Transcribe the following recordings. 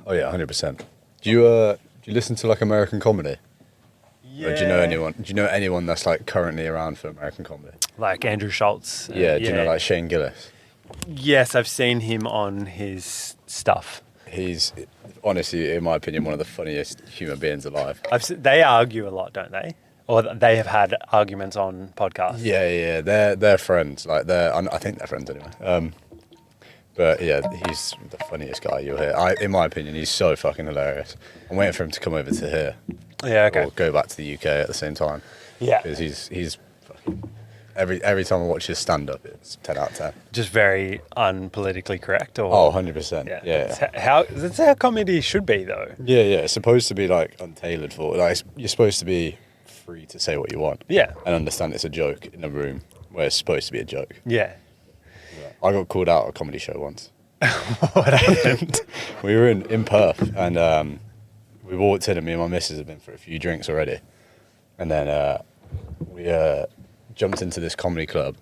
Oh yeah, 100%. Do you listen to like American comedy? Yeah. Or do you know anyone? Do you know anyone that's like currently around for American comedy? Like Andrew Schultz? Yeah. Do you know like Shane Gillis? Yes, I've seen him on his stuff. He's honestly, in my opinion, one of the funniest human beings alive. They argue a lot, don't they? Or they have had arguments on podcasts. Yeah. They're friends. Like I think they're friends anyway. But yeah, he's the funniest guy you'll hear. In my opinion, he's so fucking hilarious. I'm waiting for him to come over to here. Yeah, okay. Or go back to the UK at the same time. Yeah. Because he's fucking, every time I watch his stand-up, it's 10 out of 10. Just very unpolitically correct? Or? Oh, 100%. Yeah. That's how comedy should be, though. Yeah. It's supposed to be like untailored for, like you're supposed to be free to say what you want. Yeah. And understand it's a joke in a room where it's supposed to be a joke. Yeah. I got called out at a comedy show once. What happened? We were in Perth, and we walked in, and me and my missus had been for a few drinks already. And then we jumped into this comedy club,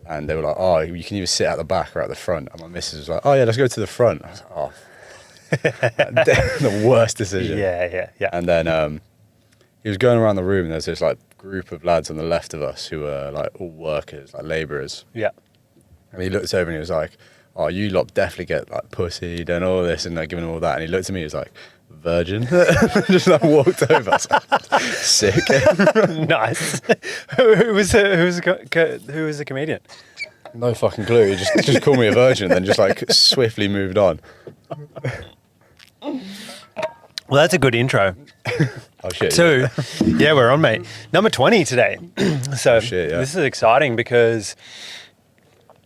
and they were like, oh, you can either sit at the back or at the front. And my missus was like, oh yeah, let's go to the front. I was like, oh. The worst decision. Yeah. And then he was going around the room, and there's this like group of lads on the left of us who were like all workers, like labourers. Yeah. And he looked over and he was like, oh, you lot definitely get like pussied and all this, and like giving him all that. And he looked at me, he was like, virgin. Just like walked over. I was like, sick. Nice. Who was the comedian? No fucking clue. He just called me a virgin and then just like swiftly moved on. Well, that's a good intro. Oh shit. Two. Yeah, we're on, mate. Number 20 today. So shit, yeah. This is exciting because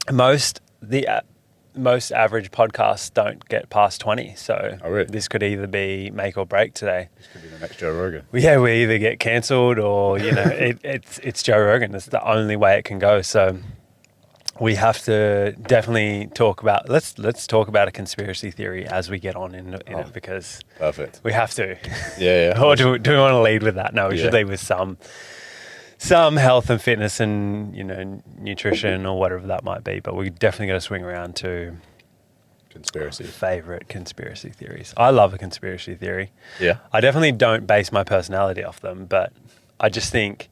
most average podcasts don't get past 20. So Oh, really? This could either be make or break today. This could be the next Joe Rogan. Yeah, we either get cancelled or, it's Joe Rogan. It's the only way it can go. So we have to definitely talk about, let's talk about a conspiracy theory as we get on in it, because Perfect. we have to. Yeah. Or do we want to lead with that? No, we should Yeah. lead with some health and fitness and, nutrition or whatever that might be. But we definitely got to swing around to Conspiracy. favorite conspiracy theories. I love a conspiracy theory. Yeah. I definitely don't base my personality off them, but I just think,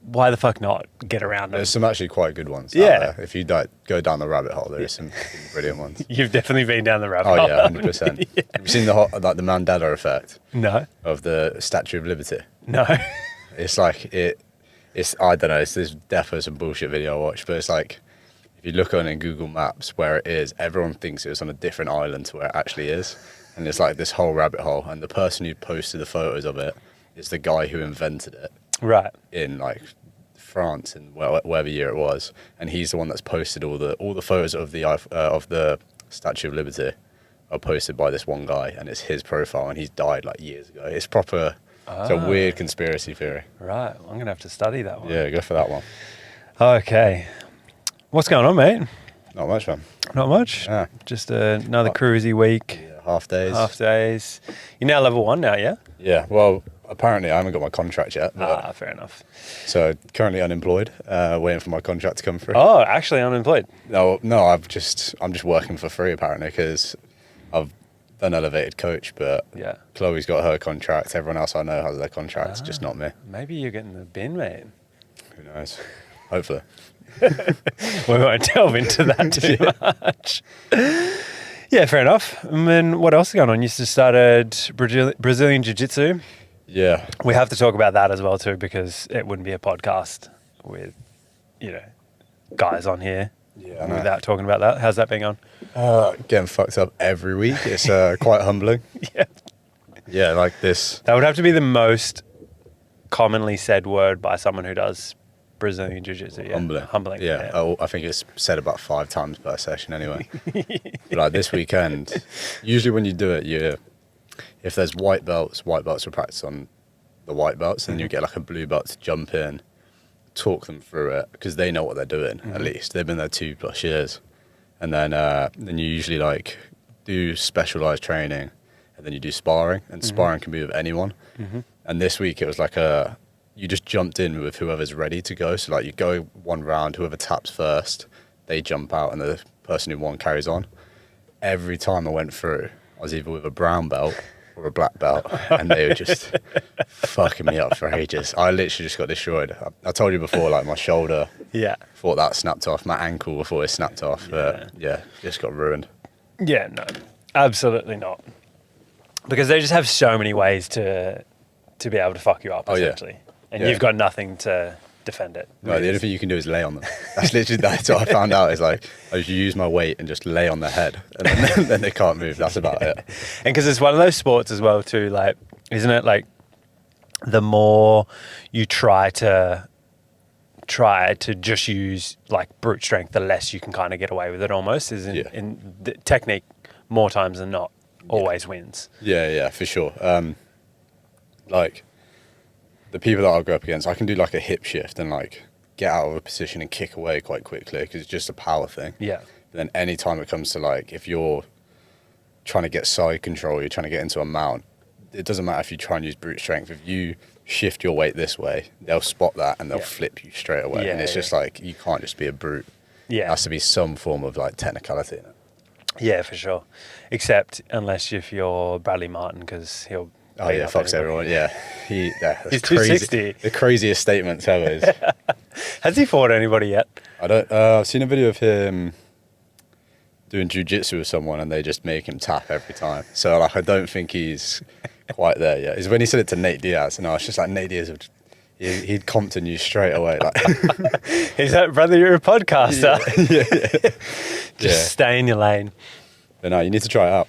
why the fuck not get around them? There's some actually quite good ones. Yeah. Out there. If you go down the rabbit hole, there's some brilliant ones. You've definitely been down the rabbit Oh hole. yeah, 100%. Yeah. Have you seen the Mandela effect No. of the Statue of Liberty? No. It's like it's I don't know. It's this defo some bullshit video I watched, but it's like if you look on in Google Maps where it is, everyone thinks it was on a different island to where it actually is, and it's like this whole rabbit hole. And the person who posted the photos of it is the guy who invented it Right. in like France in whatever year it was, and he's the one that's posted all the photos of the Statue of Liberty are posted by this one guy, and it's his profile, and he's died like years ago. It's proper. It's a weird conspiracy theory. Right. I'm going to have to study that one. Yeah, go for that one. Okay. What's going on, mate? Not much, man. Not much. Yeah. Just another cruisy week. Yeah, half days. Half days. You're now level 1 now, yeah? Yeah, well, apparently I haven't got my contract yet. Fair enough. So currently unemployed, waiting for my contract to come through. Oh, actually unemployed. No, I'm just working for free apparently because I've done elevated coach, but Yeah. Chloe's got her contract. Everyone else I know has their contracts, just not me. Maybe you're getting the bin, mate. Who knows? Hopefully. We won't delve into that too much. Yeah, fair enough. And then what else is going on? You just started Brazilian Jiu-Jitsu. Yeah. We have to talk about that as well too, because it wouldn't be a podcast with, guys on here Yeah, I know. without talking about that. How's that been going? Getting fucked up every week. It's quite humbling. Yeah. Yeah, like this. That would have to be the most commonly said word by someone who does Brazilian Jiu-Jitsu. Yeah. Humbling. Yeah. I think it's said about 5 times per session anyway. But like this weekend, usually when you do it, if there's white belts will practice on the white belts, and you get like a blue belt to jump in, talk them through it, because they know what they're doing. At least they've been there 2+ years, and then you usually like do specialized training, and then you do sparring, and sparring can be with anyone. And this week it was like you just jumped in with whoever's ready to go. So like you go one round, whoever taps first, they jump out, and the person who won carries on. Every time I went through, I was either with a brown belt or a black belt, and they were just fucking me up for ages. I literally just got destroyed. I told you before, like my shoulder, thought that snapped off. My ankle before it snapped off, but just got ruined. Yeah, no, absolutely not. Because they just have so many ways to be able to fuck you up, essentially. And you've got nothing to defend it. No, the only thing you can do is lay on them. That's what I found out, is like, I just use my weight and just lay on their head, and then they can't move. That's about it. And because it's one of those sports as well too, like, isn't it, like, the more you try to just use like brute strength, the less you can kind of get away with it almost, is in the technique more times than not always wins. Yeah, for sure. Like, the people that I go up against, I can do like a hip shift and like get out of a position and kick away quite quickly because it's just a power thing. Yeah. But then any time it comes to like, if you're trying to get side control, you're trying to get into a mount, it doesn't matter if you try and use brute strength. If you shift your weight this way, they'll spot that and they'll flip you straight away. Yeah, and it's just like, you can't just be a brute. Yeah. There has to be some form of like technicality in it. Yeah, for sure. Except unless if you're Bradley Martin, because he'll... Oh yeah, fucks everyone. Yeah, that's he's crazy. 260. The craziest statements ever is. Has he fought anybody yet? I don't. I've seen a video of him doing jiu-jitsu with someone, and they just make him tap every time. So like, I don't think he's quite there yet. It's when he said it to Nate Diaz, and I was just like, Nate Diaz he'd Compton you straight away. Like, he's like, brother, you're a podcaster. Yeah. Just stay in your lane. But no, you need to try it out.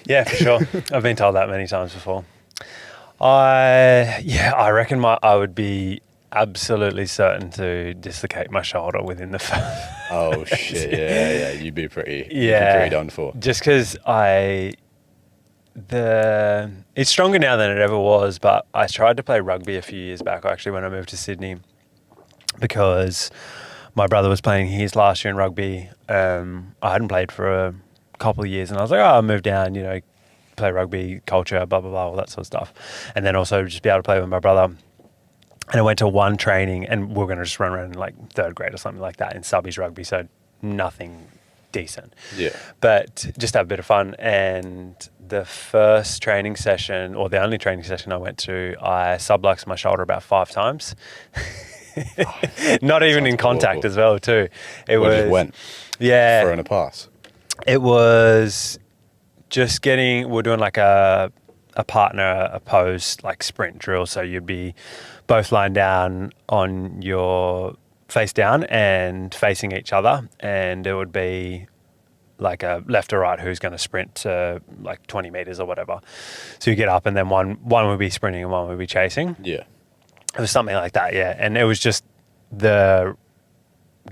Yeah, for sure. I've been told that many times before. I reckon I would be absolutely certain to dislocate my shoulder within the first. Oh shit! Yeah. You'd be pretty done for. Just because it's stronger now than it ever was. But I tried to play rugby a few years back, actually, when I moved to Sydney, because my brother was playing his last year in rugby. I hadn't played for a couple of years, and I was like, I'll move down, play rugby, culture, blah, blah, blah, all that sort of stuff. And then also just be able to play with my brother. And I went to one training, and we were going to just run around in like third grade or something like that in subbies rugby, so nothing decent. Yeah. But just have a bit of fun. And the first training session, or the only training session I went to, I subluxed my shoulder about 5 times. Not even in contact awful. As well too. It just went. Yeah. Throwing a pass. It was just we're doing like a partner opposed like sprint drill. So you'd be both lying down on your face down and facing each other. And it would be like a left or right who's going to sprint to like 20 meters or whatever. So you get up and then one would be sprinting and one would be chasing. Yeah. It was something like that, yeah. And it was just the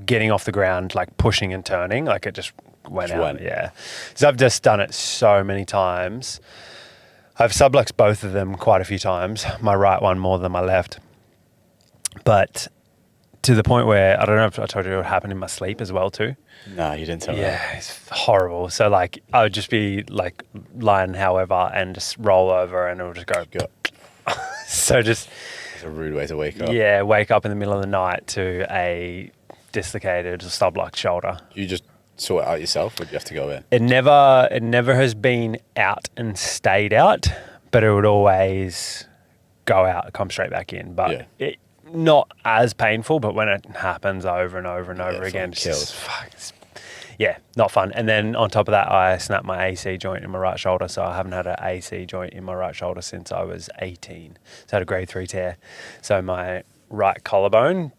getting off the ground, like pushing and turning, like it just went out. Yeah. So I've just done it so many times. I've subluxed both of them quite a few times, my right one more than my left. But to the point where, I don't know if I told you what happened in my sleep as well too. No, you didn't tell me. Yeah, it's horrible. So like I would just be like lying however and just roll over and it would just go. So just... It's a rude way to wake up. Yeah, wake up in the middle of the night to a dislocated subluxed shoulder. You just sort it out yourself, or do you have to go in? It never has been out and stayed out, but it would always go out, come straight back in. But it not as painful, but when it happens over and over and over again, it's kills. just, not fun. And then on top of that, I snapped my AC joint in my right shoulder, so I haven't had an AC joint in my right shoulder since I was 18. So I had a grade 3 tear. So my right collarbone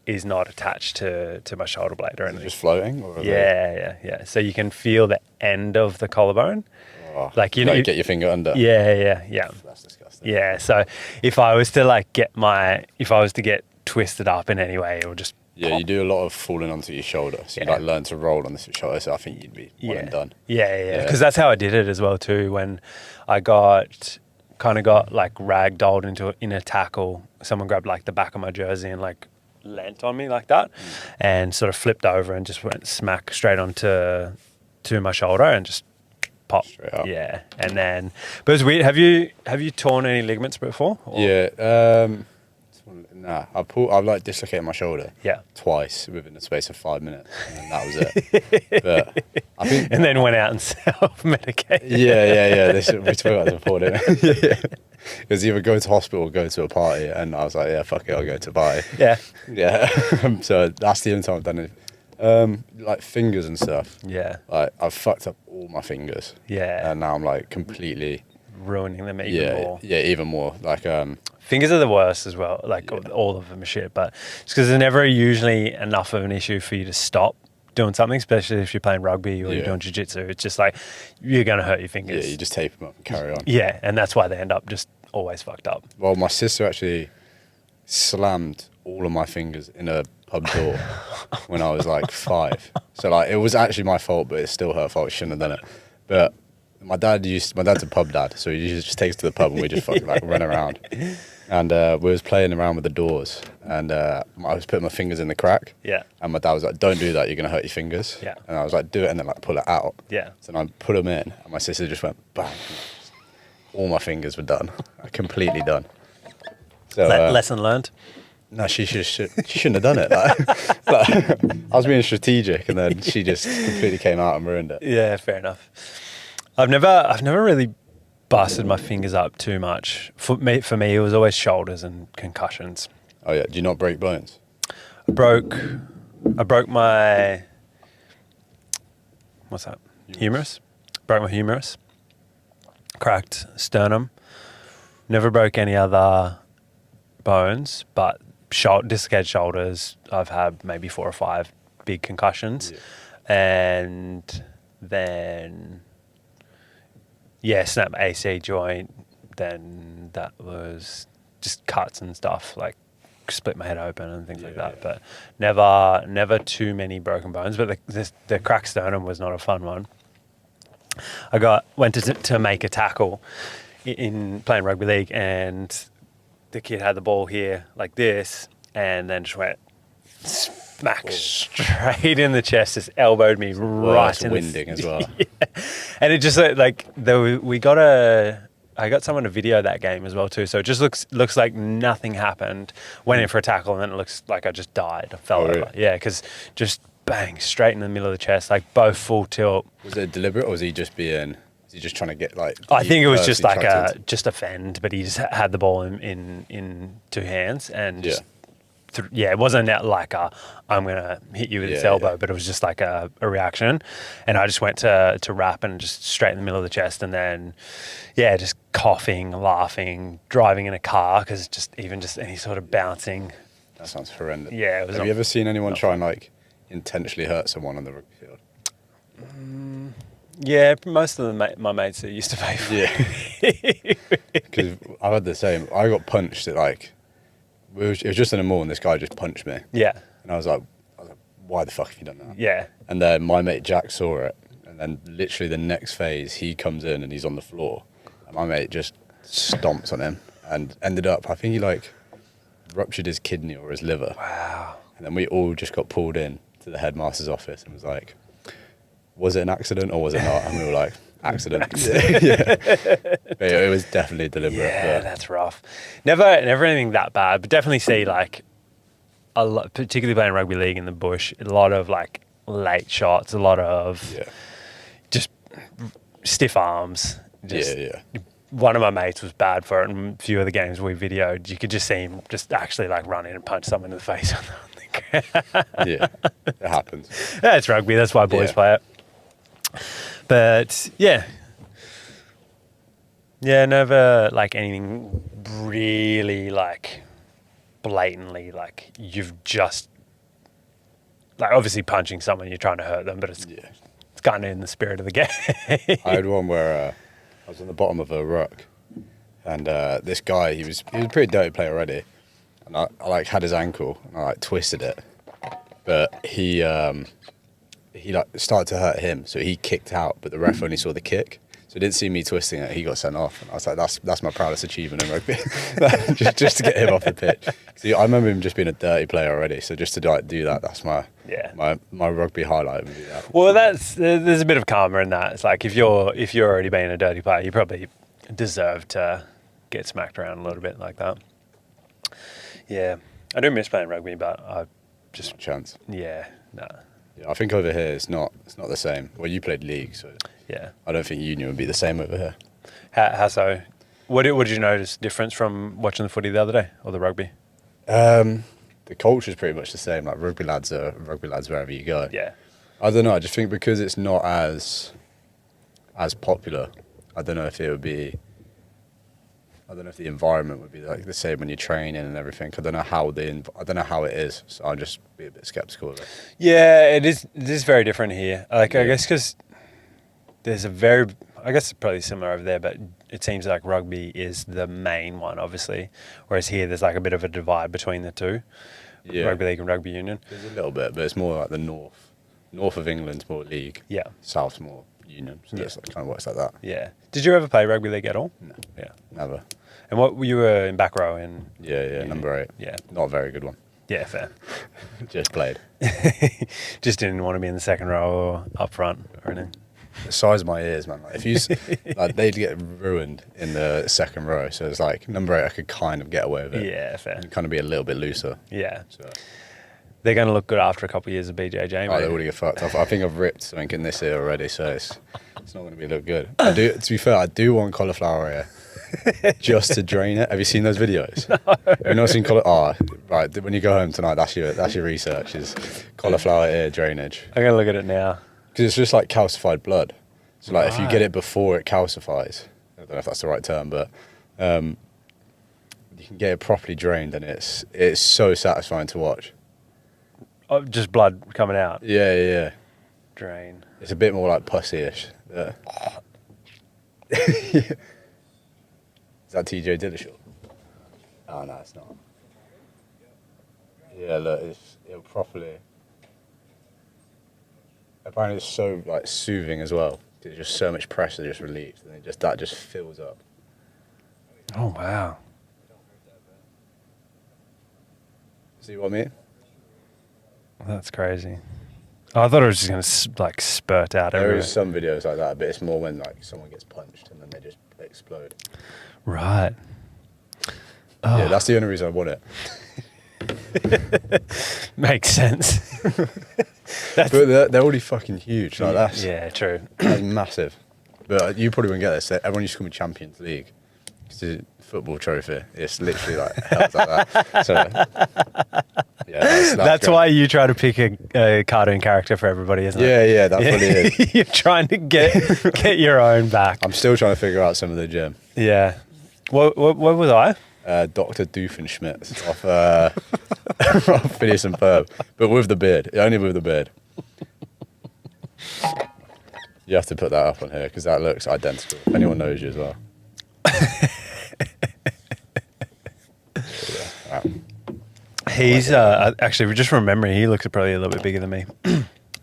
is not attached to my shoulder blade or anything. Just floating? Or Yeah. So you can feel the end of the collarbone. Oh, like you get your finger under. Yeah. That's disgusting. Yeah. So if I was to get twisted up in any way, it would just Yeah, you do a lot of falling onto your shoulder. So you like learn to roll on this shoulder. So I think you'd be one and done. Yeah. Because that's how I did it as well too. When I got like ragdolled in a tackle, someone grabbed like the back of my jersey and like leant on me like that, and sort of flipped over and just went smack straight onto my shoulder and just popped. Straight up. Yeah, and then but it was weird. Have you torn any ligaments before? Or? Yeah. Nah, I've like dislocated my shoulder. Yeah. Twice within the space of 5 minutes, and then that was it. But I think, And then went out and self-medicated. yeah. We talked about this before, didn't we? It was either go to hospital or go to a party, and I was like, yeah, fuck it, I'll go to a party. Yeah. Yeah. So that's the only time I've done it. Like fingers and stuff. Yeah. Like I've fucked up all my fingers. Yeah. And now I'm like completely Ruining them even more. Yeah, even more. Like Fingers are the worst as well. Like all of them are shit, but it's because there's never usually enough of an issue for you to stop doing something, especially if you're playing rugby or you're doing jiu-jitsu. It's just like you're going to hurt your fingers. Yeah, you just tape them up and carry on. Yeah, and that's why they end up just always fucked up. Well, my sister actually slammed all of my fingers in a pub door when I was like 5. So like it was actually my fault, but it's still her fault. She shouldn't have done it. But my dad's a pub dad, so he usually just takes us to the pub and we just fucking like run around. And we was playing around with the doors, and I was putting my fingers in the crack. Yeah. And my dad was like, "Don't do that. You're gonna hurt your fingers." Yeah. And I was like, "Do it," and then like pull it out. Yeah. So then I put them in, and my sister just went bang. All my fingers were done, completely done. So Lesson learned. no, she shouldn't have done it. Like, I was being strategic, and then she just completely came out and ruined it. Yeah, fair enough. I've never really busted my fingers up too much. For me, it was always shoulders and concussions. Oh yeah, do you not break bones? I broke my what's that? Humerus. Broke my humerus. Cracked sternum. Never broke any other bones, but dislocated shoulders. I've had maybe 4 or 5 big concussions, and then snapped AC joint. Then that was just cuts and stuff, like split my head open and things like that. But never too many broken bones. But the cracked sternum was not a fun one. I went to make a tackle in playing rugby league, and the kid had the ball here like this, and then just went smack straight in the chest, just elbowed me right in winding as well. And it just I got someone to video that game as well too, so it just looks like nothing happened. Went in for a tackle, and then it looks like I just died. I fell over. Really? Yeah, because just bang straight in the middle of the chest, like both full tilt. Was it deliberate, or was he just trying to get like? I think it was just like a fend, but he just had the ball in 2 hands and just it wasn't like I'm gonna hit you with this elbow, but it was just like a reaction, and I just went to wrap and just straight in the middle of the chest, and then just coughing, laughing, driving in a car because just any sort of bouncing. That sounds horrendous. Yeah, it was. Have you ever seen anyone try and like intentionally hurt someone on the rugby field? Yeah, most of my mates that used to play for me. Because I had the same. I got punched at like, it was just in the mall, and this guy just punched me. Yeah. And I was like, why the fuck have you done that? Yeah. And then my mate Jack saw it, and then literally the next phase, he comes in and he's on the floor, and my mate just stomps on him and ended up, I think he like ruptured his kidney or his liver. Wow. And then we all just got pulled in to the headmaster's office and was like, was it an accident or was it not? And we were like, accident. Yeah. But it was definitely deliberate. Yeah, that's rough. Never anything that bad, but definitely see like a lot, particularly playing rugby league in the bush, a lot of like late shots, a lot of just stiff arms. One of my mates was bad for it, and a few of the games we videoed, you could just see him just actually like run in and punch someone in the face on the ground. Yeah, it happens. Yeah, it's rugby. That's why boys play it. But never like anything really like blatantly like you've just like obviously punching someone, you're trying to hurt them, but it's kind of in the spirit of the game. I had one where I was on the bottom of a ruck, and this guy, he was a pretty dirty player already, and I like had his ankle and I like twisted it, but he like started to hurt him, so he kicked out, but the ref only saw the kick, so he didn't see me twisting it. He got sent off, and I was like, that's my proudest achievement in rugby, just to get him off the pitch. So I remember him just being a dirty player already, so just to like do that, that's my rugby highlight would be that. Well, there's a bit of karma in that. It's like if you're already being a dirty player, you probably deserve to get smacked around a little bit like that. Yeah. I do miss playing rugby, but I Just not a chance. yeah, no. Yeah, I think over here it's not the same. Well, you played league, so Yeah. I don't think union would be the same over here. How so? What did you notice difference from watching the footy the other day or the rugby? The culture is pretty much the same. Like rugby lads are rugby lads wherever you go. Yeah. I don't know. I just think because it's not as popular. I don't know if it would be. I don't know if the environment would be like the same when you're training and everything. I don't know how it is. So I'll just be a bit skeptical of it. Yeah, it is. It is very different here. Like Yeah. I guess because there's I guess it's probably similar over there, but it seems like rugby is the main one, obviously. Whereas here, there's like a bit of a divide between the two, Yeah. rugby league and rugby union. There's a little bit, but it's more like the north of England's more league. Yeah, South's more union. So Yeah. it kind of works like that. yeah. Did you ever play rugby league at all? No, Yeah. never. And what you were in back row in? Yeah, number 8. Yeah, Not a very good one. yeah, fair. Just played. Just didn't want to be in the second row or up front or anything. The size of my ears, man. Like if you, like they'd get ruined in the second row. So it's like number 8, I could kind of get away with it. Yeah, fair. And kind of be a little bit looser. Yeah, So they're going to look good after a couple of years of BJJ. they Maybe. already get fucked off. I think I've ripped something in this ear already, so it's not going to look good. I do. To be fair, I do want cauliflower ear. Just to drain it. Have you seen those videos? No. Have you not seen cauliflower? Oh, right. When you go home tonight, that's your research is cauliflower ear drainage. I'm going to look at it now. Because it's just like calcified blood. So like if you Right. get it before it calcifies, I don't know if that's the right term, but you can get it properly drained, and it's so satisfying to watch. Oh, just blood coming out. Yeah. Drain. It's a bit more like pussy-ish. Yeah. Is that TJ Dillashaw? Oh no, it's not. Yeah, look, it'll properly. Apparently, it's so like soothing as well. There's just so much pressure just relieved, and that just fills up. Oh, wow. See what I mean? That's crazy. Oh, I thought it was just going to like spurt out There everywhere. is some videos like that, but it's more when like someone gets punched and then they just explode. Right. Yeah, that's the only reason I want it. Makes sense. But they're already fucking huge. Like Yeah, true. that's massive. But you probably wouldn't get this. Everyone used to call me Champions League. It's a football trophy. It's literally like held like that. So yeah, That's great. why you try to pick a cartoon character for everybody, isn't it? Yeah, that probably is. You're trying to get your own back. I'm still trying to figure out some of the gym. Yeah. What was I? Dr. Doofenshmirtz off Phineas and Ferb, but with the beard. Only with the beard. You have to put that up on here because that looks identical. If anyone knows you as well. Wow. He's actually just remembering he looks probably a little bit bigger than me.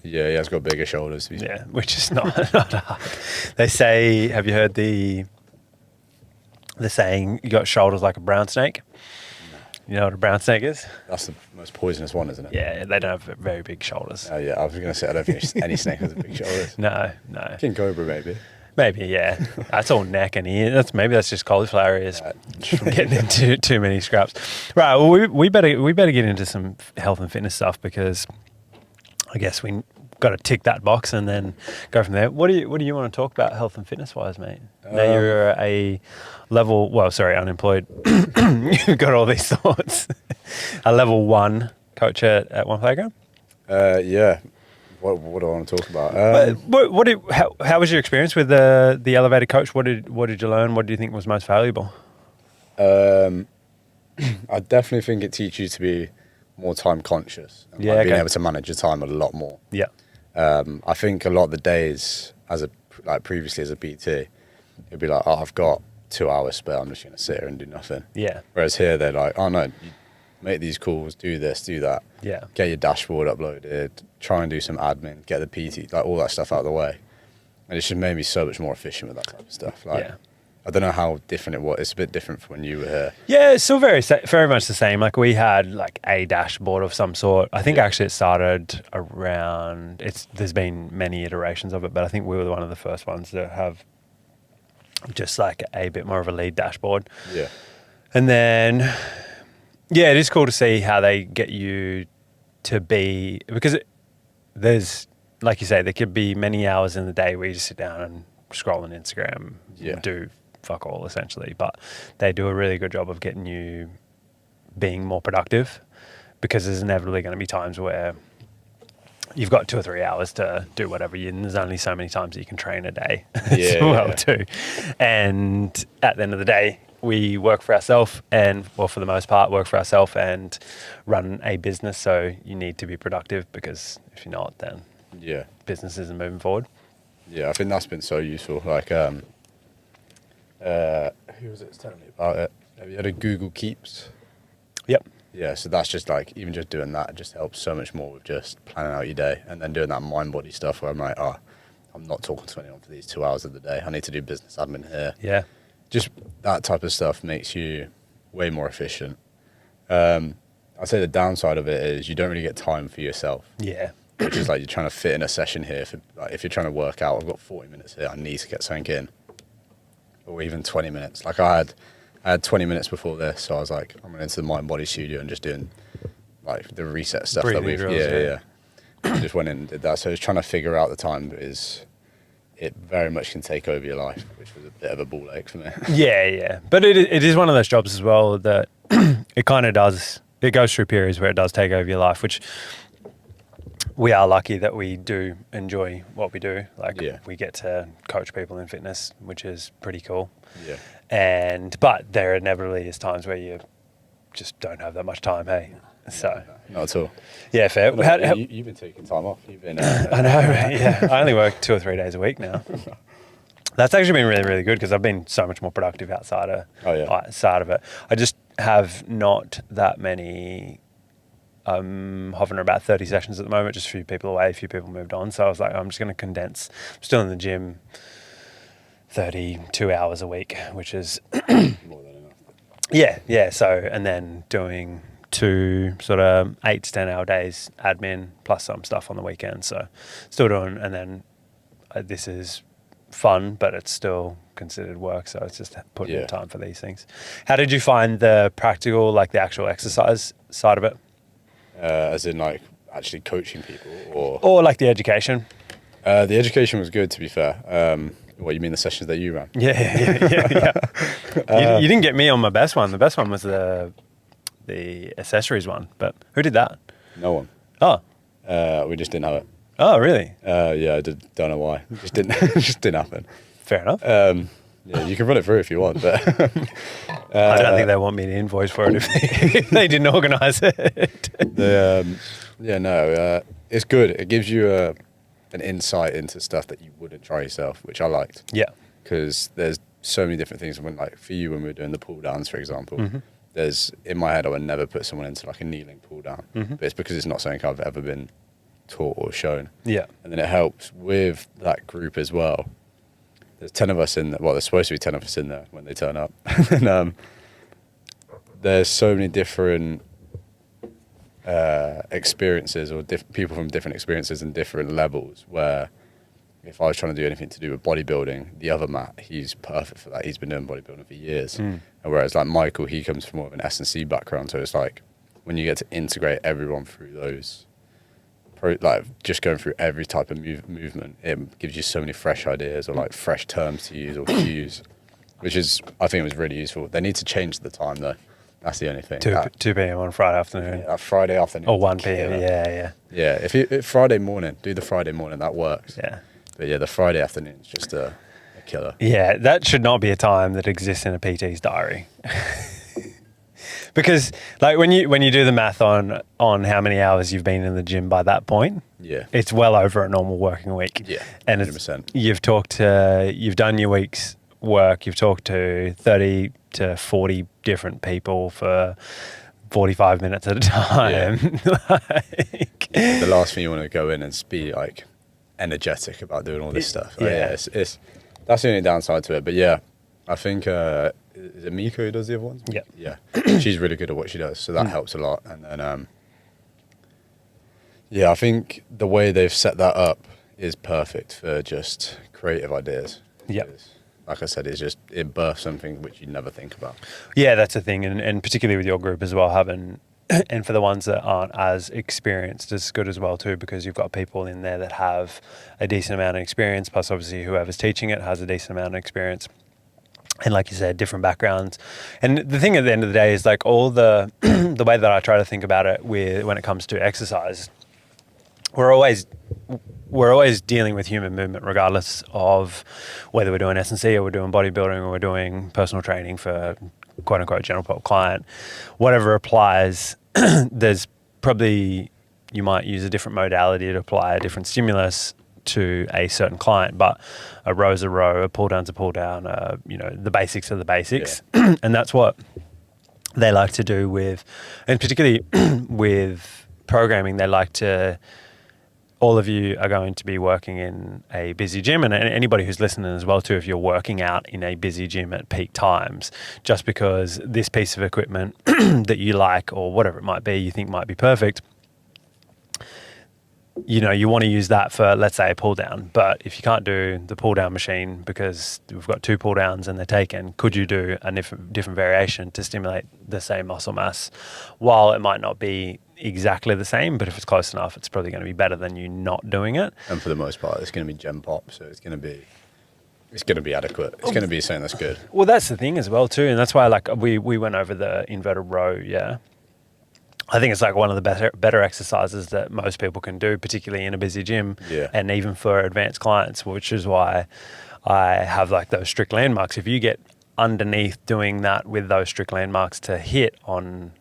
Yeah, he has got bigger shoulders. Yeah, which is not hard. They say, have you heard the saying, you got shoulders like a brown snake? You know what a brown snake is? That's the most poisonous one, isn't it? Yeah, they don't have very big shoulders. Oh, yeah, I was going to say, I don't think any snake has big shoulders. No. King Cobra, maybe. Maybe, yeah. That's all neck and ear. Maybe that's just cauliflower ears from getting into too many scraps. Right, well, we better get into some health and fitness stuff because I guess we got to tick that box and then go from there. What do you want to talk about health and fitness wise, mate? Now you're unemployed. You've got all these thoughts. A level 1 coach at one playground. Yeah. What do I want to talk about? How was your experience with the elevated coach? What did you learn? What do you think was most valuable? I definitely think it teaches you to be more time conscious and being able to manage your time a lot more. Yeah. I think a lot of the days previously as a PT, it'd be like, oh, I've got 2 hours spare. I'm just going to sit here and do nothing. Yeah. Whereas here they're like, oh no, you make these calls, do this, do that. Yeah. Get your dashboard uploaded, try and do some admin, get the PT, like all that stuff out of the way. And it just made me so much more efficient with that type of stuff. Like, I don't know how different it was. It's a bit different from when you were here. Yeah, it's still very much the same. Like we had like a dashboard of some sort. I think actually it started around. There's been many iterations of it, but I think we were one of the first ones to have just like a bit more of a lead dashboard. Yeah. And then Yeah, it is cool to see how they get you to be, because there's, like you say, there could be many hours in the day where you just sit down and scroll on Instagram, do fuck all essentially, but they do a really good job of getting you being more productive, because there's inevitably going to be times where you've got 2 or 3 hours to do whatever and there's only so many times that you can train a day too. And at the end of the day, we work for ourselves and, well, for the most part, work for ourselves and run a business. So you need to be productive, because if you're not, then business isn't moving forward. Yeah, I think that's been so useful. Like, who was it telling me about it? Have you had a Google Keeps? Yep. Yeah, so that's just like, even just doing that just helps so much more with just planning out your day, and then doing that mind body stuff where I'm like, I'm not talking to anyone for these 2 hours of the day. I need to do business admin here. Yeah. Just that type of stuff makes you way more efficient. I'd say the downside of it is you don't really get time for yourself. Yeah. Which is like, you're trying to fit in a session here. Like, if you're trying to work out, I've got 40 minutes here, I need to get something in. Or even 20 minutes. Like, I had 20 minutes before this, so I was like, I'm going into the mind body studio and just doing like the reset stuff breathing that we've drills, I just went in and did that. So it's trying to figure out the time it very much can take over your life, which was a bit of a ball ache for me. Yeah. But it is one of those jobs as well that it kind of does, it goes through periods where it does take over your life, which we are lucky that we do enjoy what we do. Like, we get to coach people in fitness, which is pretty cool. Yeah. But there inevitably is times where you just don't have that much time, hey? So not at all. Yeah, fair. You've been taking time off. You've been. I know. Yeah, I only work 2 or 3 days a week now. That's actually been really, really good, because I've been so much more productive outside of it. I just have not that many. I'm hovering about 30 sessions at the moment, just a few people away, a few people moved on. So I was like, I'm just going to condense. I'm still in the gym 32 hours a week, which is more than enough. Yeah. So, and then doing 2 sort of 8 to 10 hour days admin plus some stuff on the weekend. So still doing, and then this is fun, but it's still considered work. So it's just putting in time for these things. How did you find the practical, like the actual exercise side of it? As in, like, actually coaching people, or like the education? The education was good, to be fair. What, you mean the sessions that you ran? Yeah. You didn't get me on my best one. The best one was the accessories one. But who did that? No one. Oh. We just didn't have it. Oh, really? Yeah, don't know why. It just didn't happen. Fair enough. Yeah, you can run it through if you want, but I don't think they want me to invoice for it if they didn't organise it. It's good. It gives you an insight into stuff that you wouldn't try yourself, which I liked. Yeah, because there's so many different things. When, like, for you, when we were doing the pull downs, for example, there's, in my head, I would never put someone into like a kneeling pull down, but it's because it's not something I've ever been taught or shown. Yeah, and then it helps with that group as well. There's 10 of us in there. Well, there's supposed to be 10 of us in there when they turn up. And there's so many different experiences, or people from different experiences and different levels, where if I was trying to do anything to do with bodybuilding, the other Matt, he's perfect for that. He's been doing bodybuilding for years. And whereas, like, Michael, he comes from more of an S&C background. So it's like, when you get to integrate everyone through those, like, just going through every type of movement, it gives you so many fresh ideas, or like fresh terms to use or cues, which is, I think, was really useful. They need to change the time, though. That's the only thing. 2 p.m. on Friday afternoon. Yeah, Friday afternoon. Or 1 p.m. Yeah. Yeah, if Friday morning, do the Friday morning, that works. Yeah. But yeah, the Friday afternoon is just a killer. Yeah, that should not be a time that exists in a PT's diary. Because, like, when you do the math on how many hours you've been in the gym by that point, it's well over a normal working week. Yeah, and 100%. You've done your week's work. You've talked to 30 to 40 different people for 45 minutes at a time. The last thing you want to go in and be like energetic about doing all this stuff. It's that's the only downside to it. But yeah, I think. Is it Miko who does the other ones? Yeah. She's really good at what she does, so that helps a lot. And then, I think the way they've set that up is perfect for just creative ideas. Yeah. like I said, it births something which you never think about. Yeah, that's the thing. And particularly with your group as well, having, and for the ones that aren't as experienced, it's good as well too, because you've got people in there that have a decent amount of experience, plus obviously whoever's teaching it has a decent amount of experience. And like you said, different backgrounds. And the thing at the end of the day is like all the the way that I try to think about it when it comes to exercise, we're always dealing with human movement, regardless of whether we're doing S&C or we're doing bodybuilding or we're doing personal training for quote unquote general pop client. Whatever applies, there's probably, you might use a different modality to apply a different stimulus to a certain client, but a row's a row, a pull down's a pull down, the basics are the basics. Yeah. And that's what they like to do with, and particularly with programming, they like to, all of you are going to be working in a busy gym, and anybody who's listening as well too, if you're working out in a busy gym at peak times, just because this piece of equipment that you like or whatever it might be, you think might be perfect, you want to use that for, let's say, a pull down. But if you can't do the pull down machine because we've got 2 pull downs and they're taken, could you do a different variation to stimulate the same muscle mass? While it might not be exactly the same, but if it's close enough, it's probably going to be better than you not doing it. And for the most part, it's going to be gem pop, so it's going to be adequate. It's going to be something that's good. Well, that's the thing as well too, and that's why we went over the inverted row. Yeah, I think it's like one of the better exercises that most people can do, particularly in a busy gym, and even for advanced clients, which is why I have like those strict landmarks. If you get underneath doing that with those strict landmarks to hit on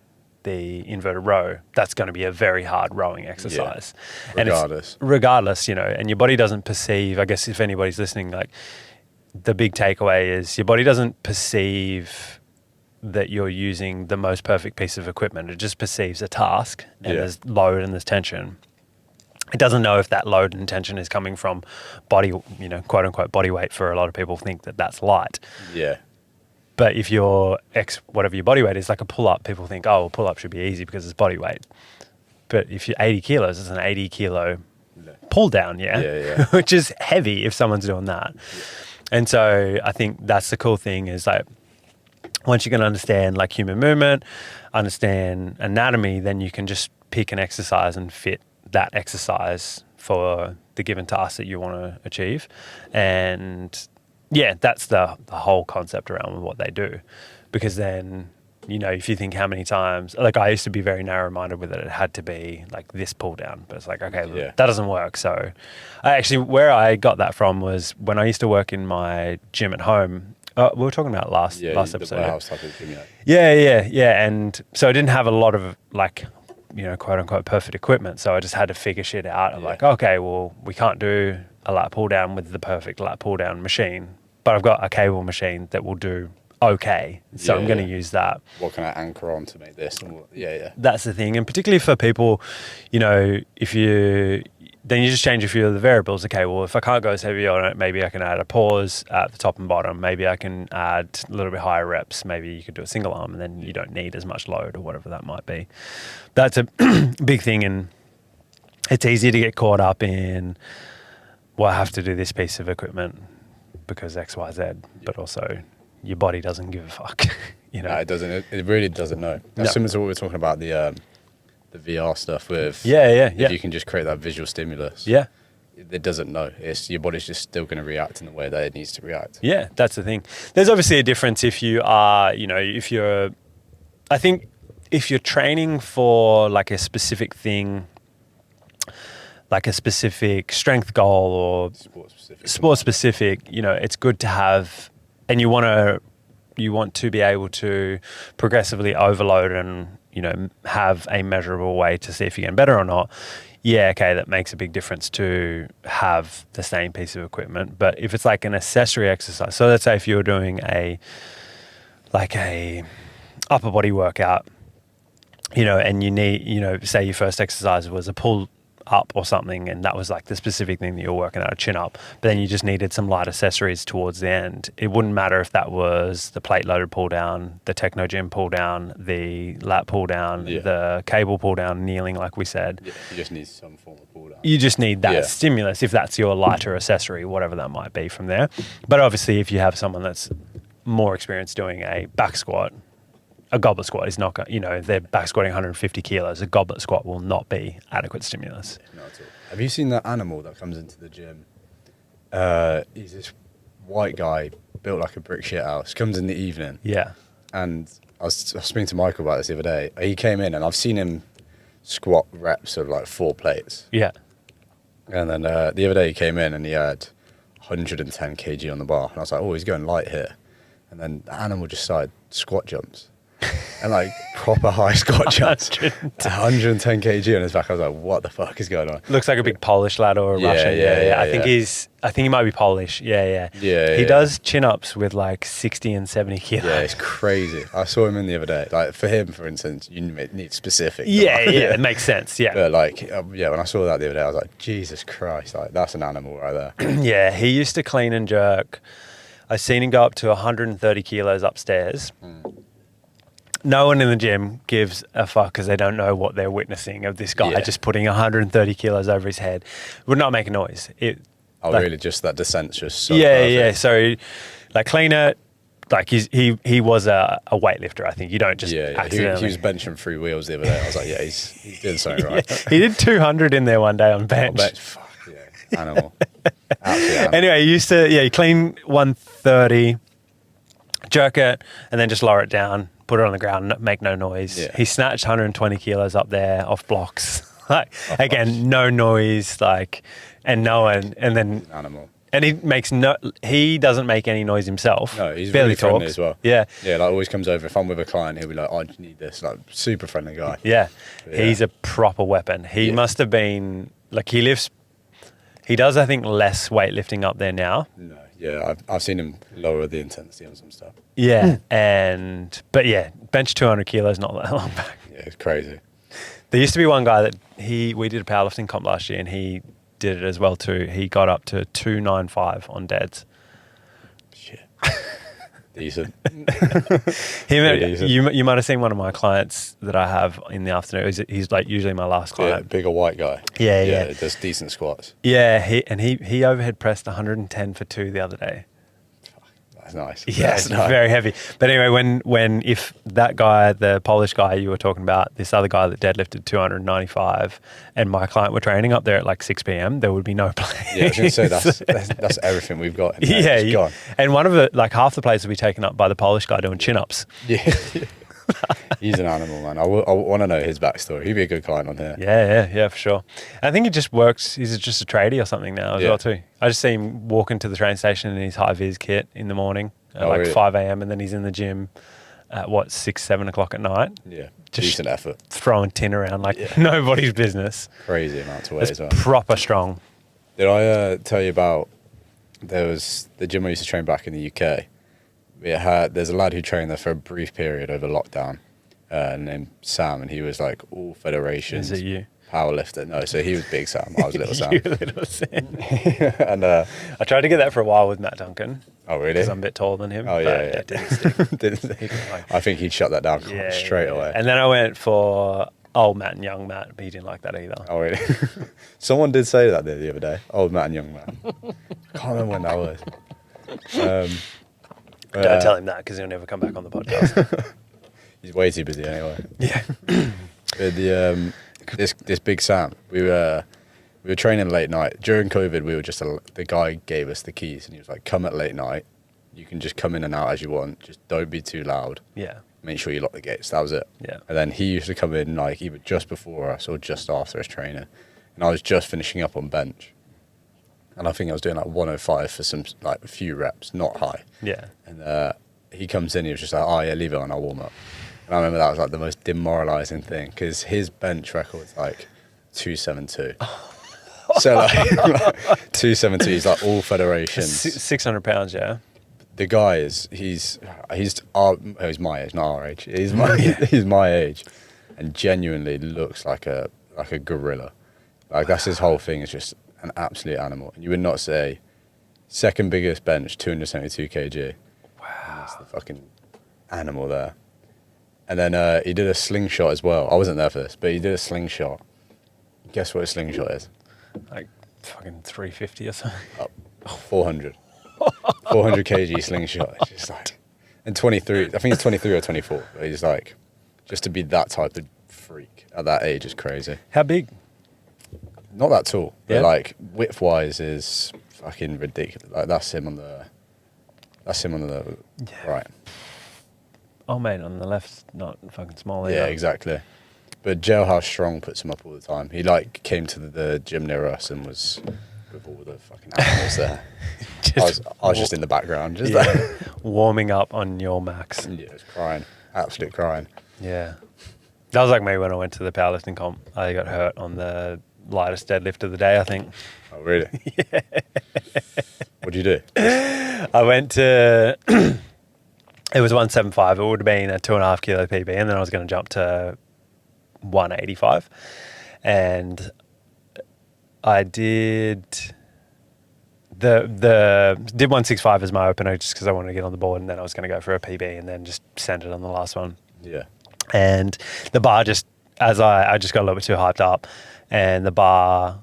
the inverted row, that's going to be a very hard rowing exercise. Yeah. Regardless, and your body doesn't perceive, I guess if anybody's listening, like the big takeaway is your body doesn't perceive that you're using the most perfect piece of equipment. It just perceives a task, and there's load and there's tension. It doesn't know if that load and tension is coming from body, quote unquote body weight. For a lot of people think that that's light. Yeah. But if your whatever your body weight is, like a pull-up, people think, oh, well, pull-up should be easy because it's body weight. But if you're 80 kilos, it's an 80 kilo pull down, which is heavy if someone's doing that. Yeah. And so I think that's the cool thing is like, once you can understand like human movement, understand anatomy, then you can just pick an exercise and fit that exercise for the given task that you want to achieve. And yeah, that's the whole concept around what they do. Because then, if you think how many times, like I used to be very narrow-minded with it. It had to be like this pull down, but it's like, okay, that doesn't work. So where I got that from was when I used to work in my gym at home. We were talking about last episode. Warehouse type of gym, Yeah. And so I didn't have a lot of like, quote unquote perfect equipment. So I just had to figure shit out of like, okay, well, we can't do a lat pull down with the perfect lat pull down machine, but I've got a cable machine that will do okay. So I'm going to use that. What can I anchor on to make this? That's the thing. And particularly for people, then you just change a few of the variables. Okay, well, if I can't go as heavy on it, maybe I can add a pause at the top and bottom. Maybe I can add a little bit higher reps. Maybe you could do a single arm and then you don't need as much load or whatever that might be. That's a big thing. And it's easy to get caught up in, well, I have to do this piece of equipment because X, Y, Z. But also your body doesn't give a fuck. No, it doesn't. It really doesn't know. That's similar to what we were talking about, the VR stuff with if you can just create that visual stimulus. Yeah. It doesn't know. Your body's just still going to react in the way that it needs to react. Yeah, that's the thing. There's obviously a difference if you are, I think if you're training for like a specific thing, like a specific strength goal or sport specific, it's good to have, and you want to be able to progressively overload and, have a measurable way to see if you're getting better or not. Yeah, okay, that makes a big difference to have the same piece of equipment. But if it's like an accessory exercise, so let's say if you're doing a upper body workout, and you need, say your first exercise was a pull up or something, and that was like the specific thing that you were working at, a chin up, but then you just needed some light accessories towards the end, it wouldn't matter if that was the plate loaded pull down, the Techno Gym pull down, the lat pull down, the cable pull down, kneeling, like we said. Yeah, you just need some form of pull down. You just need that stimulus if that's your lighter accessory, whatever that might be from there. But obviously, if you have someone that's more experienced doing a back squat, a goblet squat is not going, you know, they're back squatting 150 kilos. A goblet squat will not be adequate stimulus. Not at all. Have you seen that animal that comes into the gym? He's this white guy, built like a brick shit house, comes in the evening. Yeah. And I was speaking to Michael about this the other day. He came in and I've seen him squat reps of like 4 plates. Yeah. And then the other day he came in and he had 110 kg on the bar. And I was like, oh, he's going light here. And then the animal just started squat jumps. And like proper high squat jumps. 110 kg on his back. I was like, what the fuck is going on? Looks like a big Polish lad or a Russian. Yeah. I think he might be Polish. Yeah. He does chin ups with like 60 and 70 kilos. Yeah, it's crazy. I saw him in the other day. Like for him, for instance, you need specific. Yeah, it makes sense. Yeah. But like, when I saw that the other day, I was like, Jesus Christ, like that's an animal right there. Yeah, he used to clean and jerk. I seen him go up to 130 kilos upstairs. No one in the gym gives a fuck because they don't know what they're witnessing of this guy just putting 130 kilos over his head. Would not make a noise. Really? Just that descent's just so perfect. So, like, clean it. Like, he was a weightlifter, I think. You don't just accidentally... He was benching 3 wheels the other day. I was like, he's doing something right. He did 200 in there one day on bench. Fuck, yeah. Animal. Absolute animal. Anyway, he used to, he clean 130, jerk it, and then just lower it down. Put it on the ground, make no noise. Yeah. He snatched 120 kilos up there off blocks. Like, again, no noise, like, and no one, and then animal. And he doesn't make any noise himself. No, he's barely really friendly talks as well. Yeah. Yeah, like always comes over. If I'm with a client, he'll be like, oh, I need this. Like, super friendly guy. Yeah. He's a proper weapon. He must have been, like, he does, I think, less weightlifting up there now. No, yeah, I've seen him lower the intensity on some stuff. Yeah, but bench 200 kilos not that long back. Yeah, it's crazy. There used to be one guy that we did a powerlifting comp last year and he did it as well too. He got up to 295 on deads. Shit. Decent. You might have seen one of my clients that I have in the afternoon. He's like usually my last client. Yeah, bigger white guy. Yeah. Does decent squats. Yeah, he overhead pressed 110 for 2 the other day. That's nice. Yeah, it's very heavy. But anyway, if that guy, the Polish guy you were talking about, this other guy that deadlifted 295, and my client were training up there at like 6 p.m., there would be no place. Yeah, I was going to say that's everything we've got. In there. It's gone. And one of the half the places will be taken up by the Polish guy doing chin ups. Yeah. He's an animal, man. I want to know his backstory. He'd be a good client on here. Yeah, for sure. I think he just works. He's just a tradie or something now as well too. I just see him walking to the train station in his high vis kit in the morning at really? 5 a.m. and then he's in the gym at 6, 7 o'clock at night. Yeah, just decent effort. Throwing tin around like nobody's business. Crazy amount to weigh as well. Proper strong. Did I tell you about? There was the gym I used to train back in the UK. There's a lad who trained there for a brief period over lockdown, named Sam, and he was like all federations. Is it you? Powerlifter. No, so he was Big Sam. I was Little Sam. You Little Sam. And I tried to get that for a while with Matt Duncan. Oh, really? Because I'm a bit taller than him. Oh, yeah. It didn't stick. Didn't stick. I think he'd shut that down straight away. And then I went for old Matt and young Matt, but he didn't like that either. Oh, really? Someone did say that the other day. Old Matt and young Matt. I can't remember when that was. Don't tell him that because he'll never come back on the podcast. He's way too busy anyway. Yeah. This Big Sam, we were training late night during COVID. We were just the guy gave us the keys and he was like, "Come at late night. You can just come in and out as you want. Just don't be too loud. Yeah. Make sure you lock the gates." That was it. Yeah. And then he used to come in like either just before us or just after us training, and I was just finishing up on bench. And I think I was doing like 105 for a few reps, not high. Yeah. And he comes in, he was just like, "Oh yeah, leave it on, I'll warm up." And I remember that was like the most demoralising thing because his bench record's like 272. So like 272 is like all federations. 600 pounds, yeah. The guy he's my age, not our age. He's my age, and genuinely looks like a gorilla. Like that's his whole thing. Is just an absolute animal. And you would not say second biggest bench, 272 kg. Wow. That's the fucking animal there. And then he did a slingshot as well. I wasn't there for this, but he did a slingshot. Guess what a slingshot is? Like fucking 350 or something. 400. 400 kg slingshot. It's just like, and 23. I think it's 23 or 24. But he's like, just to be that type of freak at that age is crazy. How big? Not that tall, but Yeah. like width wise is fucking ridiculous. Like that's him on the right. Oh, mate, on the left's not fucking small either. Yeah, exactly. But Jailhouse Strong puts him up all the time. He like came to the gym near us and was with all the fucking animals there. I was just in the background, just there. Warming up on your max. Yeah, just crying, absolute crying. Yeah. That was like me when I went to the powerlifting comp. I got hurt on the lightest deadlift of the day, I think. Oh, really? Yeah. What'd you do? I went to, it was 175. It would have been a 2.5 kilo PB, and then I was going to jump to 185. And I did did 165 as my opener just because I wanted to get on the board, and then I was going to go for a PB and then just send it on the last one. Yeah. And the bar just, as I just got a little bit too hyped up, and the bar,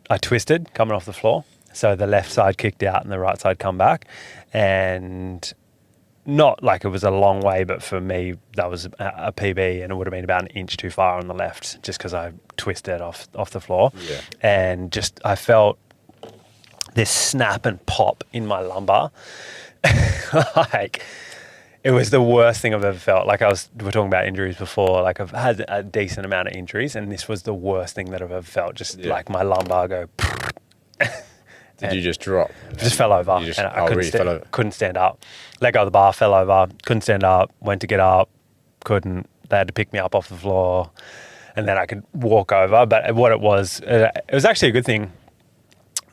I twisted coming off the floor. So the left side kicked out and the right side come back. And not like it was a long way, but for me, that was a PB, and it would have been about an inch too far on the left just because I twisted off the floor. Yeah. And just, I felt this snap and pop in my lumbar. Like, it was the worst thing I've ever felt. Like we were talking about injuries before. Like I've had a decent amount of injuries, and this was the worst thing that I've ever felt. Just like my lumbar go. Did you just drop? Just fell over, and I couldn't stand up. Let go of the bar, fell over, couldn't stand up. Went to get up, couldn't. They had to pick me up off the floor, and then I could walk over. But what it was actually a good thing.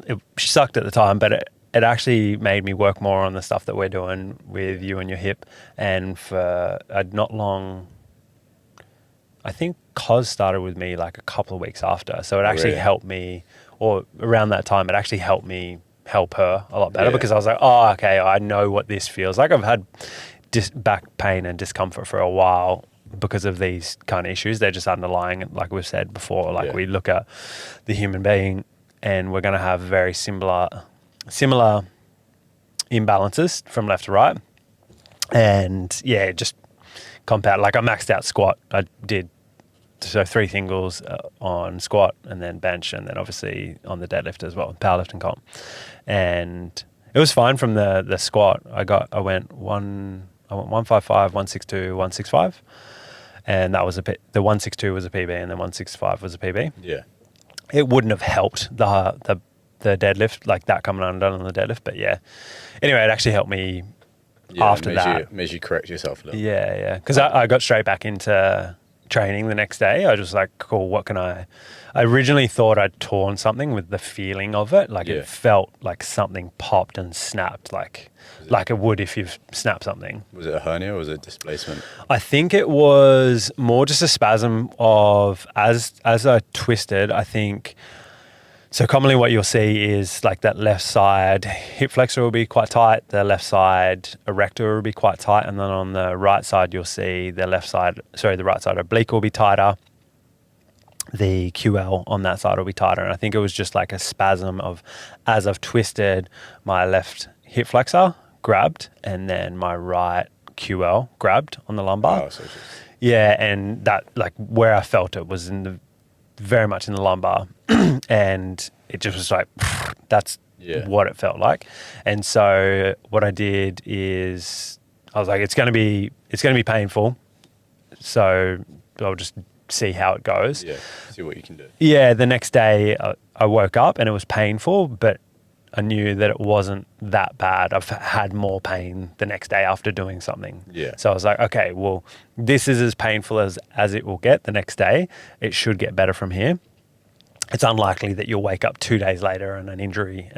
It sucked at the time, but it actually made me work more on the stuff that we're doing with you and your hip. And for not long, I think Cos started with me like a couple of weeks after. So it actually helped me, or around that time, it actually helped me help her a lot better because I was like, oh, okay, I know what this feels like. I've had back pain and discomfort for a while because of these kind of issues. They're just underlying, like we've said before. Like we look at the human being and we're going to have very similar imbalances from left to right. And just compound. Like I maxed out squat. I did 3 singles on squat, and then bench, and then obviously on the deadlift as well, powerlifting comp. And it was fine from the squat. I went 155, 162, 165. And that was the 162 was a PB, and then 165 was a PB. Yeah. It wouldn't have helped the deadlift, like that coming undone on the deadlift, but yeah. Anyway, it actually helped me after that. Made you correct yourself a little. Yeah. Because I got straight back into training the next day. I was just like, cool, what can I originally thought I'd torn something with the feeling of it. Like it felt like something popped and snapped, like it would if you've snapped something. Was it a hernia or was it displacement? I think it was more just a spasm of, as I twisted, I think. So commonly what you'll see is like that left side hip flexor will be quite tight, the left side erector will be quite tight, and then on the right side you'll see the right side oblique will be tighter. The QL on that side will be tighter. And I think it was just like a spasm of, as I've twisted, my left hip flexor grabbed and then my right QL grabbed on the lumbar. Oh, so yeah, and that, like where I felt it was very much in the lumbar. And it just was like, that's what it felt like. And so what I did is I was like, it's going to be painful. So I'll just see how it goes. Yeah, see what you can do. Yeah, the next day I woke up and it was painful, but I knew that it wasn't that bad. I've had more pain the next day after doing something. Yeah. So I was like, okay, well, this is as painful as it will get the next day. It should get better from here. It's unlikely that you'll wake up 2 days later and an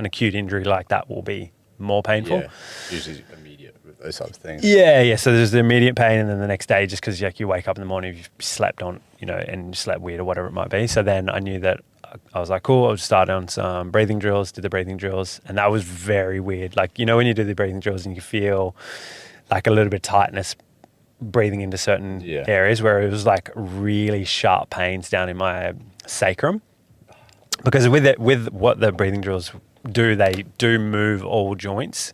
acute injury like that will be more painful. Yeah, usually immediate with those types of things. Yeah. So there's the immediate pain, and then the next day, just because like you wake up in the morning, you've slept on, and you slept weird or whatever it might be. So then I knew that I was like, cool, I'll just start on some breathing drills, did the breathing drills. And that was very weird. Like, when you do the breathing drills and you feel like a little bit of tightness breathing into certain areas, where it was like really sharp pains down in my sacrum. Because with what the breathing drills do, they do move all joints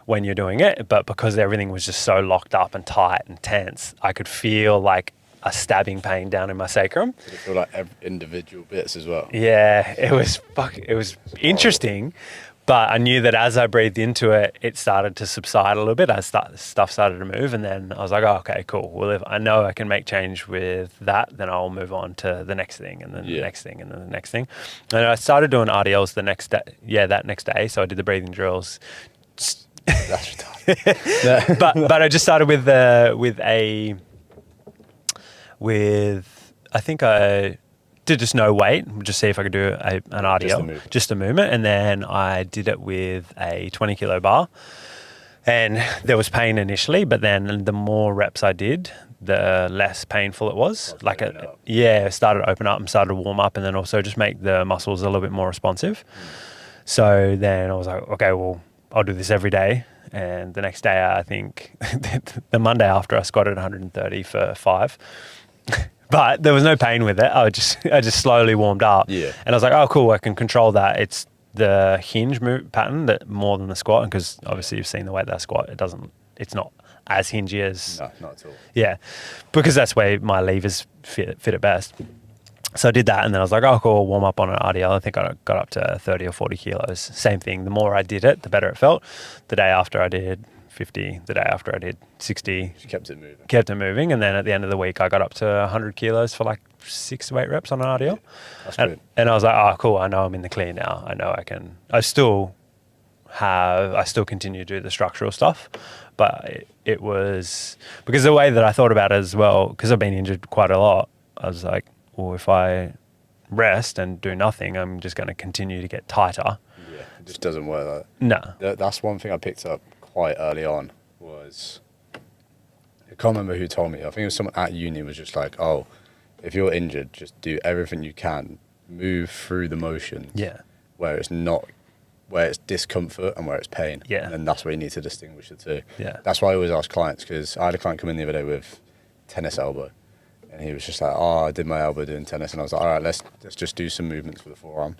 when you're doing it. But because everything was just so locked up and tight and tense, I could feel like a stabbing pain down in my sacrum. Did it feel like individual bits as well? Yeah, it was interesting, but I knew that as I breathed into it, it started to subside a little bit. Stuff started to move, and then I was like, oh, okay, cool. Well, if I know I can make change with that, then I'll move on to the next thing, and then the next thing, and then the next thing. And I started doing RDLs the next day. Yeah, that next day. So I did the breathing drills. That's retarded. but I just started with I think I did just no weight, just see if I could do an RDL, just a movement. And then I did it with a 20 kilo bar, and there was pain initially, but then the more reps I did, the less painful it was. It started to open up and started to warm up, and then also just make the muscles a little bit more responsive. So then I was like, okay, well, I'll do this every day. And the next day, I think the Monday after, I squatted 130 for 5. But there was no pain with it. I just slowly warmed up. Yeah. And I was like, oh, cool, I can control that. It's the hinge move pattern that more than the squat. And because obviously you've seen the way that I squat, it's not as hingy as... No, not at all. Yeah. Because that's where my levers fit it best. So I did that, and then I was like, oh, cool, I'll warm up on an RDL. I think I got up to 30 or 40 kilos. Same thing. The more I did it, the better it felt. The day after I did 50, the day after I did 60. Just kept it moving. Kept it moving. And then at the end of the week, I got up to 100 kilos for like 6 to 8 reps on an RDL. That's good. And I was like, oh, cool, I know I'm in the clear now. I know I can. I still continue to do the structural stuff. But it was, because the way that I thought about it as well, because I've been injured quite a lot, I was like, well, if I rest and do nothing, I'm just going to continue to get tighter. Yeah, it just doesn't work like that. No. That's one thing I picked up quite early on was, I can't remember who told me, I think it was someone at uni was just like, oh, if you're injured, just do everything you can, move through the motions where it's discomfort and where it's pain. Yeah. And that's where you need to distinguish the two. Yeah. That's why I always ask clients, because I had a client come in the other day with tennis elbow. And he was just like, oh, I did my elbow doing tennis. And I was like, all right, let's just do some movements for the forearm.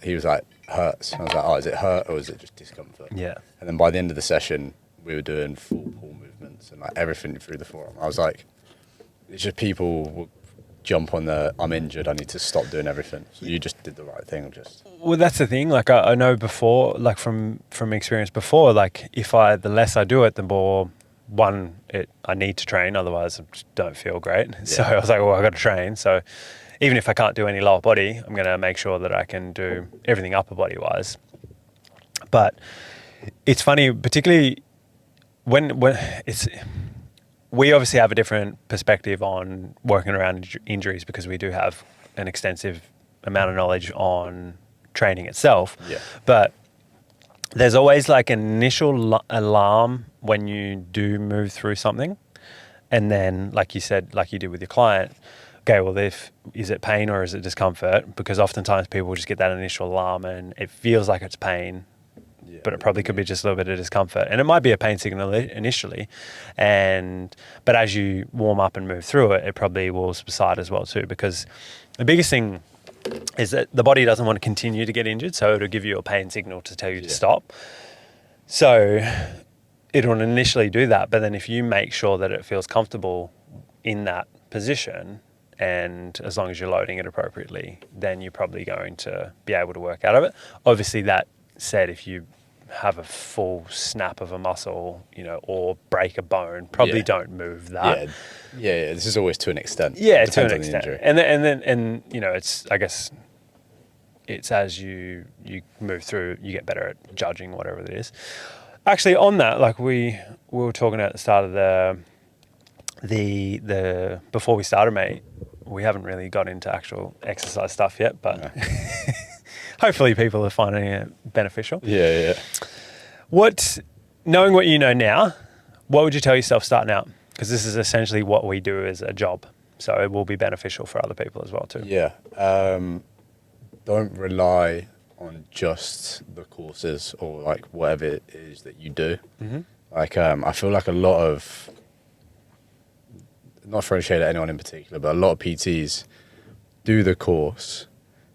He was like, hurts. And I was like, oh, is it hurt or is it just discomfort? Yeah. And then by the end of the session, we were doing full pull movements and like everything through the forearm. I was like, it's just people will jump on I'm injured, I need to stop doing everything. So you just did the right thing. Well, that's the thing. Like I know before, like from experience before, like the less I do it, the more... I need to train, otherwise I just don't feel great. Yeah. So I was like, well, I got to train. So even if I can't do any lower body, I'm going to make sure that I can do everything upper body wise. But it's funny, particularly when we obviously have a different perspective on working around injuries, because we do have an extensive amount of knowledge on training itself. Yeah. But there's always like an initial alarm when you do move through something. And then, like you said, like you did with your client, okay, well, is it pain or is it discomfort? Because oftentimes people just get that initial alarm and it feels like it's pain, but it probably could be just a little bit of discomfort. And it might be a pain signal initially. But as you warm up and move through it, it probably will subside as well too. Because the biggest thing is that the body doesn't want to continue to get injured, so it'll give you a pain signal to tell you to stop. So it'll initially do that, but then if you make sure that it feels comfortable in that position, and as long as you're loading it appropriately, then you're probably going to be able to work out of it. Obviously, that said, if you have a full snap of a muscle, or break a bone, probably don't move that. Yeah. This is always to an extent. Yeah, to an extent. And then it's, I guess, it's as you move through, you get better at judging whatever it is. Actually, on that, like we were talking at the start of the before we started, mate, we haven't really got into actual exercise stuff yet, but hopefully people are finding it beneficial. Yeah. Knowing what you know now, what would you tell yourself starting out? Because this is essentially what we do as a job, so it will be beneficial for other people as well too. Yeah. don't rely on just the courses or like whatever it is that you do. Mm-hmm. Like, I feel like a lot of, not throwing shade at anyone in particular, but a lot of PTs do the course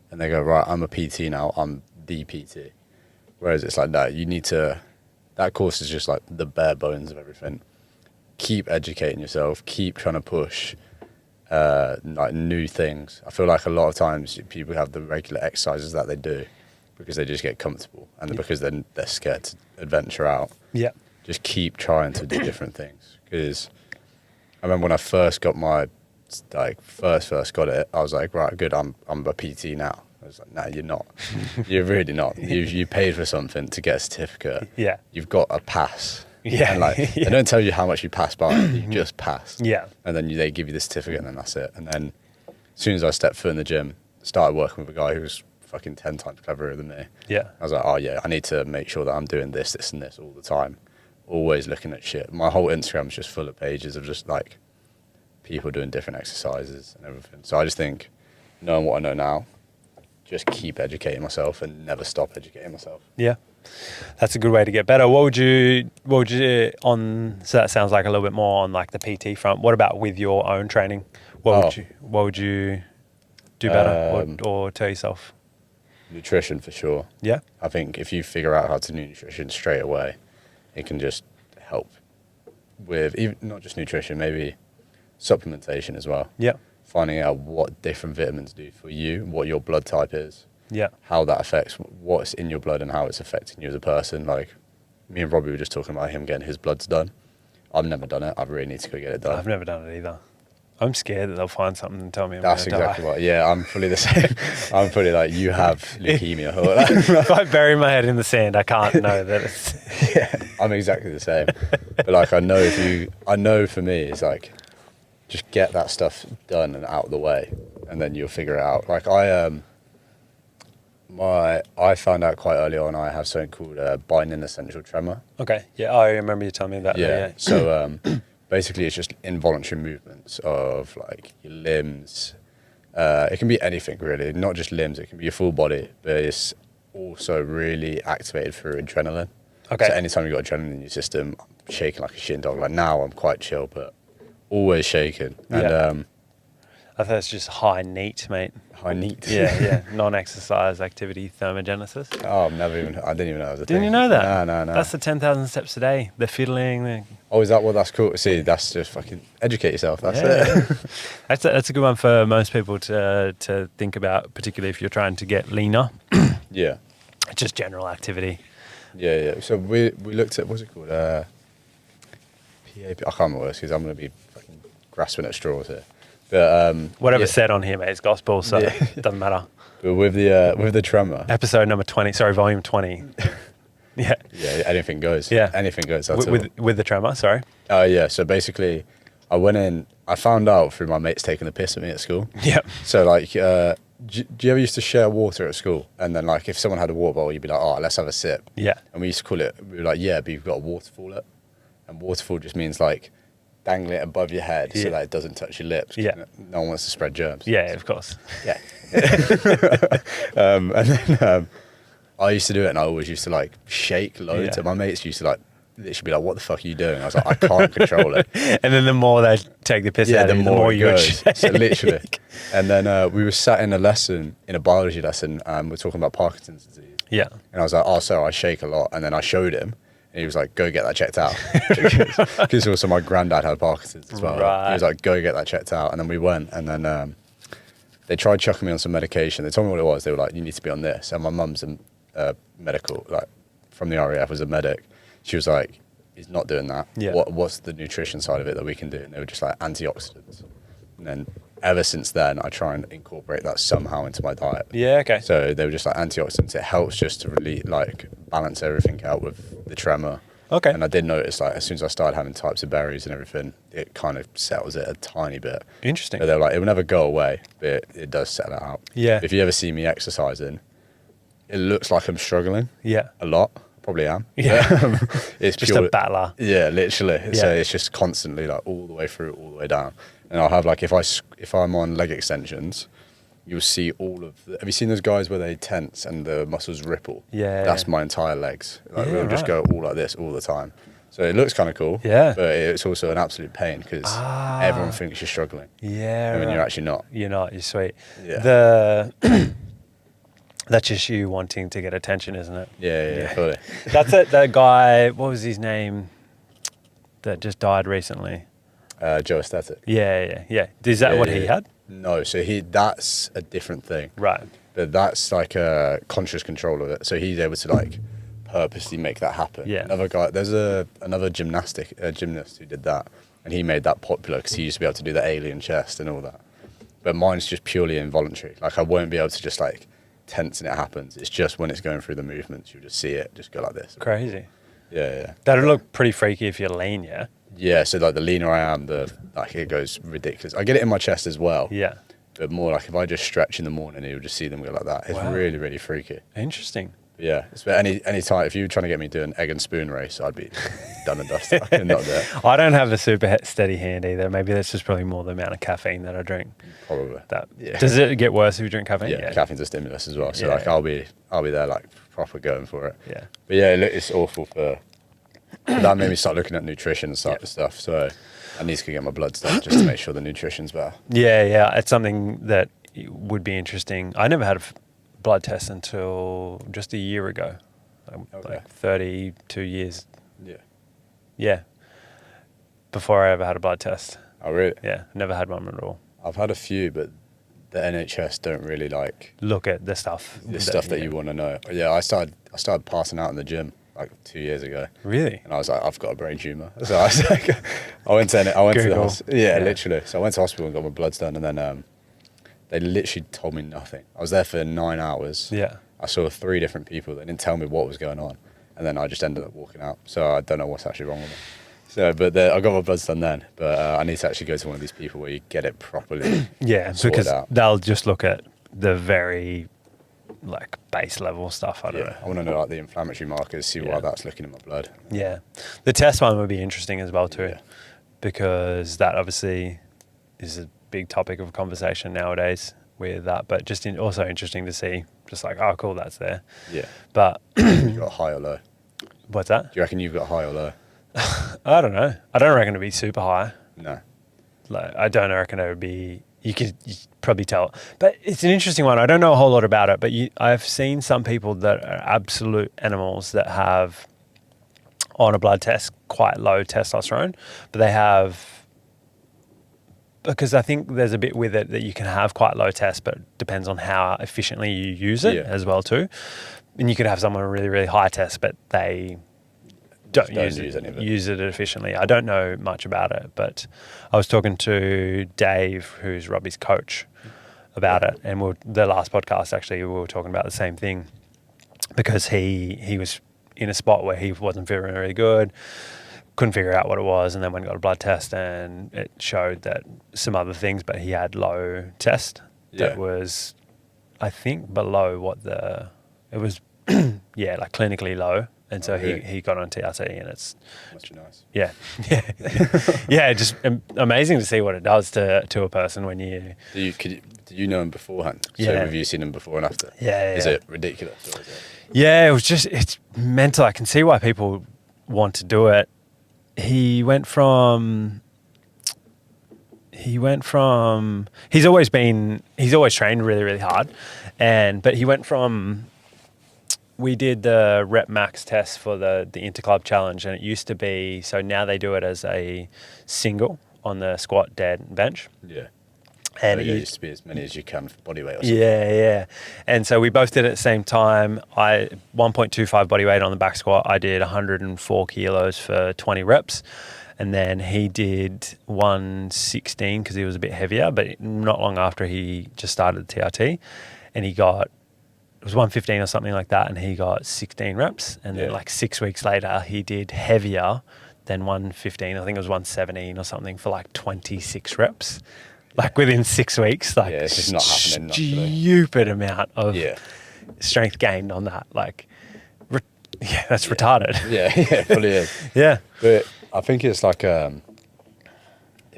and they go, right, I'm a PT now, I'm the PT. Whereas it's like, no, you need to, that course is just like the bare bones of everything. Keep educating yourself, keep trying to push like new things. I feel like a lot of times people have the regular exercises that they do because they just get comfortable and because they're scared to adventure out. Yeah. Just keep trying to do different things. Because I remember when I first got my, like first got it, I was like, right, good, I'm a PT now. I was like, no, you're not. You're really not. You paid for something to get a certificate. Yeah. You've got a pass. Yeah. And like, they don't tell you how much you pass by, you just pass. Yeah. And then they give you the certificate and then that's it. And then as soon as I stepped foot in the gym, started working with a guy who was fucking 10 times cleverer than me. Yeah. I was like, oh yeah, I need to make sure that I'm doing this, this and this all the time. Always looking at shit. My whole Instagram's just full of pages of just like people doing different exercises and everything. So I just think, knowing what I know now, just keep educating myself and never stop educating myself. Yeah. That's a good way to get better. What would you on, so that sounds like a little bit more on like the PT front. What about with your own training? What would you do better or tell yourself? Nutrition for sure. Yeah. I think if you figure out how to do nutrition straight away, it can just help with even not just nutrition, maybe supplementation as well. Yeah. Finding out what different vitamins do for you, what your blood type is. Yeah. How that affects what's in your blood and how it's affecting you as a person. Like me and Robbie were just talking about him getting his bloods done. I've never done it. I really need to go get it done. I've never done it either. I'm scared that they'll find something and tell me I'm That's gonna exactly die. what. Yeah, I'm fully the same. I'm fully like, you have leukemia. If I bury my head in the sand, I can't know that it's... Yeah, I'm exactly the same. But like, I know for me, it's like, just get that stuff done and out of the way, and then you'll figure it out. Like I found out quite early on I have something called binding essential tremor. Okay. Yeah. I remember you telling me that. Yeah. So basically, it's just involuntary movements of like your limbs. It can be anything really, not just limbs. It can be your full body, but it's also really activated through adrenaline. Okay. So anytime you've got adrenaline in your system, I'm shaking like a shit dog. Like now, I'm quite chill, but always shaking. And I thought it's just high NEAT, mate. high NEAT. Yeah. Non-exercise activity thermogenesis. Oh, I didn't even know that was a thing. Didn't you know that? No. That's the 10,000 steps a day. The fiddling. Oh, is that what that's called? See, that's just fucking educate yourself. That's it. That's a good one for most people to think about, particularly if you're trying to get leaner. Yeah. Just general activity. Yeah. So we looked at, what's it called? PAP. I can't remember what it is because I'm going to be fucking grasping at straws here. But whatever's said on here, mate, is gospel, so it doesn't matter. But with the tremor. Episode number 20, volume 20. Yeah. Yeah, anything goes. Yeah. Anything goes. That's with the tremor, sorry. Yeah. So basically, I went in, I found out through my mates taking the piss at me at school. Yeah. So like, do you ever used to share water at school? And then like, if someone had a water bottle, you'd be like, oh, let's have a sip. Yeah. And we used to call it, we were like, yeah, but you've got to waterfall it. And waterfall just means like, dangle it above your head so that it doesn't touch your lips. Yeah. No one wants to spread germs. Yeah, of course. Yeah. And then I used to do it and I always used to like shake loads. And my mates used to like literally be like, what the fuck are you doing? I was like, I can't control it. And then the more they take the piss out of you, the more you would shake. So literally. And then we were sat in a biology lesson, and we're talking about Parkinson's disease. Yeah. And I was like, oh, so I shake a lot. And then I showed him. And he was like, go get that checked out. Because also my granddad had Parkinson's as well. Right. He was like, go get that checked out. And then we went. And then they tried chucking me on some medication. They told me what it was. They were like, you need to be on this. And my mum's a medical, like from the RAF, was a medic. She was like, he's not doing that. Yeah. What's the nutrition side of it that we can do? And they were just like, antioxidants. And then ever since then, I try and incorporate that somehow into my diet. Yeah, okay. So they were just like antioxidants. It helps just to really like balance everything out with the tremor. Okay. And I did notice like as soon as I started having types of berries and everything, it kind of settles it a tiny bit. Interesting. But they were like, it will never go away, but it does settle it out. Yeah. If you ever see me exercising, it looks like I'm struggling. Yeah. A lot. Probably am. Yeah. It's just pure, a battler. Yeah, literally. Yeah. So it's just constantly like all the way through, all the way down. And I'll have like, if I'm on leg extensions, you'll see all of have you seen those guys where they tense and the muscles ripple? Yeah. That's my entire legs. Like Yeah, we'll just right. go all like this all the time. So it looks kind of cool. Yeah. But it's also an absolute pain because everyone thinks you're struggling. Yeah. And when right. you're actually not. You're not. You're sweet. Yeah. That's just you wanting to get attention, isn't it? Yeah, fully. That's it. That guy. What was his name? That just died recently. Joe Aesthetic. Yeah. Is that what he had? No, so that's a different thing. Right. But that's like a conscious control of it. So he's able to like purposely make that happen. Yeah. Another guy, there's another gymnast who did that, and he made that popular because he used to be able to do the alien chest and all that. But mine's just purely involuntary. Like I won't be able to just like tense and it happens. It's just when it's going through the movements, you just see it just go like this. Crazy. Yeah. That'd look pretty freaky if you're lean, yeah? Yeah, so like the leaner I am, it goes ridiculous. I get it in my chest as well. Yeah. But more like if I just stretch in the morning, you'll just see them go like that. It's really, really freaky. Interesting. Yeah, any time if you were trying to get me to do an egg and spoon race, I'd be done and dusted. I could not do it. I don't have a super steady hand either. Maybe that's just probably more the amount of caffeine that I drink. Probably. Does it get worse if you drink caffeine? Yeah, caffeine's a stimulus as well. So like I'll be there like proper going for it. Yeah. But yeah, it's awful for that made me start looking at nutrition and stuff. So I need to get my blood done just to make sure the nutrition's better. Yeah. It's something that would be interesting. I never had a blood test until just a year ago. Like 32 years. Yeah. Before I ever had a blood test. Oh, really? Yeah, never had one at all. I've had a few, but the NHS don't really like look at the stuff. That you want to know. Yeah, I started passing out in the gym like 2 years ago. Really? And I was like, I've got a brain tumor. So I was like, I went to the hospital. Yeah, literally. So I went to hospital and got my bloods done, and then they literally told me nothing. I was there for 9 hours. Yeah. I saw 3 different people. They didn't tell me what was going on, and then I just ended up walking out. So I don't know what's actually wrong with me. So, but I got my bloods done then. But I need to actually go to one of these people where you get it properly. Yeah, because they'll just look at the very like base level stuff. I don't know. I want to know like the inflammatory markers, see why that's looking in my blood. Yeah, the test one would be interesting as well too, because that obviously is a big topic of conversation nowadays with that. But just also interesting to see, just like, oh, cool, that's there. Yeah. But you got high or low? What's that? Do you reckon you've got high or low? I don't know. I don't reckon it'd be super high. No. Like, I don't reckon it would be. You could probably tell, but it's an interesting one. I don't know a whole lot about it, but I've seen some people that are absolute animals that have on a blood test quite low testosterone, but they have, because I think there's a bit with it that you can have quite low test, but it depends on how efficiently you use it as well too. And you could have someone really, really high test, but they don't use it efficiently. I don't know much about it, but I was talking to Dave, who's Robbie's coach, about it, and the last podcast actually we were talking about the same thing, because he was in a spot where he wasn't feeling really good, couldn't figure out what it was, and then went and got a blood test, and it showed that some other things, but he had low test that was, I think, below what it was, like clinically low. And so he got on TRT, and it's must be nice. Yeah, just amazing to see what it does to a person when you. Did you know him beforehand? Yeah. So have you seen him before and after? Yeah. Is it ridiculous? Or is it? Yeah, it's mental. I can see why people want to do it. He's always trained really, really hard, but he went from. We did the rep max test for the Interclub Challenge, and it used to be, so now they do it as a single on the squat, dead, and bench. Yeah. And it used to be as many as you can for body weight or something. Yeah. And so we both did it at the same time. I 1.25 body weight on the back squat. I did 104 kilos for 20 reps. And then he did 116 because he was a bit heavier, but not long after he just started the TRT, and it was 115 or something like that, and he got 16 reps. And then like 6 weeks later, he did heavier than 115. I think it was 117 or something for like 26 reps. Like within 6 weeks, like it's just not happening. Stupid amount of strength gained on that. Like, that's retarded. Yeah, fully is. Yeah. But I think it's like, it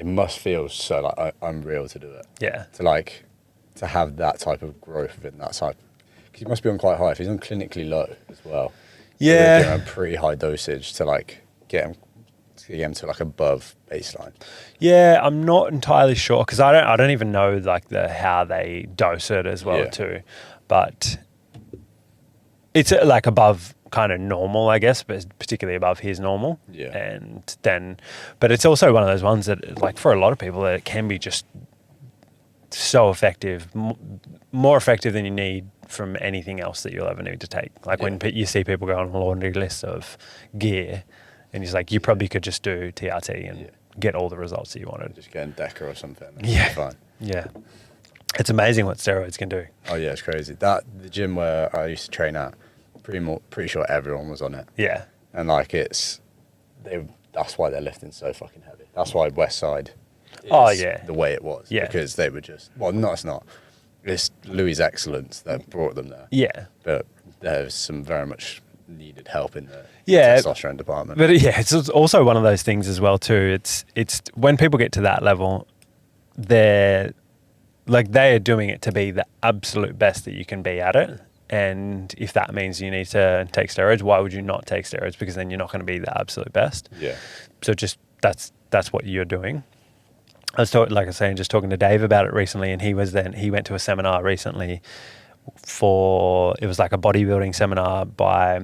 must feel so like unreal to do it. Yeah. To like, to have that type of growth within that type. Because he must be on quite high. If he's on clinically low as well. Yeah. They're doing a pretty high dosage to like get him to like above baseline. Yeah, I'm not entirely sure because I don't even know like how they dose it as well too, but it's like above kind of normal, I guess, but particularly above his normal. Yeah. And then, but it's also one of those ones that like for a lot of people it can be just so effective, more effective than you need from anything else that you'll ever need to take. Like when you see people go on a laundry list of gear, and he's like, you probably could just do TRT and get all the results that you wanted. Just get in Deca or something. Yeah. Fine. Yeah. It's amazing what steroids can do. Oh yeah, it's crazy. The gym where I used to train at, pretty sure everyone was on it. Yeah. And like that's why they're lifting so fucking heavy. That's why West Side is the way it was. Yeah. Because they were just, well, no, it's not. It's Louis' excellence that brought them there. Yeah. But there's some very much needed help in the testosterone department. But it's also one of those things as well too. It's when people get to that level, they are doing it to be the absolute best that you can be at it. And if that means you need to take steroids, why would you not take steroids? Because then you're not going to be the absolute best. Yeah. So just that's what you're doing. I was talking to Dave about it recently, and he went to a seminar recently it was like a bodybuilding seminar by,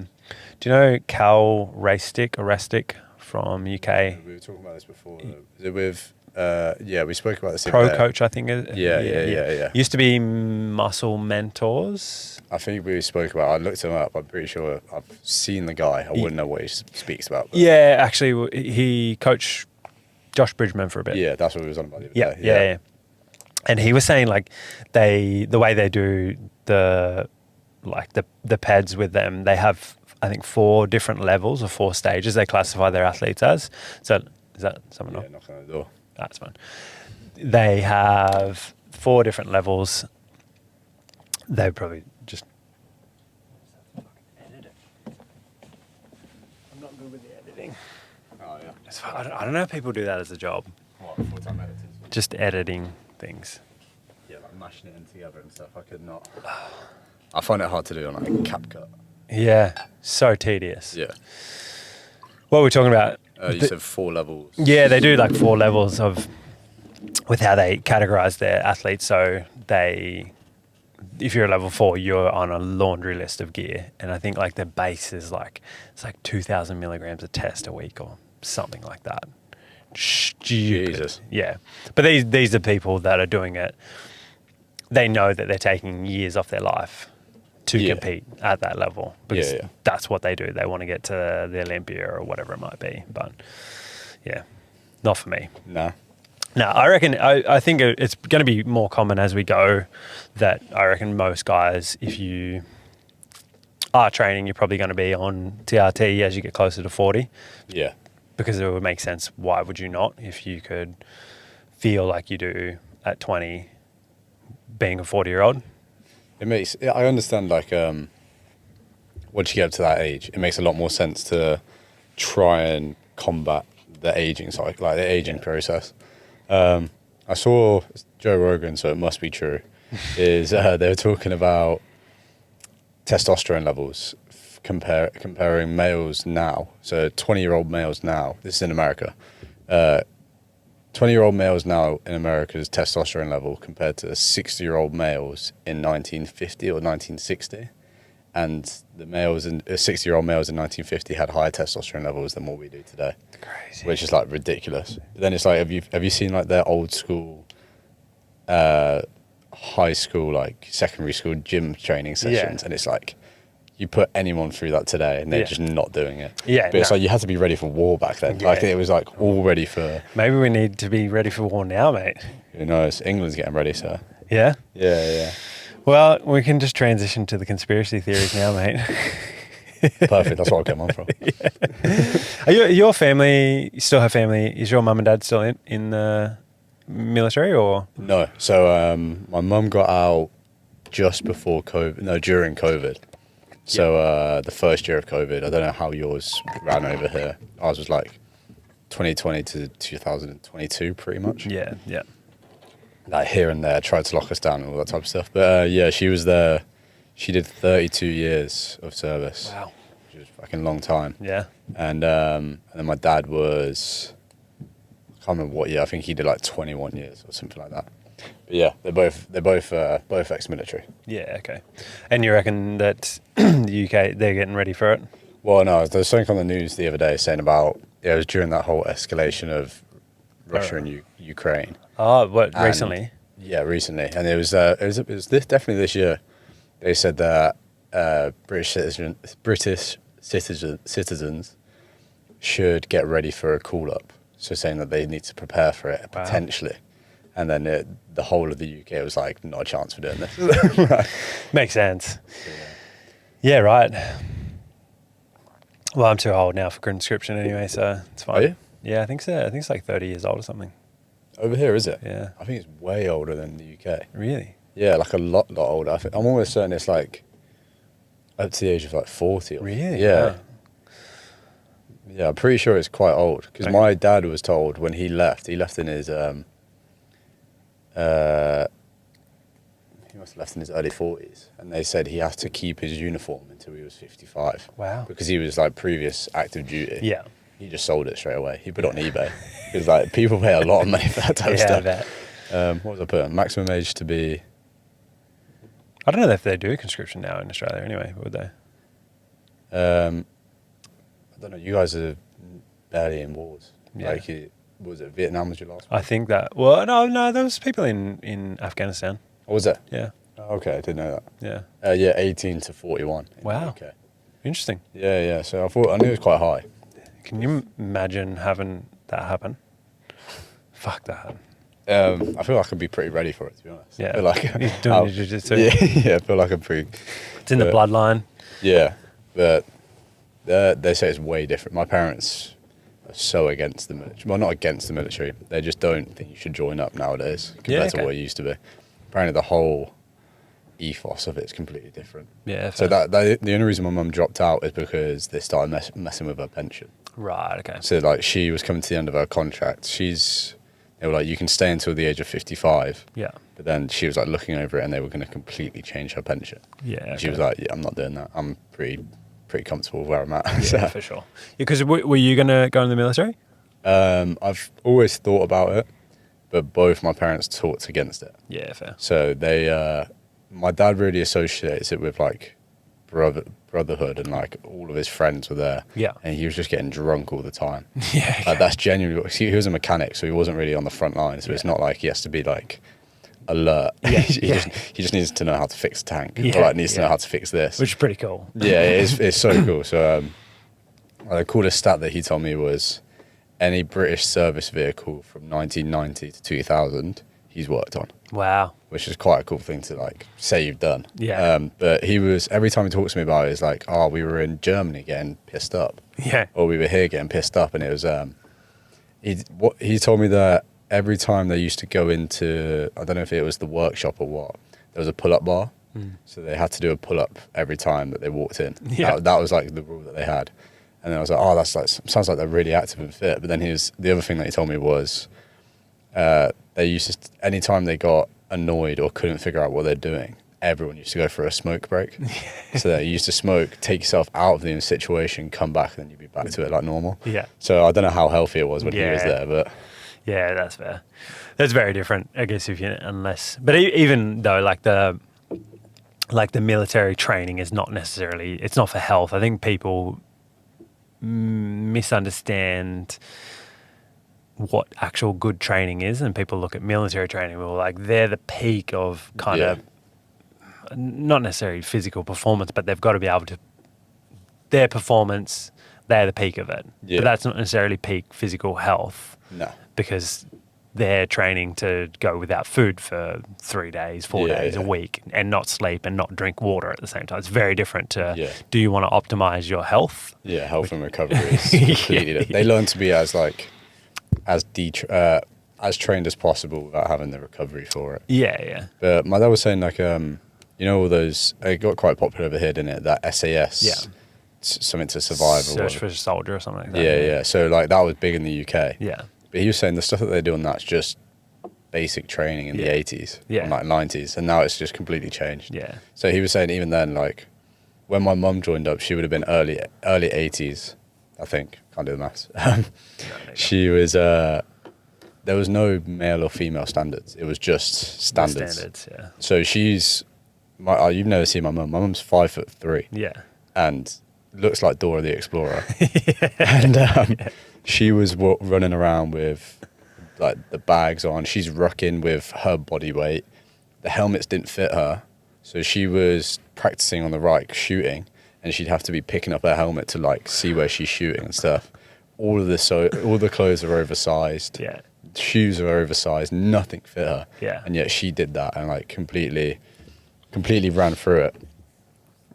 do you know Cal Restic from UK? We were talking about this before. Is it with, we spoke about this. Pro Coach, I think. Yeah. Used to be Muscle Mentors. I think we spoke about, I looked him up. I'm pretty sure I've seen the guy. I wouldn't know what he speaks about. But. Yeah, actually, he coached Josh Bridgman for a bit. Yeah, that's what we was on about the other day. Yeah. And he was saying like the way they do the pads with them, they have I think 4 different levels or 4 stages they classify their athletes as. So is that someone else? Yeah, knocking on the door. That's fine. They have 4 different levels. They probably just edit it. I'm not good with the editing. Oh yeah. I don't know if people do that as a job. What, full-time editors? Just editing things. Yeah, like mashing it in together and stuff. I could not. I find it hard to do on like CapCut. Yeah, so tedious. Yeah. What were we talking about? You said 4 levels. Yeah, they do like 4 levels with how they categorize their athletes. So if you're a level 4, you're on a laundry list of gear. And I think like the base is it's like 2,000 milligrams of test a week or something like that. Stupid. Jesus. Yeah. But these are people that are doing it. They know that they're taking years off their life to compete at that level because that's what they do. They want to get to the Olympia or whatever it might be. But yeah, not for me. No. No, I reckon, I think it's going to be more common as we go that I reckon most guys, if you are training, you're probably going to be on TRT as you get closer to 40. Yeah. Because it would make sense. Why would you not if you could feel like you do at 20 being a 40-year-old? I understand like once you get up to that age, it makes a lot more sense to try and combat the aging cycle, like the aging process. I saw Joe Rogan, so it must be true, is they were talking about testosterone levels, comparing males now, so 20-year-old males now, this is in America, 20-year-old males now in America's testosterone level compared to 60-year-old males in 1950 or 1960. And the males in 60-year-old males in 1950 had higher testosterone levels than what we do today. Crazy. Which is like ridiculous. But then it's like, have you seen like their old school, high school, like secondary school gym training sessions? And it's like, you put anyone through that today and they're just not doing it. Yeah. But it's like you had to be ready for war back then. Yeah. Like it was like all ready for... Maybe we need to be ready for war now, mate. Who knows? England's getting ready, so... Yeah? Yeah. Well, we can just transition to the conspiracy theories now, mate. Perfect. That's what I came on from. Are your family, you still have family, is your mum and dad still in the military or? No. So my mum got out just before COVID, no, during COVID. So the first year of COVID, I don't know how yours ran over here. Ours was like 2020 to 2022 pretty much. Yeah. like here and there, tried to lock us down and all that type of stuff. But yeah, she was there. She did 32 years of service. Wow. Which was a fucking long time. Yeah. And then my dad was, I can't remember what year. I think he did like 21 years or something like that. But yeah, they're both ex-military. Yeah. Okay. And you reckon that the UK, they're getting ready for it? Well, no, there was something on the news the other day saying about, it was during that whole escalation of Russia and Ukraine. Oh, what, And, recently? Yeah, recently. And it was definitely this year. They said that British citizens should get ready for a call-up. So saying that they need to prepare for it, potentially. And then the whole of the UK was like, not a chance for doing this. Right. Makes sense. Yeah, right. Well, I'm too old now for conscription anyway, so it's fine. Are you? Yeah, I think so. I think it's like 30 years old or something. Over here, is it? Yeah. I think it's way older than the UK. Really? Yeah, like a lot older. I'm almost certain it's like up to the age of like 40. Really? Yeah. Wow. Yeah, I'm pretty sure it's quite old. Because my dad was told when he left in his, he must have left in his early 40s. And they said he has to keep his uniform until he was 55. Wow. Because he was like previous active duty. Yeah. He just sold it straight away. He put it on eBay. Because like people pay a lot of money for that type of stuff. I bet. What was I put? Maximum age to be... I don't know if they do conscription now in Australia anyway, would they? I don't know. You guys are barely in wars. Yeah. Like, was it Vietnam was your last one? I think that, well, no, there was people in Afghanistan. Or was it? Yeah. Oh, okay, I didn't know Yeah. that. Yeah, 18 to 41. Wow. Okay. Interesting. Yeah. So I knew it was quite high. Can you imagine having that happen? Fuck that. I feel like I'd be pretty ready for it, to be honest. Yeah. I feel like You're doing your jiu-jitsu. Yeah, I feel like I'm pretty... It's in the bloodline. Yeah, but they say it's way different. My parents are so against the military. Well, not against the military. They just don't think you should join up nowadays compared to what it used to be. Apparently the whole ethos of it is completely different. Yeah. So the only reason my mum dropped out is because they started messing with her pension. Right, okay. So like she was coming to the end of her contract. They were like, you can stay until the age of 55. Yeah. But then she was like looking over it and they were going to completely change her pension. Yeah. And she was like, yeah, I'm not doing that. I'm pretty comfortable with where I'm at. Yeah, So, for sure. Because were you going to go in the military? I've always thought about it, but both my parents talked against it. Yeah, fair. So my dad really associates it with like brotherhood and like all of his friends were there. Yeah. And he was just getting drunk all the time. Yeah. Like that's genuinely, he was a mechanic, so he wasn't really on the front line. So it's not like he has to be like alert. Yeah. he just needs to know how to fix a tank. Yeah. Or like needs to know how to fix this. Which is pretty cool. Yeah, it's so cool. So the coolest stat that he told me was any British service vehicle from 1990 to 2000 he's worked on. Wow. Which is quite a cool thing to like say you've done. Yeah. But he was, every time he talks to me about it, it's like, oh, we were in Germany getting pissed up. Yeah. Or we were here getting pissed up. And it was, he told me that every time they used to go into, I don't know if it was the workshop or what, there was a pull-up bar. So they had to do a pull-up every time that they walked in. Yeah. That was like the rule that they had. And then I was like, oh, that's like, sounds like they're really active and fit. But then the other thing that he told me was they used to, anytime they got annoyed or couldn't figure out what they're doing, everyone used to go for a smoke break. So that you used to smoke, take yourself out of the situation, come back, and then you'd be back to it like normal. Yeah. So I don't know how healthy it was when he was there, but yeah, that's fair. That's very different, I guess, but even though like the military training is not necessarily, it's not for health. I think people misunderstand what actual good training is, and people look at military training, well, like they're the peak of kind of not necessarily physical performance, but they've got to be able to, their performance, they're the peak of it. Yeah. But that's not necessarily peak physical health. No. Because they're training to go without food for 3 days, 4 days a week, and not sleep and not drink water at the same time. It's very different to, do you want to optimize your health? Yeah, health and recovery is completely different. They learn to be as trained as possible without having the recovery for it. Yeah. But my dad was saying like, you know, all those, it got quite popular over here, didn't it? That SAS, something to survive. Search for a soldier or something like that. Yeah. So like that was big in the UK. Yeah. But he was saying the stuff that they do on that's just basic training in the 80s, Yeah. like 90s, and now it's just completely changed. Yeah. So he was saying even then, like when my mum joined up, she would have been early 80s, I think. Can't do the maths. She was there was no male or female standards. It was just standards. Standards, yeah. So you've never seen my mum. My mum's 5'3". Yeah. And looks like Dora the Explorer. And she was running around with like the bags on. She's rucking with her body weight. The helmets didn't fit her, so she was practicing on the right shooting, and she'd have to be picking up her helmet to like see where she's shooting and stuff. All the clothes are oversized. Yeah. Shoes are oversized. Nothing fit her. Yeah. And yet she did that and like completely ran through it.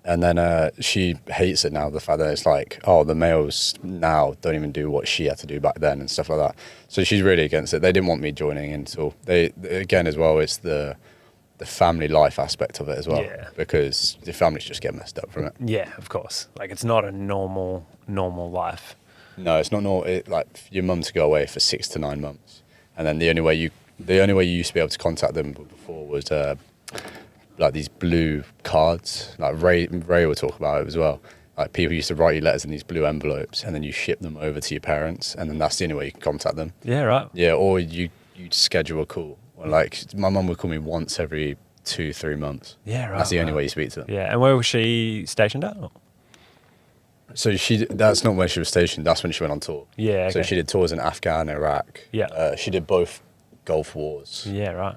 And then she hates it now, the fact that it's like, oh, the males now don't even do what she had to do back then and stuff like that. So she's really against it. They didn't want me joining until again as well, it's the family life aspect of it as well. Yeah. Because the families just get messed up from it. Yeah, of course. Like it's not a normal life. No, it's not normal. Like for your mum to go away for 6 to 9 months. And then the only way you used to be able to contact them before was like these blue cards. Like Ray will talk about it as well. Like people used to write you letters in these blue envelopes, and then you ship them over to your parents, and then that's the only way you can contact them. Yeah, right. Yeah, or you'd schedule a call. Or like my mum would call me once every 2-3 months. Yeah, right. That's the only way you speak to them. Yeah, and where was she stationed at? So that's not when she was stationed. That's when she went on tour. Yeah, okay. So she did tours in Afghan, Iraq. Yeah. She did both Gulf Wars. Yeah, right.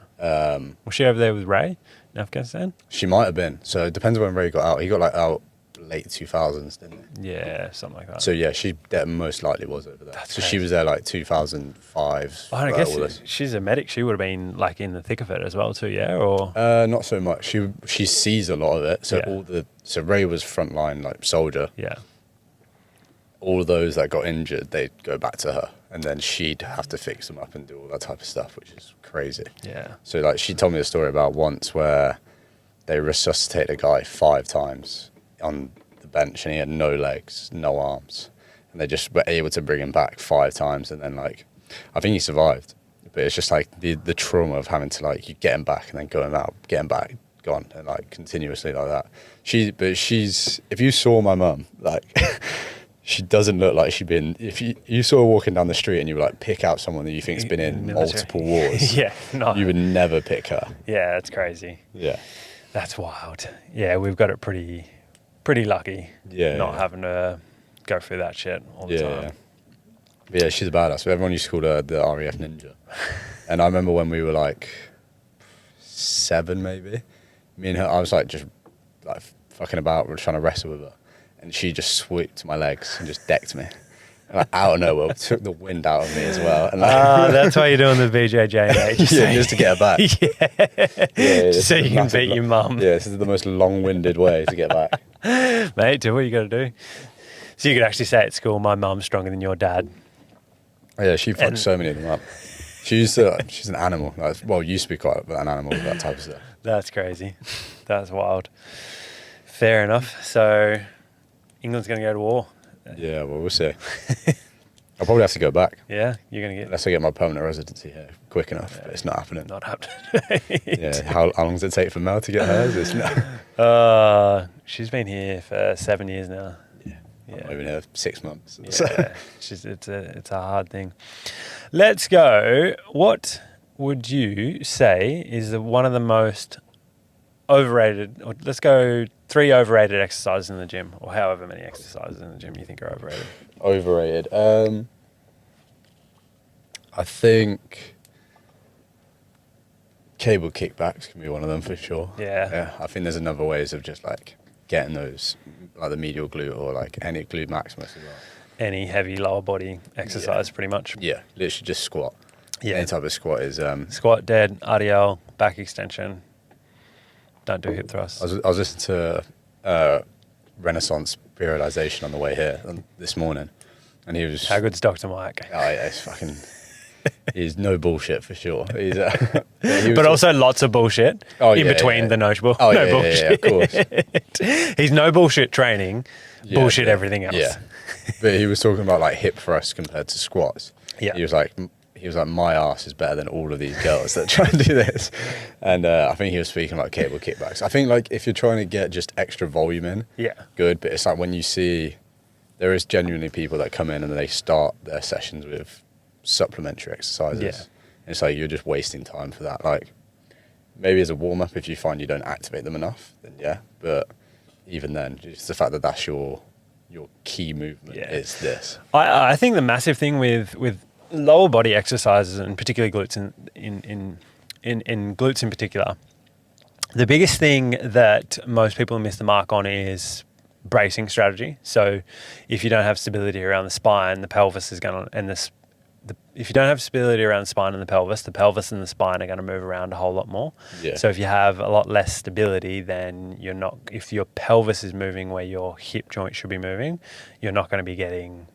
Was she over there with Ray in Afghanistan? She might have been. So it depends when Ray got out. He got like out late 2000s, didn't he? Yeah, something like that. So yeah, she most likely was over there. That's so crazy. she was there like 2005. I guess she's a medic. She would have been like in the thick of it as well too, yeah? Or not so much. She sees a lot of it. So Yeah. Ray was frontline like soldier. yeah. All of those that got injured, they'd go back to her, and then she'd have to fix them up and do all that type of stuff, which is crazy. Yeah. So like she told me a story about once where they resuscitated a guy 5 times on the bench, and he had no legs, no arms, and they just were able to bring him back 5 times, and then like I think he survived, but it's just like the trauma of having to like you get him back and then going out, get him back, gone, and like continuously like that. She's if you saw my mum, like she doesn't look like she'd been. If you saw her walking down the street and you were like, pick out someone that you think's been in multiple wars, Yeah, no. you would never pick her. Yeah, that's crazy. Yeah, That's wild. Yeah, we've got it pretty lucky. Yeah, Not yeah. having to go through that shit all the time. yeah. But yeah, she's a badass. But everyone used to call her the RAF Ninja. And I remember when we were like 7, maybe. Me and her, I was like just like fucking about, we were trying to wrestle with her. And she just swooped my legs and just decked me. And like out of nowhere, took the wind out of me as well. And like, That's why you're doing the BJJ, mate. just to get her back. Yeah, Just so you can beat your mum. Yeah, this is the most long-winded way to get back. Mate, do what you got to do. So you could actually say at school, my mum's stronger than your dad. Yeah, she fucked so many of them up. She's an animal. Like, well, used to be quite an animal with that type of stuff. That's crazy. That's wild. Fair enough. So England's going to go to war. Yeah, well, we'll see. I'll probably have to go back. Yeah, you're going to get... Unless I get my permanent residency here quick enough, but it's not happening. Not happening. Yeah, how long does it take for Mel to get hers? It's not. She's been here for 7 years now. I'm not even here 6 months. Yeah, it's a hard thing. Let's go. What would you say is one of the most overrated, or let's go 3 overrated exercises in the gym, or however many exercises in the gym you think are overrated? Overrated. I think cable kickbacks can be one of them for sure. Yeah. I think there's another ways of just like getting those, like the medial glute or like any glute maximus as well. Any heavy lower body exercise, pretty much. Yeah, literally just squat. Yeah. Any type of squat is. Squat, dead, RDL, back extension. Don't do hip thrusts. I was listening to Renaissance periodization on the way here this morning, and he was. How good's Dr. Mike? Oh yeah, it's fucking. He's no bullshit for sure. He's, but also lots of bullshit in between the no bullshit. Oh, no yeah, bullshit. yeah, of course. He's no bullshit training, bullshit everything else. Yeah. But he was talking about like hip thrusts compared to squats. Yeah. He was like, he was like, my ass is better than all of these girls that try and do this. And I think he was speaking about cable kickbacks. I think like if you're trying to get just extra volume in, good. But it's like when you see, there is genuinely people that come in and they start their sessions with supplementary exercises. Yeah. And it's like you're just wasting time for that. Like maybe as a warm up, if you find you don't activate them enough, then yeah. But even then, just the fact that that's your key movement is this. I think the massive thing with lower body exercises, and particularly glutes in glutes in particular, the biggest thing that most people miss the mark on is bracing strategy. So if you don't have stability around the spine, the pelvis is going to, and if you don't have stability around the spine and the pelvis and the spine are going to move around a whole lot more. Yeah. So if you have a lot less stability, then you're not, if your pelvis is moving where your hip joint should be moving, you're not going to be getting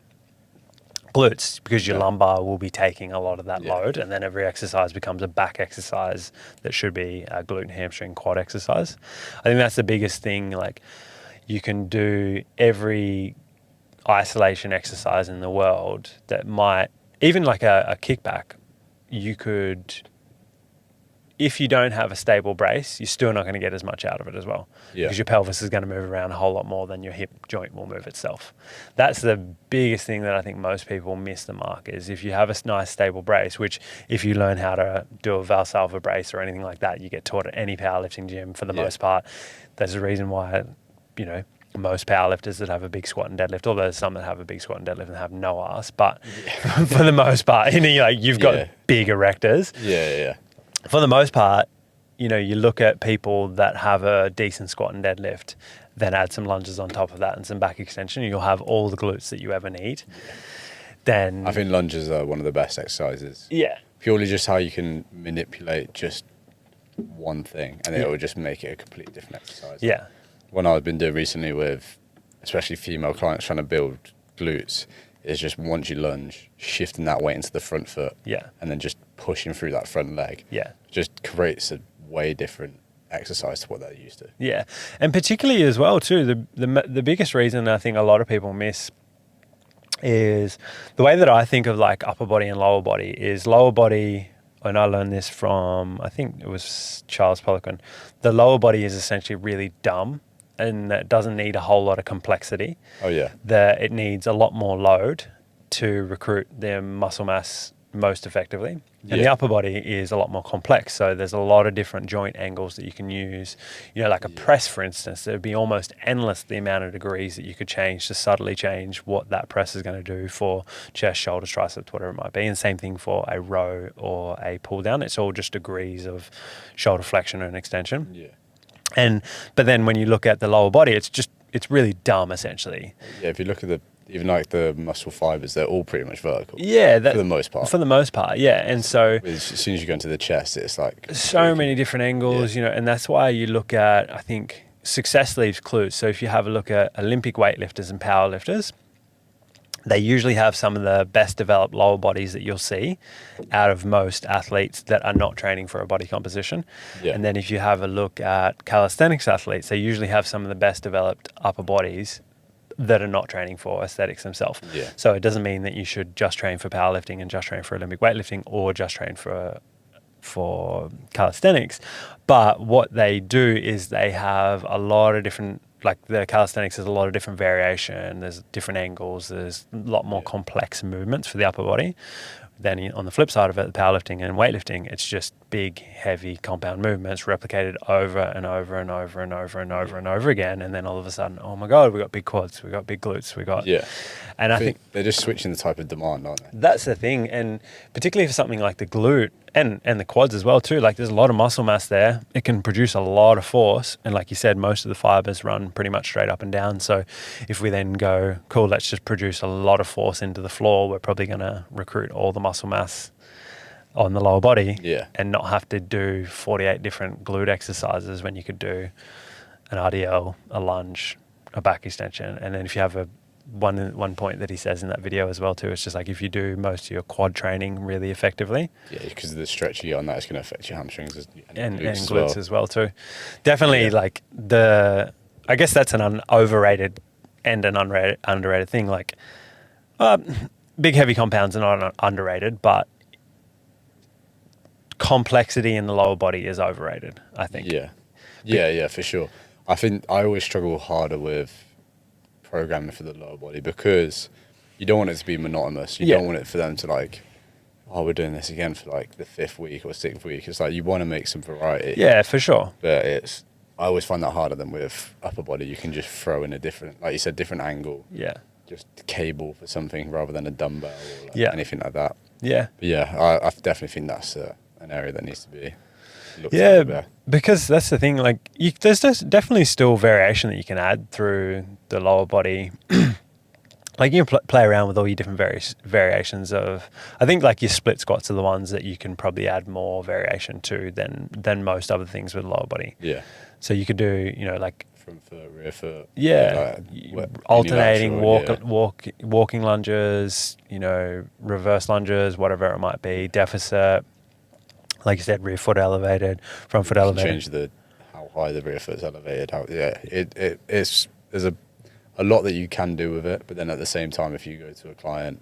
glutes because your lumbar will be taking a lot of that load, and then every exercise becomes a back exercise that should be a glute, hamstring, quad exercise. I think that's the biggest thing. Like you can do every isolation exercise in the world that might, even like a kickback, you could, if you don't have a stable brace, you're still not going to get as much out of it as well. Yeah. Because your pelvis is going to move around a whole lot more than your hip joint will move itself. That's the biggest thing that I think most people miss the mark is if you have a nice stable brace, which if you learn how to do a Valsalva brace or anything like that, you get taught at any powerlifting gym for the most part. There's a reason why, you know, most powerlifters that have a big squat and deadlift, although there's some that have a big squat and deadlift and have no ass, but for the most part, you know, like you've got big erectors. Yeah. For the most part, you know, you look at people that have a decent squat and deadlift, then add some lunges on top of that and some back extension, you'll have all the glutes that you ever need. Then I think lunges are one of the best exercises. Yeah. Purely just how you can manipulate just one thing and it will just make it a completely different exercise. Yeah. One I've been doing recently with especially female clients trying to build glutes is just once you lunge, shifting that weight into the front foot and then just pushing through that front leg. Yeah. Just creates a way different exercise to what they're used to. Yeah. And particularly as well too, the biggest reason I think a lot of people miss is the way that I think of like upper body and lower body is lower body, and I learned this from, I think it was Charles Poliquin, the lower body is essentially really dumb and that doesn't need a whole lot of complexity. Oh yeah. That it needs a lot more load to recruit their muscle mass most effectively. And the upper body is a lot more complex. So there's a lot of different joint angles that you can use. You know, like a press, for instance, there'd be almost endless the amount of degrees that you could change to subtly change what that press is going to do for chest, shoulders, triceps, whatever it might be. And same thing for a row or a pull down. It's all just degrees of shoulder flexion and extension. Yeah. But then when you look at the lower body, it's really dumb essentially. Yeah, if you look at even like the muscle fibers, they're all pretty much vertical. Yeah, for the most part. For the most part, yeah. And so as soon as you go into the chest, it's like so many different angles, you know, and that's why you look at, I think, success leaves clues. So if you have a look at Olympic weightlifters and powerlifters, they usually have some of the best developed lower bodies that you'll see out of most athletes that are not training for a body composition. Yeah. And then if you have a look at calisthenics athletes, they usually have some of the best developed upper bodies that are not training for aesthetics themselves. Yeah. So it doesn't mean that you should just train for powerlifting and just train for Olympic weightlifting or just train for calisthenics. But what they do is they have a lot of different, like the calisthenics has a lot of different variation, there's different angles, there's a lot more complex movements for the upper body. Then on the flip side of it, the powerlifting and weightlifting, it's just big, heavy compound movements replicated over and over and over and over and over and over again. And then all of a sudden, oh my God, we got big quads, we got big glutes, we got... Yeah. And I think they're just switching the type of demand, aren't they? That's the thing. And particularly for something like the glute and the quads as well too, like there's a lot of muscle mass there. It can produce a lot of force. And like you said, most of the fibers run pretty much straight up and down. So if we then go, cool, let's just produce a lot of force into the floor, we're probably going to recruit all the muscle mass on the lower body and not have to do 48 different glute exercises when you could do an RDL, a lunge, a back extension. And then if you have one point that he says in that video as well too, it's just like if you do most of your quad training really effectively. Yeah, because of the stretch you get on that, it's going to affect your hamstrings and glutes as well too. Definitely like I guess that's an overrated and an underrated thing. Like big heavy compounds are not underrated, but complexity in the lower body is overrated, I think. Yeah, for sure. I think I always struggle harder with programming for the lower body because you don't want it to be monotonous. You don't want it for them to like, oh, we're doing this again for like the 5th week or 6th week. It's like you want to make some variety. Yeah, for sure. But I always find that harder than with upper body. You can just throw in a different, like you said, different angle. Yeah. Just cable for something rather than a dumbbell or like anything like that. Yeah. But yeah, I definitely think that's an area that needs to be looked at a bit. Because that's the thing. Like, there's definitely still variation that you can add through the lower body. Like you can play around with all your different variations of. I think like your split squats are the ones that you can probably add more variation to than most other things with lower body. Yeah. So you could do, like front foot, rear foot. Yeah. Alternating walking lunges, reverse lunges, whatever it might be, deficit. Like you said, rear foot elevated, front foot elevated. Change how high the rear foot's elevated. There's a lot that you can do with it, but then at the same time, if you go to a client,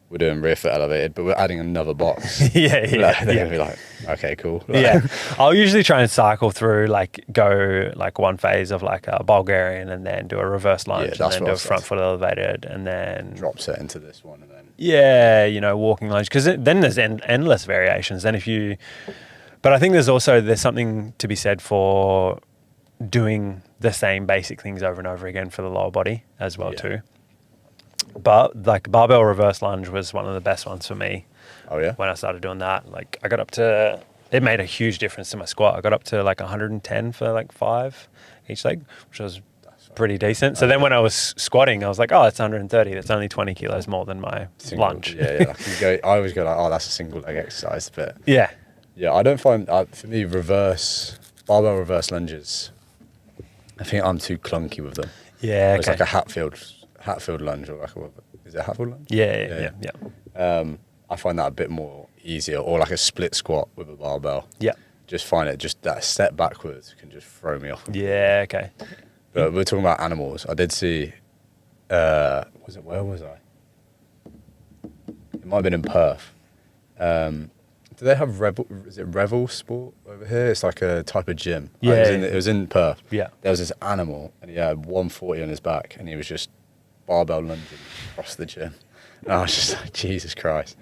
we're doing rear foot elevated, but we're adding another box. They're gonna be like, okay, cool. I'll usually try and cycle through, go one phase of like a Bulgarian and then do a reverse lunge and then do a front foot elevated and then drop set into this one and then walking lunge, because then there's endless variations. Then but I think there's something to be said for doing the same basic things over and over again for the lower body as well too. But like barbell reverse lunge was one of the best ones for me. Oh yeah. When I started doing that, like I got up to, it made a huge difference to my squat. I got up to like 110 for like 5 each leg, which was pretty decent. So then when I was squatting, I was like, oh, that's 130. That's only 20 kilos more than my lunge. Yeah. I always go like, oh, that's a single leg exercise. But yeah, I don't find for me barbell reverse lunges, I think I'm too clunky with them. Yeah, it's like a Hatfield lunge, or is it a Hatfield lunge? Yeah. I find that a bit more easier, or like a split squat with a barbell. Yeah. Just find it, just that step backwards can just throw me off. Yeah, okay. But we're talking about animals. I did see, where was I? It might have been in Perth. Do they have Revel Sport over here? It's like a type of gym. Yeah. It was in Perth. Yeah. There was this animal, and he had 140 on his back, and he was just barbell lunging across the gym. And I was just like, Jesus Christ.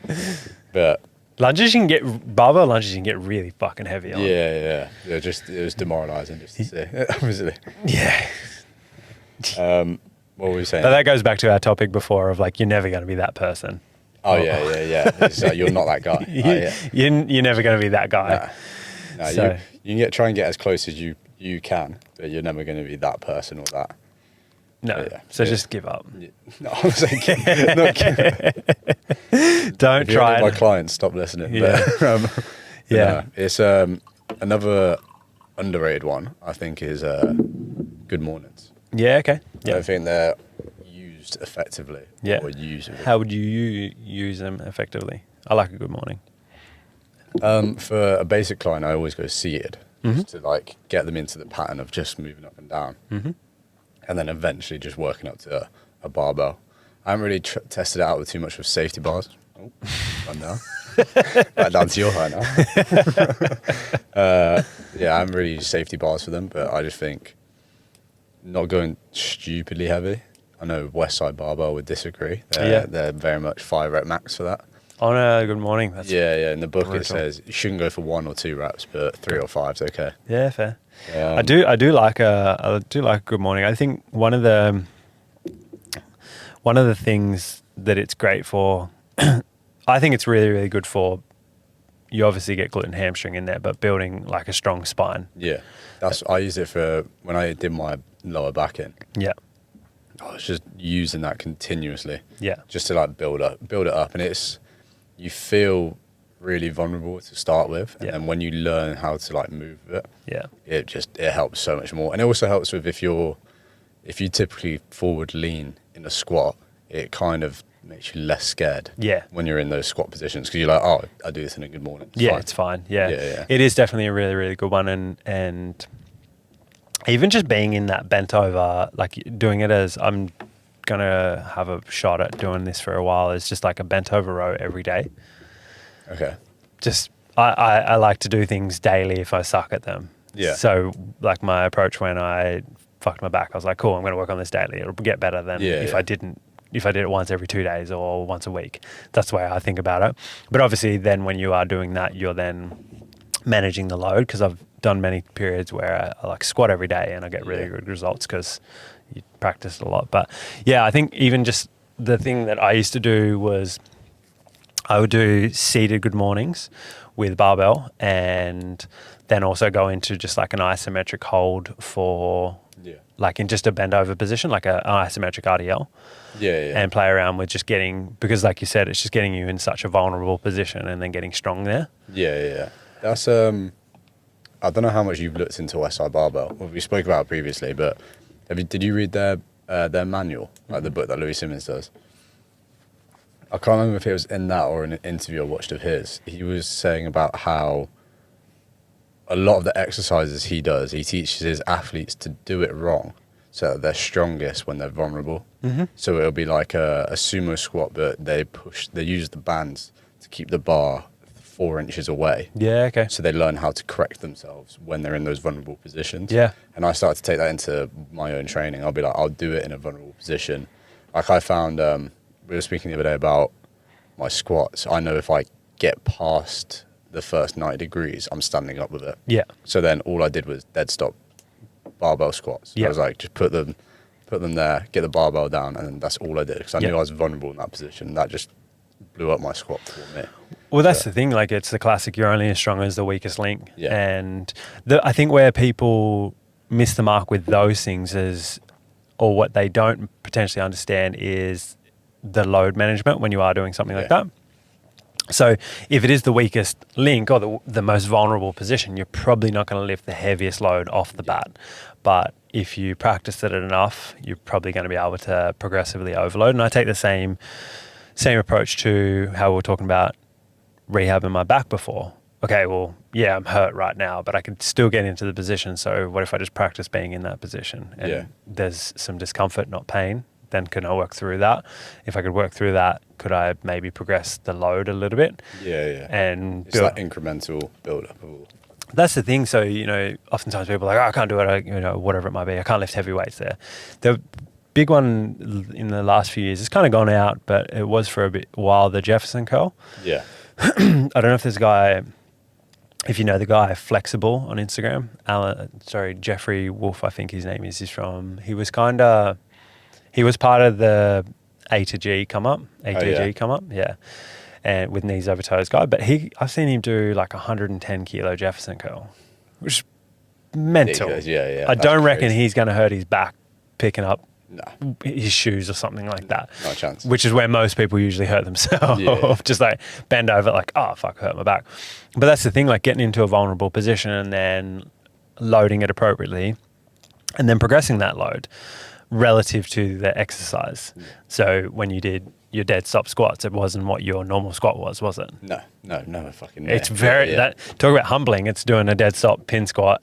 But barbell lunges you can get really fucking heavy on. Yeah. It was demoralising just to see, obviously. Yeah. What were we saying? But that goes back to our topic before of like, you're never going to be that person. Oh, yeah. It's like, you're not that guy. You're never going to be that guy. No, so. You can try and get as close as you can, but you're never going to be that person or that. No, just give up. No, I'm saying not give up. Don't try it. My clients, stop listening. Yeah. But, it's another underrated one, I think, is good mornings. Yeah, okay. Yeah. I think they're used effectively. Yeah. Or How would you use them effectively? I like a good morning. For a basic client, I always go seated, just to like get them into the pattern of just moving up and down, and then eventually just working up to a barbell. I haven't really tested it out with too much with safety bars. Oh, I'm now. Back down to your height now. I haven't really used safety bars for them, but I just think not going stupidly heavy. I know Westside Barbell would disagree. They're very much 5 rep max for that. On a good morning. That's in the book brutal. It says you shouldn't go for 1 or 2 reps, but 3 or 5 is okay. Yeah, fair. I do like a good morning. I think one of the things that it's great for, I think it's really, really good for, you obviously get glute and hamstring in there, but building like a strong spine. Yeah. I use it for when I did my lower back in. Yeah. I was just using that continuously. Yeah. Just to like build it up. And you feel really vulnerable to start with. And then when you learn how to like move it, it helps so much more. And it also helps with if you typically forward lean in a squat, it kind of makes you less scared. Yeah. When you're in those squat positions, because you're like, oh, I do this in a good morning. It's fine. Yeah. It is definitely a really, really good one. And even just being in that bent over, like doing it as I'm going to have a shot at doing this for a while, is just like a bent over row every day. Okay. Just I like to do things daily if I suck at them. Yeah. So like my approach when I fucked my back, I was like, cool, I'm going to work on this daily. It'll get better than if I didn't. If I did it once every 2 days or once a week. That's the way I think about it. But obviously then when you are doing that, you're then managing the load, because I've done many periods where I like squat every day and I get really good results because you practice a lot. But yeah, I think even just the thing that I used to do was I would do seated good mornings with barbell, and then also go into just like an isometric hold for like in just a bend over position, like an isometric RDL. And play around with just getting, because like you said, it's just getting you in such a vulnerable position and then getting strong there. That's I don't know how much you've looked into SI barbell. Well, we spoke about it previously, but did you read their manual, like the book that Louis Simmons does? I can't remember if it was in that or in an interview I watched of his. He was saying about how a lot of the exercises he does, he teaches his athletes to do it wrong so that they're strongest when they're vulnerable. So it'll be like a sumo squat, but they use the bands to keep the bar 4 inches away. So they learn how to correct themselves when they're in those vulnerable positions. And I started to take that into my own training. I'll be like, I'll do it in a vulnerable position. Like I found, we were speaking the other day about my squats. I know if I get past the first 90 degrees, I'm standing up with it. So then all I did was dead stop barbell squats. I was like, just put them there, get the barbell down, and then that's all I did, because I knew I was vulnerable in that position. That just blew up my squat for me. Well, that's the thing. Like, it's the classic, you're only as strong as the weakest link. And I think where people miss the mark with those things is, or what they don't potentially understand, is the load management when you are doing something like that. So if it is the weakest link or the most vulnerable position, you're probably not going to lift the heaviest load off the bat. But if you practice it enough, you're probably going to be able to progressively overload. And I take the same approach to how we were talking about rehabbing my back before. Okay, well, yeah, I'm hurt right now, but I could still get into the position. So what if I just practice being in that position? And there's some discomfort, not pain. Then can I work through that? If I could work through that, could I maybe progress the load a little bit? And it's that incremental build up. That's the thing. So, oftentimes people are like, oh, I can't do it, whatever it might be. I can't lift heavy weights there. The big one in the last few years, it's kind of gone out, but it was for a while, the Jefferson curl. I don't know if there's a guy, if you know the guy, Flexible on Instagram, Jeffrey Wolf, I think his name is. He was part of the A to G come up, ATG come up, and with knees over toes guy. But I've seen him do like 110 kilo Jefferson curl, which is mental. I don't reckon he's going to hurt his back picking up his shoes or something like that. No chance. Which is where most people usually hurt themselves. Just like bend over, like, oh fuck, I hurt my back. But that's the thing, like getting into a vulnerable position and then loading it appropriately, and then progressing that load relative to the exercise. So when you did your dead stop squats, it wasn't what your normal squat was it? No, fucking. It's very talk about humbling. It's doing a dead stop pin squat.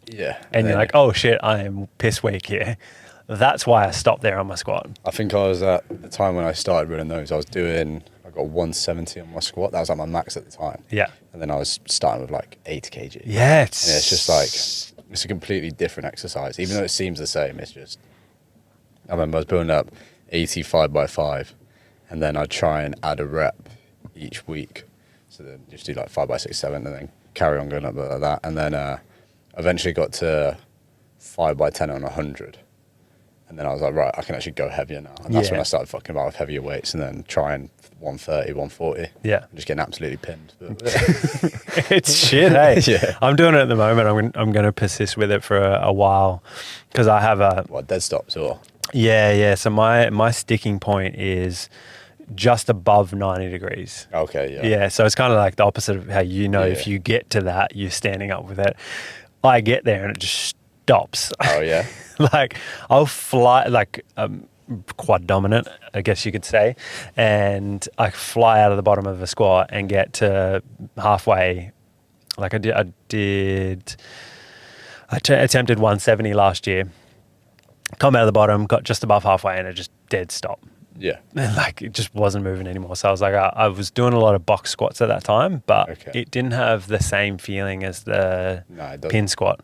And you're like, oh shit, I am piss weak here. That's why I stopped there on my squat. I think I was at the time when I started running those, I got 170 on my squat. That was like my max at the time. And then I was starting with like 80 kg. And it's just like, it's a completely different exercise. Even though it seems the same, it's just, I remember I was building up 80 5x5, and then I'd try and add a rep each week. So then just do like 5x6, 7, and then carry on going up like that. And then eventually got to 5x10 on 100. And then I was like, right, I can actually go heavier now. And that's when I started fucking about with heavier weights, and then trying 130, 140. And just getting absolutely pinned. It's shit, hey? I'm doing it at the moment. I'm going to persist with it for a while, because I have dead stops or? So my sticking point is just above 90 degrees. Okay, so it's kind of like the opposite of how if you get to that, you're standing up with it. I get there and it just stops. Like I'll fly, like quad dominant, I guess you could say, and I fly out of the bottom of a squat and get to halfway. Like I attempted 170 last year. Come out of the bottom, got just above halfway, and it just dead stop. Yeah. like it just wasn't moving anymore. So I was like, I was doing a lot of box squats at that time, but Okay. it didn't have the same feeling as the No, it doesn't. pin squat.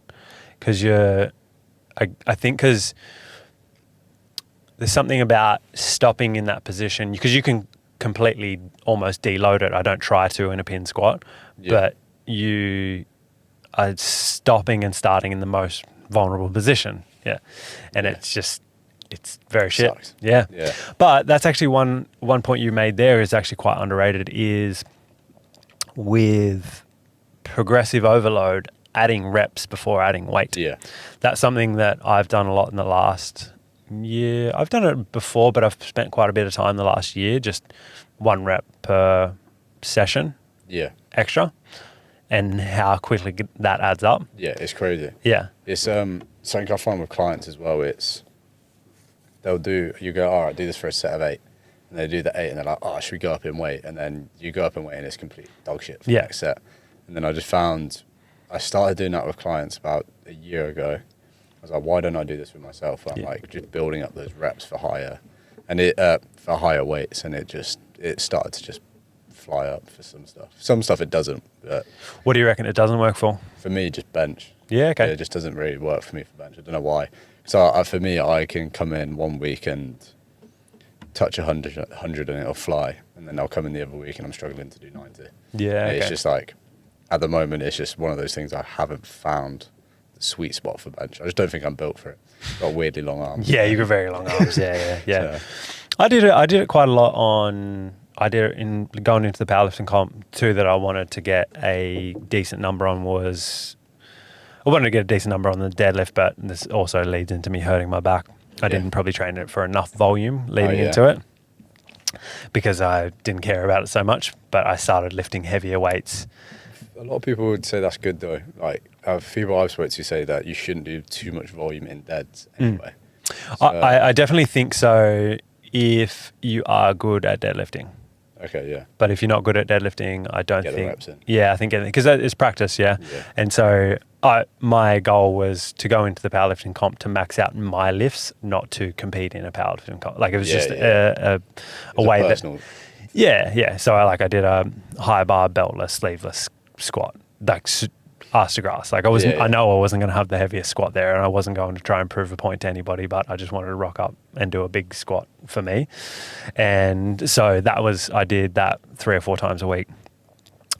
Because I think because there's something about stopping in that position, because you can completely almost deload it. I don't try to in a pin squat, but you are stopping and starting in the most vulnerable position. Yeah. And it's very shit. Sucks. Yeah. Yeah. But that's actually one point you made there is actually quite underrated, is with progressive overload, adding reps before adding weight. Yeah. That's something that I've done a lot in the last year. I've done it before, but I've spent quite a bit of time the last year, just 1 rep per session Yeah. extra, and how quickly that adds up. Yeah, it's crazy. Yeah. It's something I find with clients as well. You go, all right, do this for a set of 8. And they do the 8 and they're like, oh, should we go up in weight? And then you go up in weight and it's complete dog shit for the next set. And then I started doing that with clients about a year ago. I was like, why don't I do this with myself? I'm like just building up those reps for higher weights, and it started to just fly up for some stuff. Some stuff it doesn't. But What do you reckon it doesn't work for? for me, just bench. Yeah, okay. It just doesn't really work for me for bench. I don't know why. So for me, I can come in one week and touch 100 and it'll fly, and then I'll come in the other week and I'm struggling to do 90. Yeah, And okay. it's just like, at the moment, it's just one of those things I haven't found the sweet spot for bench. I just don't think I'm built for it. Got weirdly long arms. Yeah, you've got very long arms. Yeah. So, I did it quite a lot I did it in going into the powerlifting comp too, that I wanted to get a decent number on I wanted to get a decent number on the deadlift, but this also leads into me hurting my back. I didn't probably train it for enough volume leading into it, because I didn't care about it so much, but I started lifting heavier weights. a lot of people would say that's good though. Like people I've spoken to say that you shouldn't do too much volume in deads anyway. So, I definitely think so if you are good at deadlifting. okay, yeah. But if you're not good at deadlifting, I don't Get the think. reps in. Yeah, I think because it's practice. Yeah. And so my goal was to go into the powerlifting comp to max out my lifts, not to compete in a powerlifting comp. Like it was just a way personal. that. Yeah. So I did a high bar beltless sleeveless squat, like ass to grass. Like I know I wasn't going to have the heaviest squat there, and I wasn't going to try and prove a point to anybody, but I just wanted to rock up and do a big squat for me. And so I did that 3 or 4 times a week.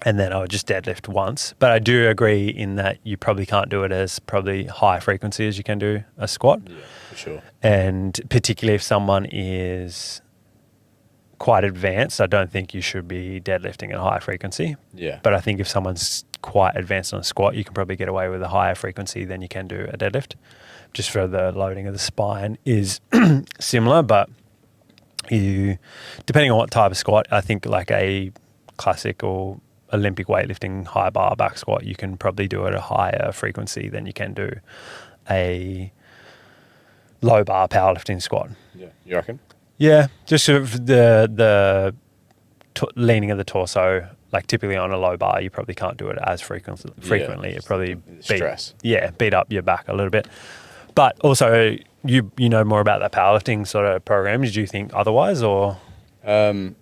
And then I would just deadlift once. But I do agree in that you probably can't do it as probably high frequency as you can do a squat. Yeah, for sure. And particularly if someone is quite advanced, I don't think you should be deadlifting at high frequency. Yeah. But I think if someone's quite advanced on a squat, you can probably get away with a higher frequency than you can do a deadlift. Just for the loading of the spine is similar, but depending on what type of squat, I think like a classic or Olympic weightlifting high bar back squat, you can probably do it at a higher frequency than you can do a low bar powerlifting squat. Yeah, you reckon? Yeah, just sort of the leaning of the torso. Like typically on a low bar, you probably can't do it as frequently. It probably beat up your back a little bit. But also, you know more about that powerlifting sort of program. Did you think otherwise, or? No,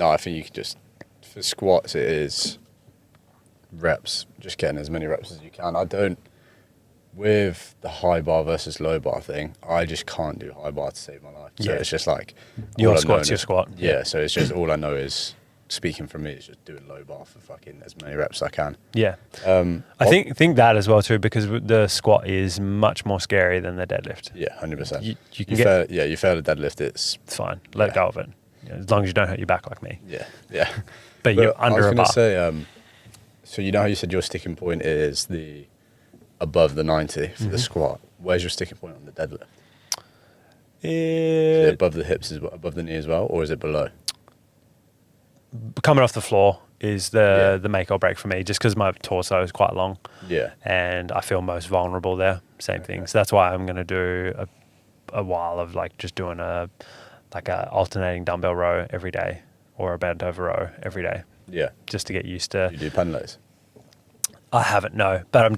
I think you could just, for squats, it is reps, just getting as many reps as you can. With the high bar versus low bar thing, I just can't do high bar to save my life. So it's just like... Your squat's your squat. Yeah, so it's just all I know is, speaking for me, it's just doing low bar for fucking as many reps as I can. Yeah. I think that as well too, because the squat is much more scary than the deadlift. Yeah, 100%. You can get... You fail the deadlift, it's fine. Let go of it. As long as you don't hurt your back like me. Yeah. But you're under a bar. I was going to say, so you know how you said your sticking point is the above the 90 for the squat. Where's your sticking point on the deadlift? Is it above the hips, above the knee as well, or is it below? Coming off the floor is the make or break for me, just because my torso is quite long. Yeah. And I feel most vulnerable there. Same thing. So that's why I'm going to do a while of like just doing a alternating dumbbell row every day or a bent over row every day. Yeah. Just to get used to. You do penlays? I haven't, no. But I've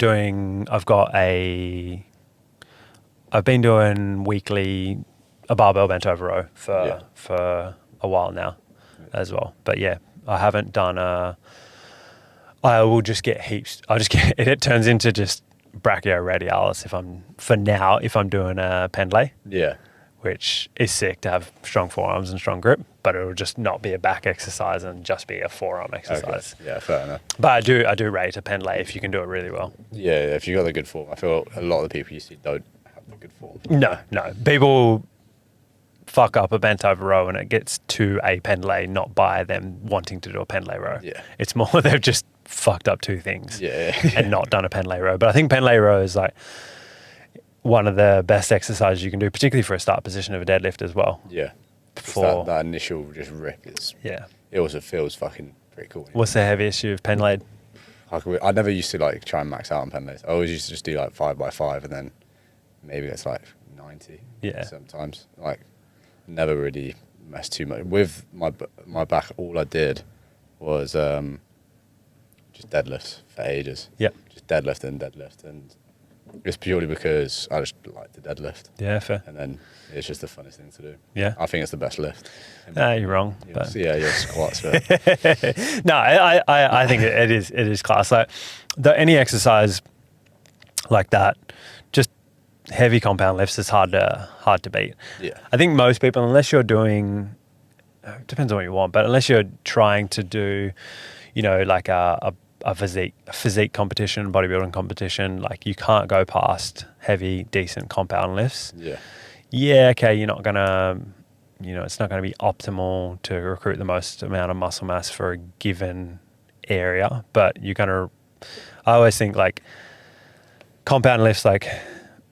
been doing weekly a barbell bent over row for a while now as well. But yeah, I haven't done I will just get heaps. I'll just get it turns into just brachioradialis if I'm doing a pendlay. Yeah. Which is sick to have strong forearms and strong grip, but it'll just not be a back exercise and just be a forearm exercise. Okay. Yeah, fair enough. But I do rate a pendlay if you can do it really well. Yeah, if you got the good form. I feel a lot of the people you see don't have the good form. No. People fuck up a bent over row and it gets to a pendlay, not by them wanting to do a pendlay row. Yeah. It's more they've just fucked up two things and not done a pendlay row. But I think pendlay row is like one of the best exercises you can do, particularly for a start position of a deadlift as well. Yeah. For that initial just rip is. Yeah. It also feels fucking pretty cool. What's the heaviest you've pendlayed? I never used to like try and max out on pendlays. I always used to just do like 5x5 and then maybe it's like 90. Yeah. Sometimes like never really messed too much with my back. All I did was just deadlifts for ages. Yep. Just deadlift, and it's purely because I just like to deadlift. Yeah, fair. And then it's just the funnest thing to do. Yeah. I think it's the best lift. No, you're wrong. But your squats. But no, I think it is class. Like any exercise like that, just heavy compound lifts is hard to beat. Yeah. I think most people, unless you're doing, depends on what you want, but unless you're trying to do, like a physique competition, bodybuilding competition, like you can't go past heavy, decent compound lifts. Yeah, okay, you're not gonna, it's not gonna be optimal to recruit the most amount of muscle mass for a given area, but I always think like compound lifts like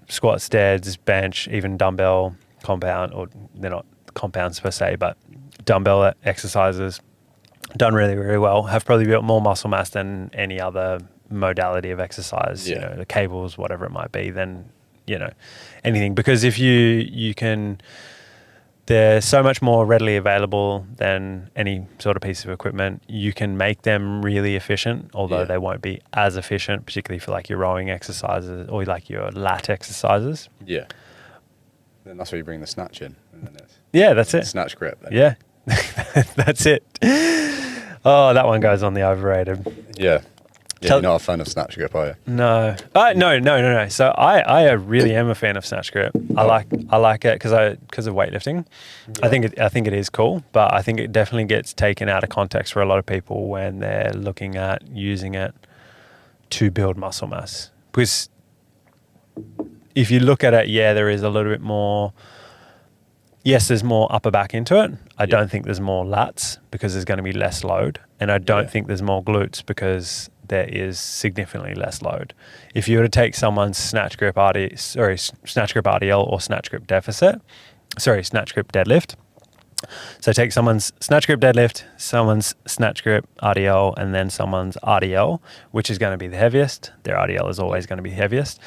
squats, deads, bench, even dumbbell compound, or they're not compounds per se, but dumbbell exercises done really, really well, have probably built more muscle mass than any other modality of exercise, the cables, whatever it might be, than, anything. Because if you can, they're so much more readily available than any sort of piece of equipment. You can make them really efficient, although they won't be as efficient, particularly for like your rowing exercises or like your lat exercises. Yeah. Then that's where you bring the snatch in. And then that's it. Snatch grip. Then. Yeah. That's it. Oh, that one goes on the overrated. Yeah. You're not a fan of snatch grip, are you? No. No. So I really am a fan of snatch grip. I like it because of weightlifting. Yeah. I think it is cool, but I think it definitely gets taken out of context for a lot of people when they're looking at using it to build muscle mass. Because if you look at it, there is a little bit more. Yes, there's more upper back into it. I don't think there's more lats because there's going to be less load, and I don't think there's more glutes because there is significantly less load. If you were to take someone's snatch grip RDL or snatch grip deadlift. So take someone's snatch grip deadlift, someone's snatch grip RDL, and then someone's RDL, which is going to be the heaviest. Their RDL is always going to be heaviest.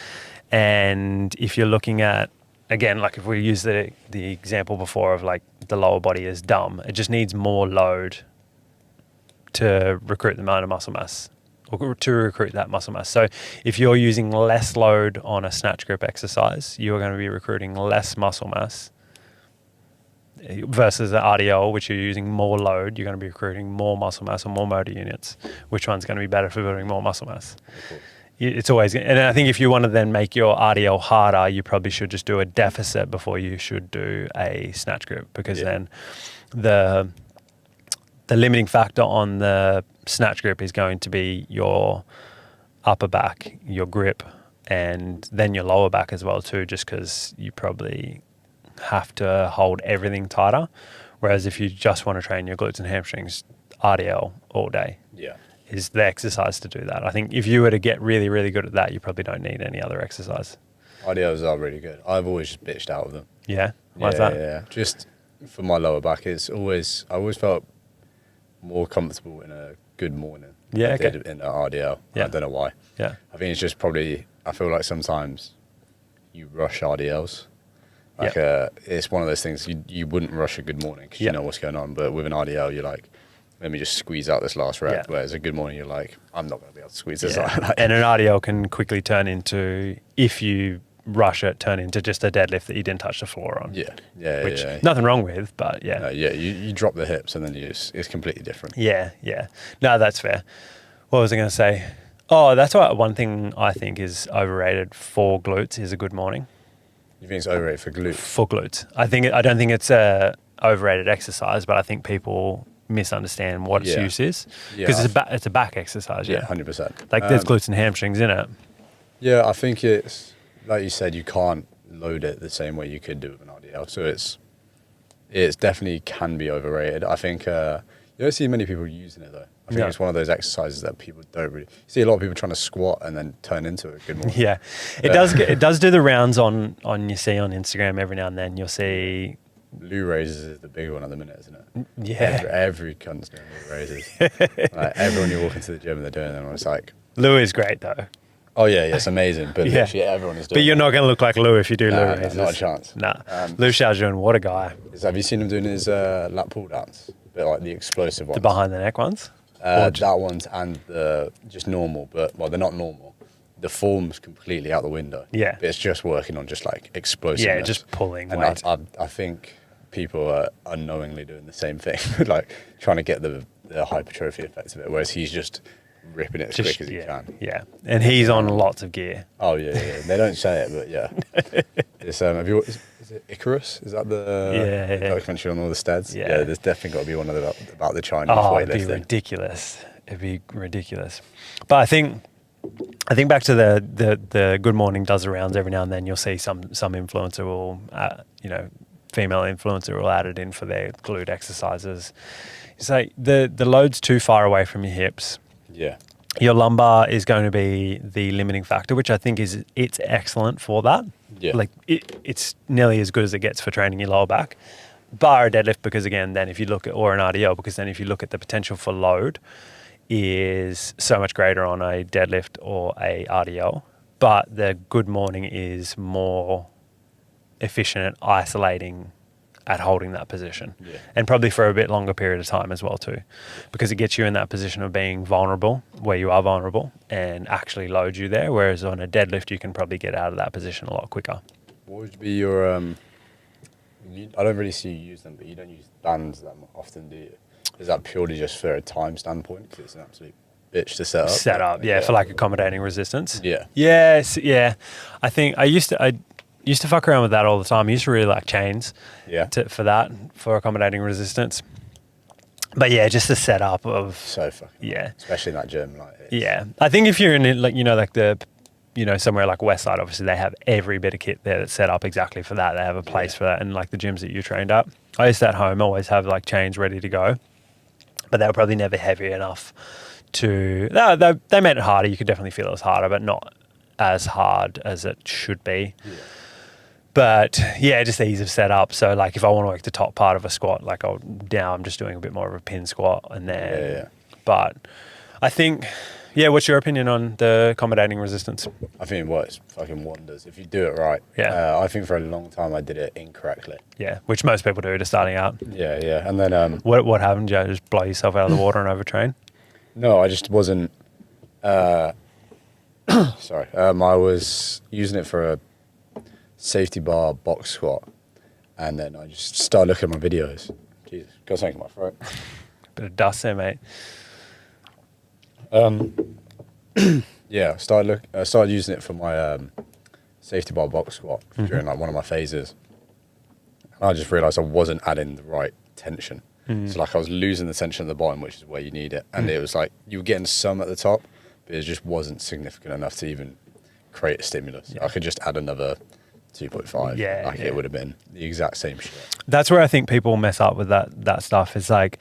And if you're looking at, again, like if we use the example before of like the lower body is dumb, it just needs more load to recruit the amount of muscle mass, or to recruit that muscle mass. So if you're using less load on a snatch grip exercise, you're going to be recruiting less muscle mass versus the RDL, which you're using more load, you're going to be recruiting more muscle mass or more motor units. Which one's going to be better for building more muscle mass? It's always, and I think if you want to then make your RDL harder, you probably should just do a deficit before you should do a snatch grip, because then the limiting factor on the snatch grip is going to be your upper back, your grip, and then your lower back as well too, just because you probably have to hold everything tighter. Whereas if you just want to train your glutes and hamstrings, RDL all day. Is the exercise to do that. I think if you were to get really, really good at that, you probably don't need any other exercise. RDLs are really good. I've always just bitched out of them. Yeah? Why's that? Yeah. Just for my lower back, I always felt more comfortable in a good morning than I did in an RDL. I don't know why. Yeah. I think it's just probably, I feel like sometimes you rush RDLs. Like it's one of those things, you wouldn't rush a good morning because you know what's going on. But with an RDL, you're like, let me just squeeze out this last rep. Whereas a good morning, you're like, I'm not going to be able to squeeze this out. And an RDL can quickly turn into, if you rush it turn into just a deadlift that you didn't touch the floor on. Which nothing wrong with, but yeah. No, you drop the hips and then it's completely different. Yeah. No, that's fair. What was I going to say? Oh, that's why one thing I think is overrated for glutes is a good morning. You think it's overrated for glutes? For glutes. I don't think it's a overrated exercise, but I think people misunderstand what its use is. Because it's a back exercise, Yeah, 100%. Like there's glutes and hamstrings in it. Yeah, I think it's, like you said, you can't load it the same way you could do with an RDL. So it's definitely can be overrated. I think you don't see many people using it though. I think it's one of those exercises that people don't really see. A lot of people trying to squat and then turn into a good morning. Yeah, it does do the rounds on you see on Instagram every now and then. You'll see Loo raises is the big one at the minute, isn't it? Yeah, every cunt's doing Loo raises. Like, everyone you walk into the gym and they're doing them. It's like, Lou is great though. Oh yeah, it's amazing. But literally everyone is doing it. But you're not going to look like Lou if you do Lou raises. Not a chance. Nah. Lou Xiaojun, what a guy. Have you seen him doing his lat pull downs? A bit like the explosive ones. The behind the neck ones? That ones and the just normal, but well, they're not normal. The form's completely out the window. Yeah. But it's just working on just like explosiveness. Yeah, just pulling and weight. I think people are unknowingly doing the same thing, like trying to get the hypertrophy effect of it, whereas he's just ripping it as quick as he can. Yeah, and he's on lots of gear. Oh yeah. They don't say it, but yeah. It's is it Icarus? Is that the documentary on all the steads? Yeah, there's definitely got to be one of about the Chinese weightlifting. It'd be ridiculous. It'd be ridiculous. But I think back to the good morning does the rounds every now and then. You'll see some influencer will, female influencer will add it in for their glute exercises. It's like the load's too far away from your hips. Yeah. Your lumbar is going to be the limiting factor, which I think it's excellent for that. Yeah. Like it's nearly as good as it gets for training your lower back. Bar a deadlift, because again, then if you look at, or an RDL, because then if you look at the potential for load is so much greater on a deadlift or a RDL. But the good morning is more efficient at isolating at holding that position, and probably for a bit longer period of time as well too, because it gets you in that position of being vulnerable, where you are vulnerable, and actually loads you there, whereas on a deadlift you can probably get out of that position a lot quicker. What would be your I don't really see you use them, but you don't use bands that often, do you? Is that purely just for a time standpoint, because it's an absolute bitch to set up? For like accommodating resistance. I think I used to fuck around with that all the time. I used to really like chains for accommodating resistance. But yeah, just the setup of... So fucking especially in that gym. I think if you're in somewhere like Westside, obviously they have every bit of kit there that's set up exactly for that. They have a place for that, and like the gyms that you trained at. I used to at home always have like chains ready to go, but they were probably never heavy enough to... They made it harder. You could definitely feel it was harder, but not as hard as it should be. Yeah. But yeah, just the ease of setup. So like if I want to work the top part of a squat, like I'm just doing a bit more of a pin squat, and then but I think what's your opinion on the accommodating resistance? I think it works fucking wonders if you do it right. I think for a long time I did it incorrectly. Which most people do just starting out. And then what happened? Did you just blow yourself out of the water and overtrain? No, I just wasn't sorry. I was using it for a safety bar box squat, and then I just started looking at my videos. Jesus, got something in my throat. Bit of dust there, mate. I started using it for my safety bar box squat during like one of my phases. And I just realised I wasn't adding the right tension. So like I was losing the tension at the bottom, which is where you need it, and it was like you were getting some at the top, but it just wasn't significant enough to even create a stimulus. I could just add another 2.5. It would have been the exact same shit. That's where I think people mess up with that stuff. It's like,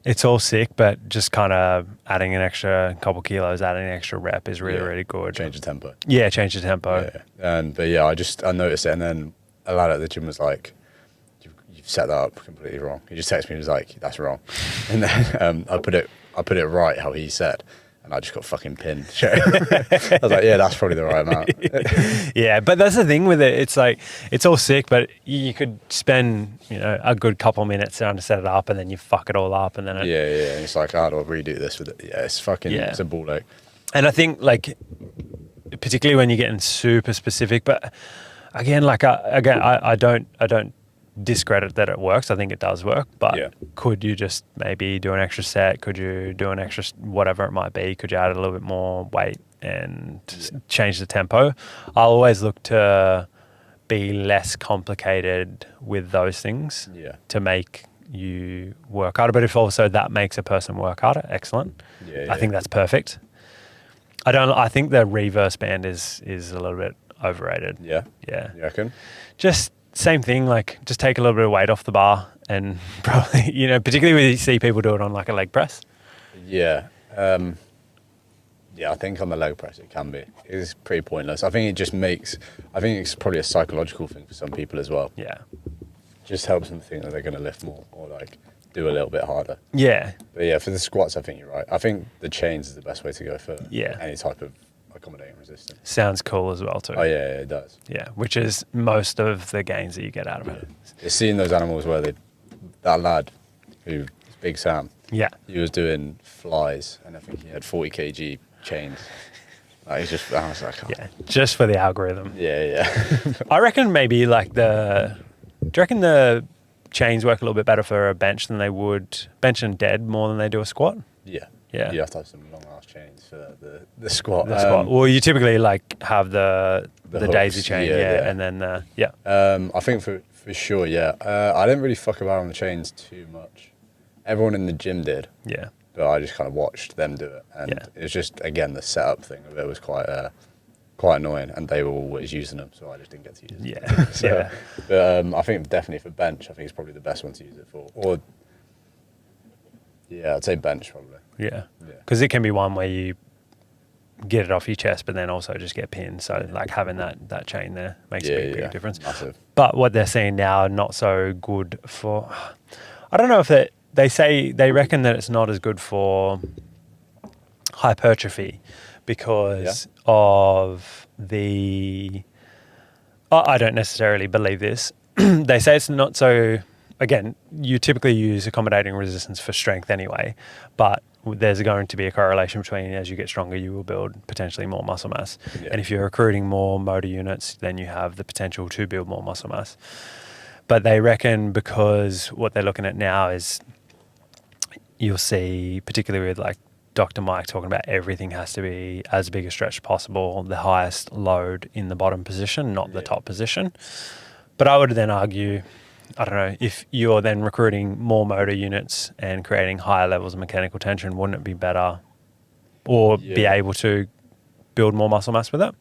it's all sick, but just kind of adding an extra couple kilos, adding an extra rep is really, really good. Change the tempo. Change the tempo. I noticed it, and then a lad at the gym was like, you've set that up completely wrong. He just texted me and was like, that's wrong. And then I put it right how he said. And I just got fucking pinned. I was like, that's probably the right amount. But that's the thing with it. It's like, it's all sick, but you could spend, a good couple minutes trying to set it up, and then you fuck it all up, and then And it's like, how do I redo this with it? It's fucking, it's a ball ache. And I think like particularly when you're getting super specific. But again, I don't discredit that it works. I think it does work. But could you just maybe do an extra set? Could you do an extra whatever it might be? Could you add a little bit more weight and change the tempo? I'll always look to be less complicated with those things to make you work harder. But if also that makes a person work harder, excellent. I think that's perfect. I think the reverse band is a little bit overrated. Yeah. You reckon? Just same thing, like just take a little bit of weight off the bar and probably, particularly when you see people do it on like a leg press. Yeah. I think on the leg press it can be. It's pretty pointless. I think it's probably a psychological thing for some people as well. Yeah. Just helps them think that they're going to lift more or like do a little bit harder. Yeah. But yeah, for the squats, I think you're right. I think the chains is the best way to go for any type of accommodating resistance. Sounds cool as well too. Oh yeah, it does. Yeah, which is most of the gains that you get out of it. You're seeing those animals where that lad who is Big Sam. Yeah. He was doing flies and I think he had 40 kg chains. I was like, just for the algorithm. Yeah. I reckon maybe like do you reckon the chains work a little bit better for a bench than they would bench and dead more than they do a squat? Yeah. Yeah. You have to have some long ass chains for the squat. Well, you typically like have the hooks, daisy chain, and then I think for sure, yeah. I didn't really fuck about on the chains too much. Everyone in the gym did. Yeah. But I just kind of watched them do it, and it was just again the setup thing of it was quite annoying, and they were always using them, so I just didn't get to use it. Yeah. But I think definitely for bench, I think it's probably the best one to use it for. Or I'd say bench probably. Yeah. Because it can be one where you get it off your chest, but then also just get pinned. So like having that chain there makes a big difference. Massive. But what they're seeing now, not so good for. I don't know if they reckon that it's not as good for hypertrophy because of the. I don't necessarily believe this. They say it's not so. Again, you typically use accommodating resistance for strength anyway, but there's going to be a correlation between as you get stronger, you will build potentially more muscle mass. Yeah. And if you're recruiting more motor units, then you have the potential to build more muscle mass. But they reckon because what they're looking at now is you'll see, particularly with like Dr. Mike talking about everything has to be as big a stretch as possible, the highest load in the bottom position, not the top position. But I would then argue, I don't know, if you're then recruiting more motor units and creating higher levels of mechanical tension, wouldn't it be better or be able to build more muscle mass with it?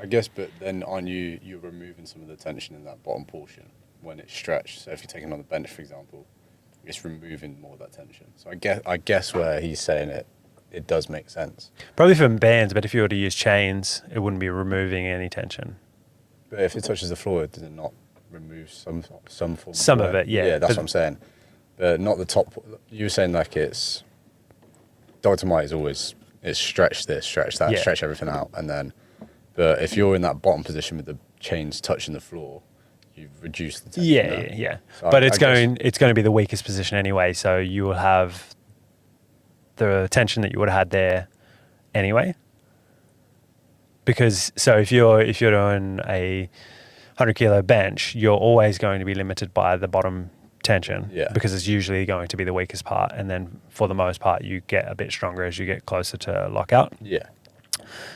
I guess, but then you're removing some of the tension in that bottom portion when it's stretched. So if you're taking on the bench, for example, it's removing more of that tension. So I guess where he's saying it does make sense. Probably for bands, but if you were to use chains, it wouldn't be removing any tension. But if it touches the floor, does it not remove some form? Some of it, yeah. Yeah, that's what I'm saying. But not the top. You were saying like it's Dr. Mike is always stretch this, stretch that, stretch everything out, and then. But if you're in that bottom position with the chains touching the floor, you've reduced the tension. Yeah. So but it's going to be the weakest position anyway. So you will have the tension that you would have had there anyway. Because if you're doing a 100 kilo bench, you're always going to be limited by the bottom tension because it's usually going to be the weakest part. And then for the most part, you get a bit stronger as you get closer to lockout. Yeah.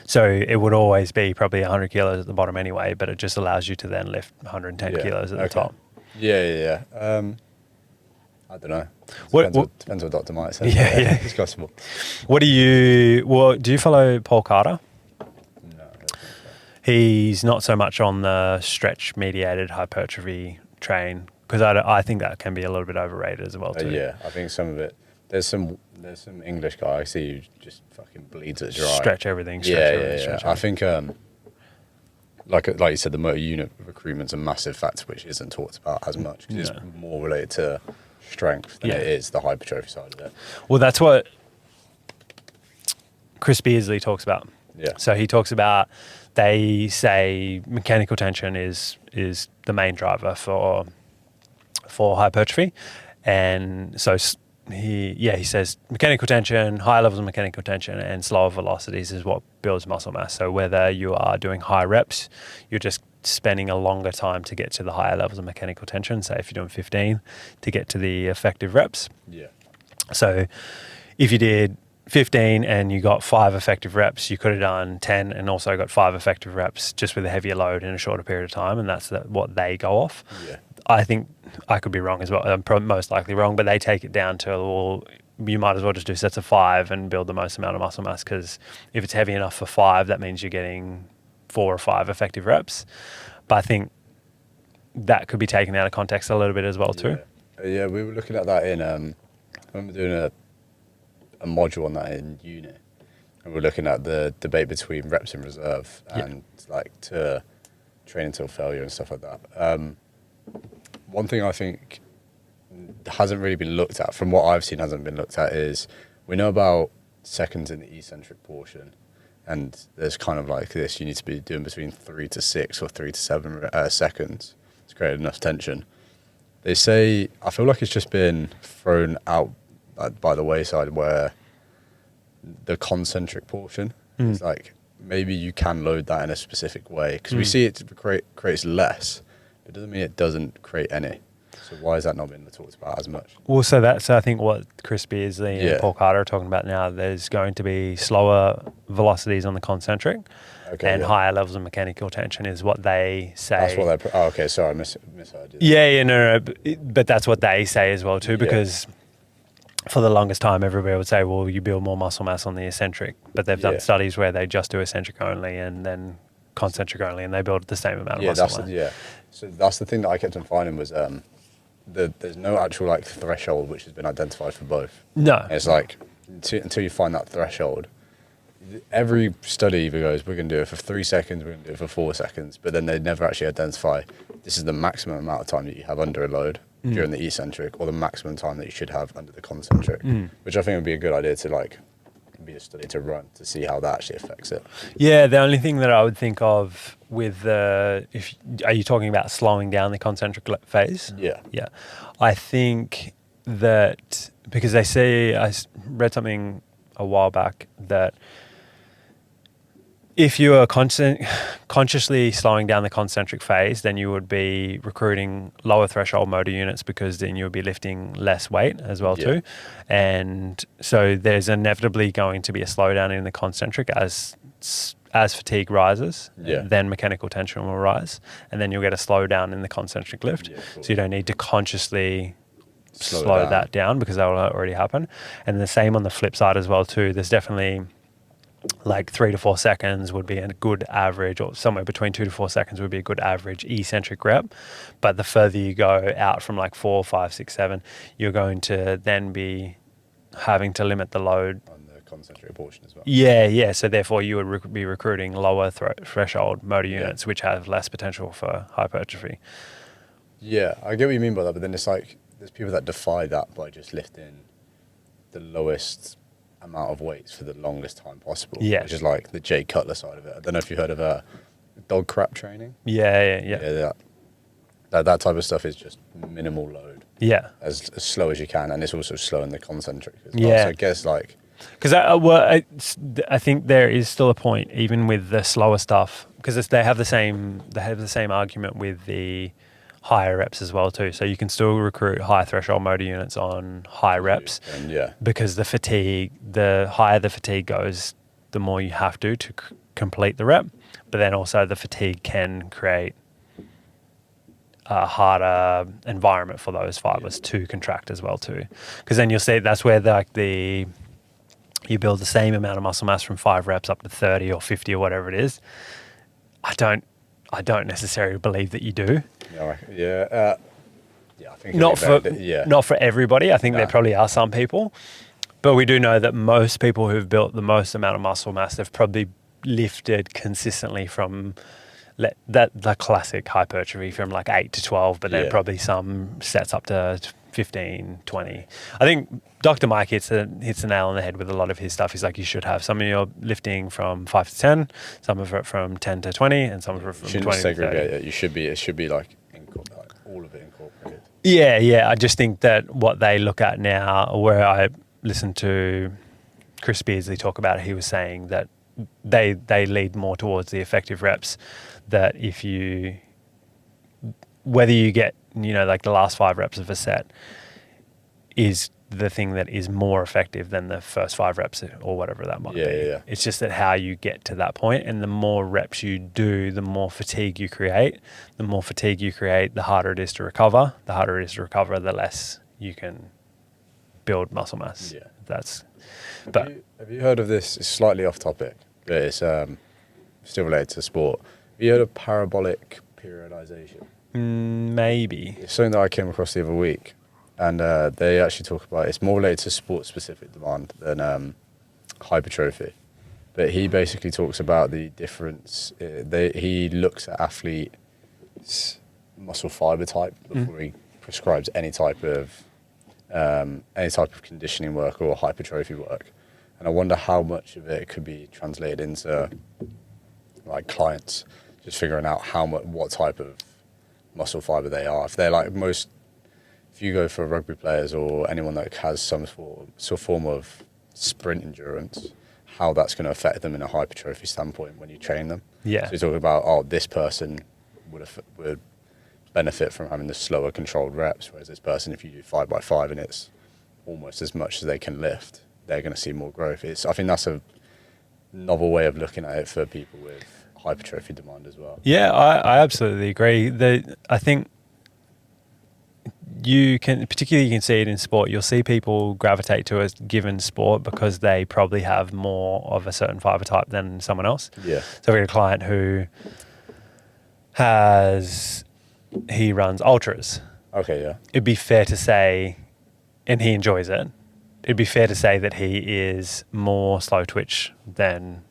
So it would always be probably 100 kilos at the bottom anyway, but it just allows you to then lift 110 kilos at the top. Yeah. I don't know. Depends what Dr. Mike says. Yeah. It's possible. Do you follow Paul Carter? No. He's not so much on the stretch mediated hypertrophy train because I think that can be a little bit overrated as well too. Yeah, I think some of it. There's some English guy I see who just fucking bleeds it dry. Stretch everything. I think like you said, the motor unit recruitment's a massive factor which isn't talked about as much because it's more related to strength than it is the hypertrophy side of it. Well, that's what Chris Beardsley talks about. Yeah. So he talks about they say mechanical tension is the main driver for hypertrophy, and so he says mechanical tension, higher levels of mechanical tension and slower velocities is what builds muscle mass. So whether you are doing high reps, you're just spending a longer time to get to the higher levels of mechanical tension. Say if you're doing 15 to get to the effective reps. Yeah. So if you did 15 and you got 5 effective reps, you could have done 10 and also got 5 effective reps just with a heavier load in a shorter period of time, and that's what they go off. Yeah. I think I could be wrong as well. I'm most likely wrong, but they take it down to, well, you might as well just do sets of 5 and build the most amount of muscle mass, because if it's heavy enough for 5, that means you're getting 4 or 5 effective reps. But I think that could be taken out of context a little bit as well too. Yeah, we were looking at that in, I remember doing a module on that in uni, and we're looking at the debate between reps in reserve and like to train until failure and stuff like that. One thing I think hasn't really been looked at, from what I've seen hasn't been looked at, is we know about seconds in the eccentric portion, and there's kind of like this, you need to be doing between 3 to 6 or 3 to 7 seconds to create enough tension. They say, I feel like it's just been thrown out by the wayside, where the concentric portion is like, maybe you can load that in a specific way, because we see it creates less, but it doesn't mean it doesn't create any. So why has that not been talked about as much? Well, so I think what Chris Beardsley and Paul Carter are talking about now, there's going to be slower velocities on the concentric and higher levels of mechanical tension is what they say. That's what they okay, sorry, I misheard you. Yeah, no, but that's what they say as well too, because for the longest time, everybody would say, well, you build more muscle mass on the eccentric, but they've done studies where they just do eccentric only and then concentric only, and they build the same amount of muscle mass. So that's the thing that I kept on finding was there's no actual like threshold which has been identified for both. No. And it's like until you find that threshold, every study either goes, we're going to do it for 3 seconds, we're going to do it for 4 seconds, but then they never actually identify this is the maximum amount of time that you have under a load during the eccentric, or the maximum time that you should have under the concentric, which I think would be a good idea to like be a study to run to see how that actually affects it. Yeah, the only thing that I would think of with are you talking about slowing down the concentric phase? Yeah. I think that because they say, I read something a while back that if you are consciously slowing down the concentric phase, then you would be recruiting lower threshold motor units, because then you would be lifting less weight as well too. And so there's inevitably going to be a slowdown in the concentric as fatigue rises, then mechanical tension will rise, and then you'll get a slowdown in the concentric lift. So you don't need to consciously slow that down, because that will already happen. And the same on the flip side as well too. There's definitely like 3 to 4 seconds would be a good average, or somewhere between 2 to 4 seconds would be a good average eccentric rep. But the further you go out from like 4, 5, 6, 7, you're going to then be having to limit the load on the concentric portion as well. Yeah. So therefore you would be recruiting lower threshold motor units, which have less potential for hypertrophy. Yeah, I get what you mean by that, but then it's like there's people that defy that by just lifting the lowest amount of weights for the longest time possible, which is like the Jay Cutler side of it. I don't know if you heard of dog crap training. Yeah. That type of stuff is just minimal load, as slow as you can, and it's also slow in the concentric as well. So I guess like, because I think there is still a point even with the slower stuff, because they have the same argument with the higher reps as well too. So you can still recruit high threshold motor units on high reps, because the higher the fatigue goes, the more you have to complete the rep. But then also the fatigue can create a harder environment for those fibers to contract as well too. Because then you'll see that's where you build the same amount of muscle mass from 5 reps up to 30 or 50 or whatever it is. I don't necessarily believe that you do. I think not for everybody. I think there probably are some people, but we do know that most people who've built the most amount of muscle mass, they've probably lifted consistently from the classic hypertrophy from like 8 to 12, but then probably some sets up to 15, 20. I think Dr. Mike hits the nail on the head with a lot of his stuff. He's like, you should have some of your lifting from 5 to 10, some of it from 10 to 20, and some of it from 20 to 30. It should be like all of it incorporated. Yeah. I just think that what they look at now, where I listened to Chris Beardsley talk about it, he was saying that they lead more towards the effective reps, that if you, whether you get, like the last 5 reps of a set is the thing that is more effective than the first 5 reps or whatever that might be. Yeah. It's just that how you get to that point, and the more reps you do, the more fatigue you create. The more fatigue you create, the harder it is to recover. The harder it is to recover, the less you can build muscle mass. Yeah. Have you heard of this? It's slightly off topic, but it's still related to sport. Have you heard of parabolic periodization? Maybe. It's something that I came across the other week, and they actually talk about it's more related to sport-specific demand than hypertrophy. But he basically talks about the difference. He looks at athletes' muscle fiber type before he prescribes any type of conditioning work or hypertrophy work. And I wonder how much of it could be translated into like clients just figuring out what type of muscle fiber they are. If they're like if you go for rugby players or anyone that has some form of sprint endurance, how that's going to affect them in a hypertrophy standpoint when you train them. Yeah. So you're talking about, this person would benefit from having the slower controlled reps, whereas this person, if you do 5x5 and it's almost as much as they can lift, they're going to see more growth. I think that's a novel way of looking at it for people with hypertrophy demand as well. Yeah, I absolutely agree. I think you can see it in sport. You'll see people gravitate to a given sport because they probably have more of a certain fiber type than someone else. Yeah. So we had a client who he runs ultras. Okay, yeah. It'd be fair to say, and he enjoys it, it'd be fair to say that he is more slow twitch than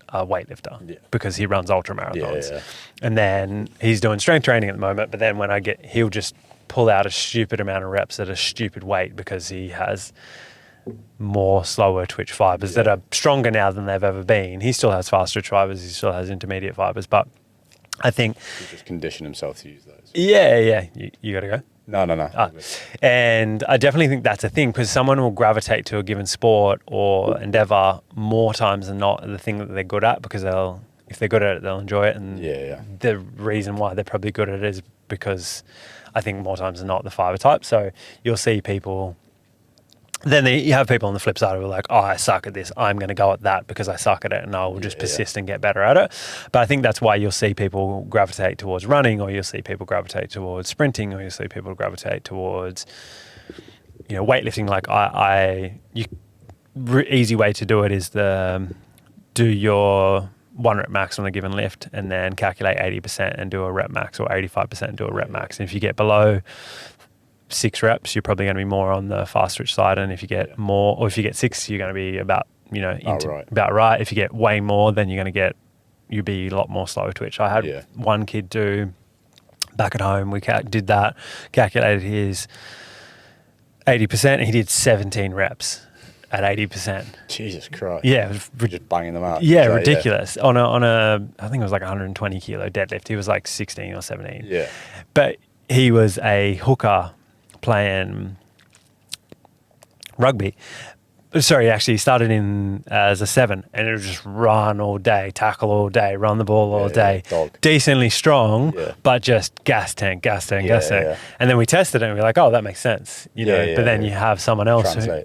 a weightlifter because he runs ultra marathons. Yeah. And then he's doing strength training at the moment, but then he'll just pull out a stupid amount of reps at a stupid weight because he has more slower twitch fibers that are stronger now than they've ever been. He still has fast twitch fibers, he still has intermediate fibers, but I think he just condition himself to use those. Yeah. You got to go? No. And I definitely think that's a thing because someone will gravitate to a given sport or endeavor more times than not the thing that they're good at, because if they're good at it, they'll enjoy it. And the reason why they're probably good at it is because I think more times than not the fiber type. So you'll see people. Then you have people on the flip side who are like, I suck at this. I'm going to go at that because I suck at it, and I will just persist and get better at it. But I think that's why you'll see people gravitate towards running, or you'll see people gravitate towards sprinting, or you'll see people gravitate towards, weightlifting. Like easy way to do it is do your 1 rep max on a given lift and then calculate 80% and do a rep max, or 85% and do a rep max. And if you get below 6 reps, you're probably going to be more on the fast twitch side, and if you get more, or if you get 6, you're going to be about about right. If you get way more, then you'll be a lot more slow twitch. I had one kid do back at home. We did that, calculated his 80%, and he did 17 reps at 80%. Jesus Christ! Yeah, it was just banging them out. Yeah, ridiculous. On a I think it was like 120 kilo deadlift. He was like 16 or 17. Yeah, but he was a hooker playing rugby. Sorry, actually, he started in as a 7, and it would just run all day, tackle all day, run the ball all day. Dog. Decently strong, but just gas tank. Yeah. And then we tested it, and we're like, oh, that makes sense. But then you have someone else. I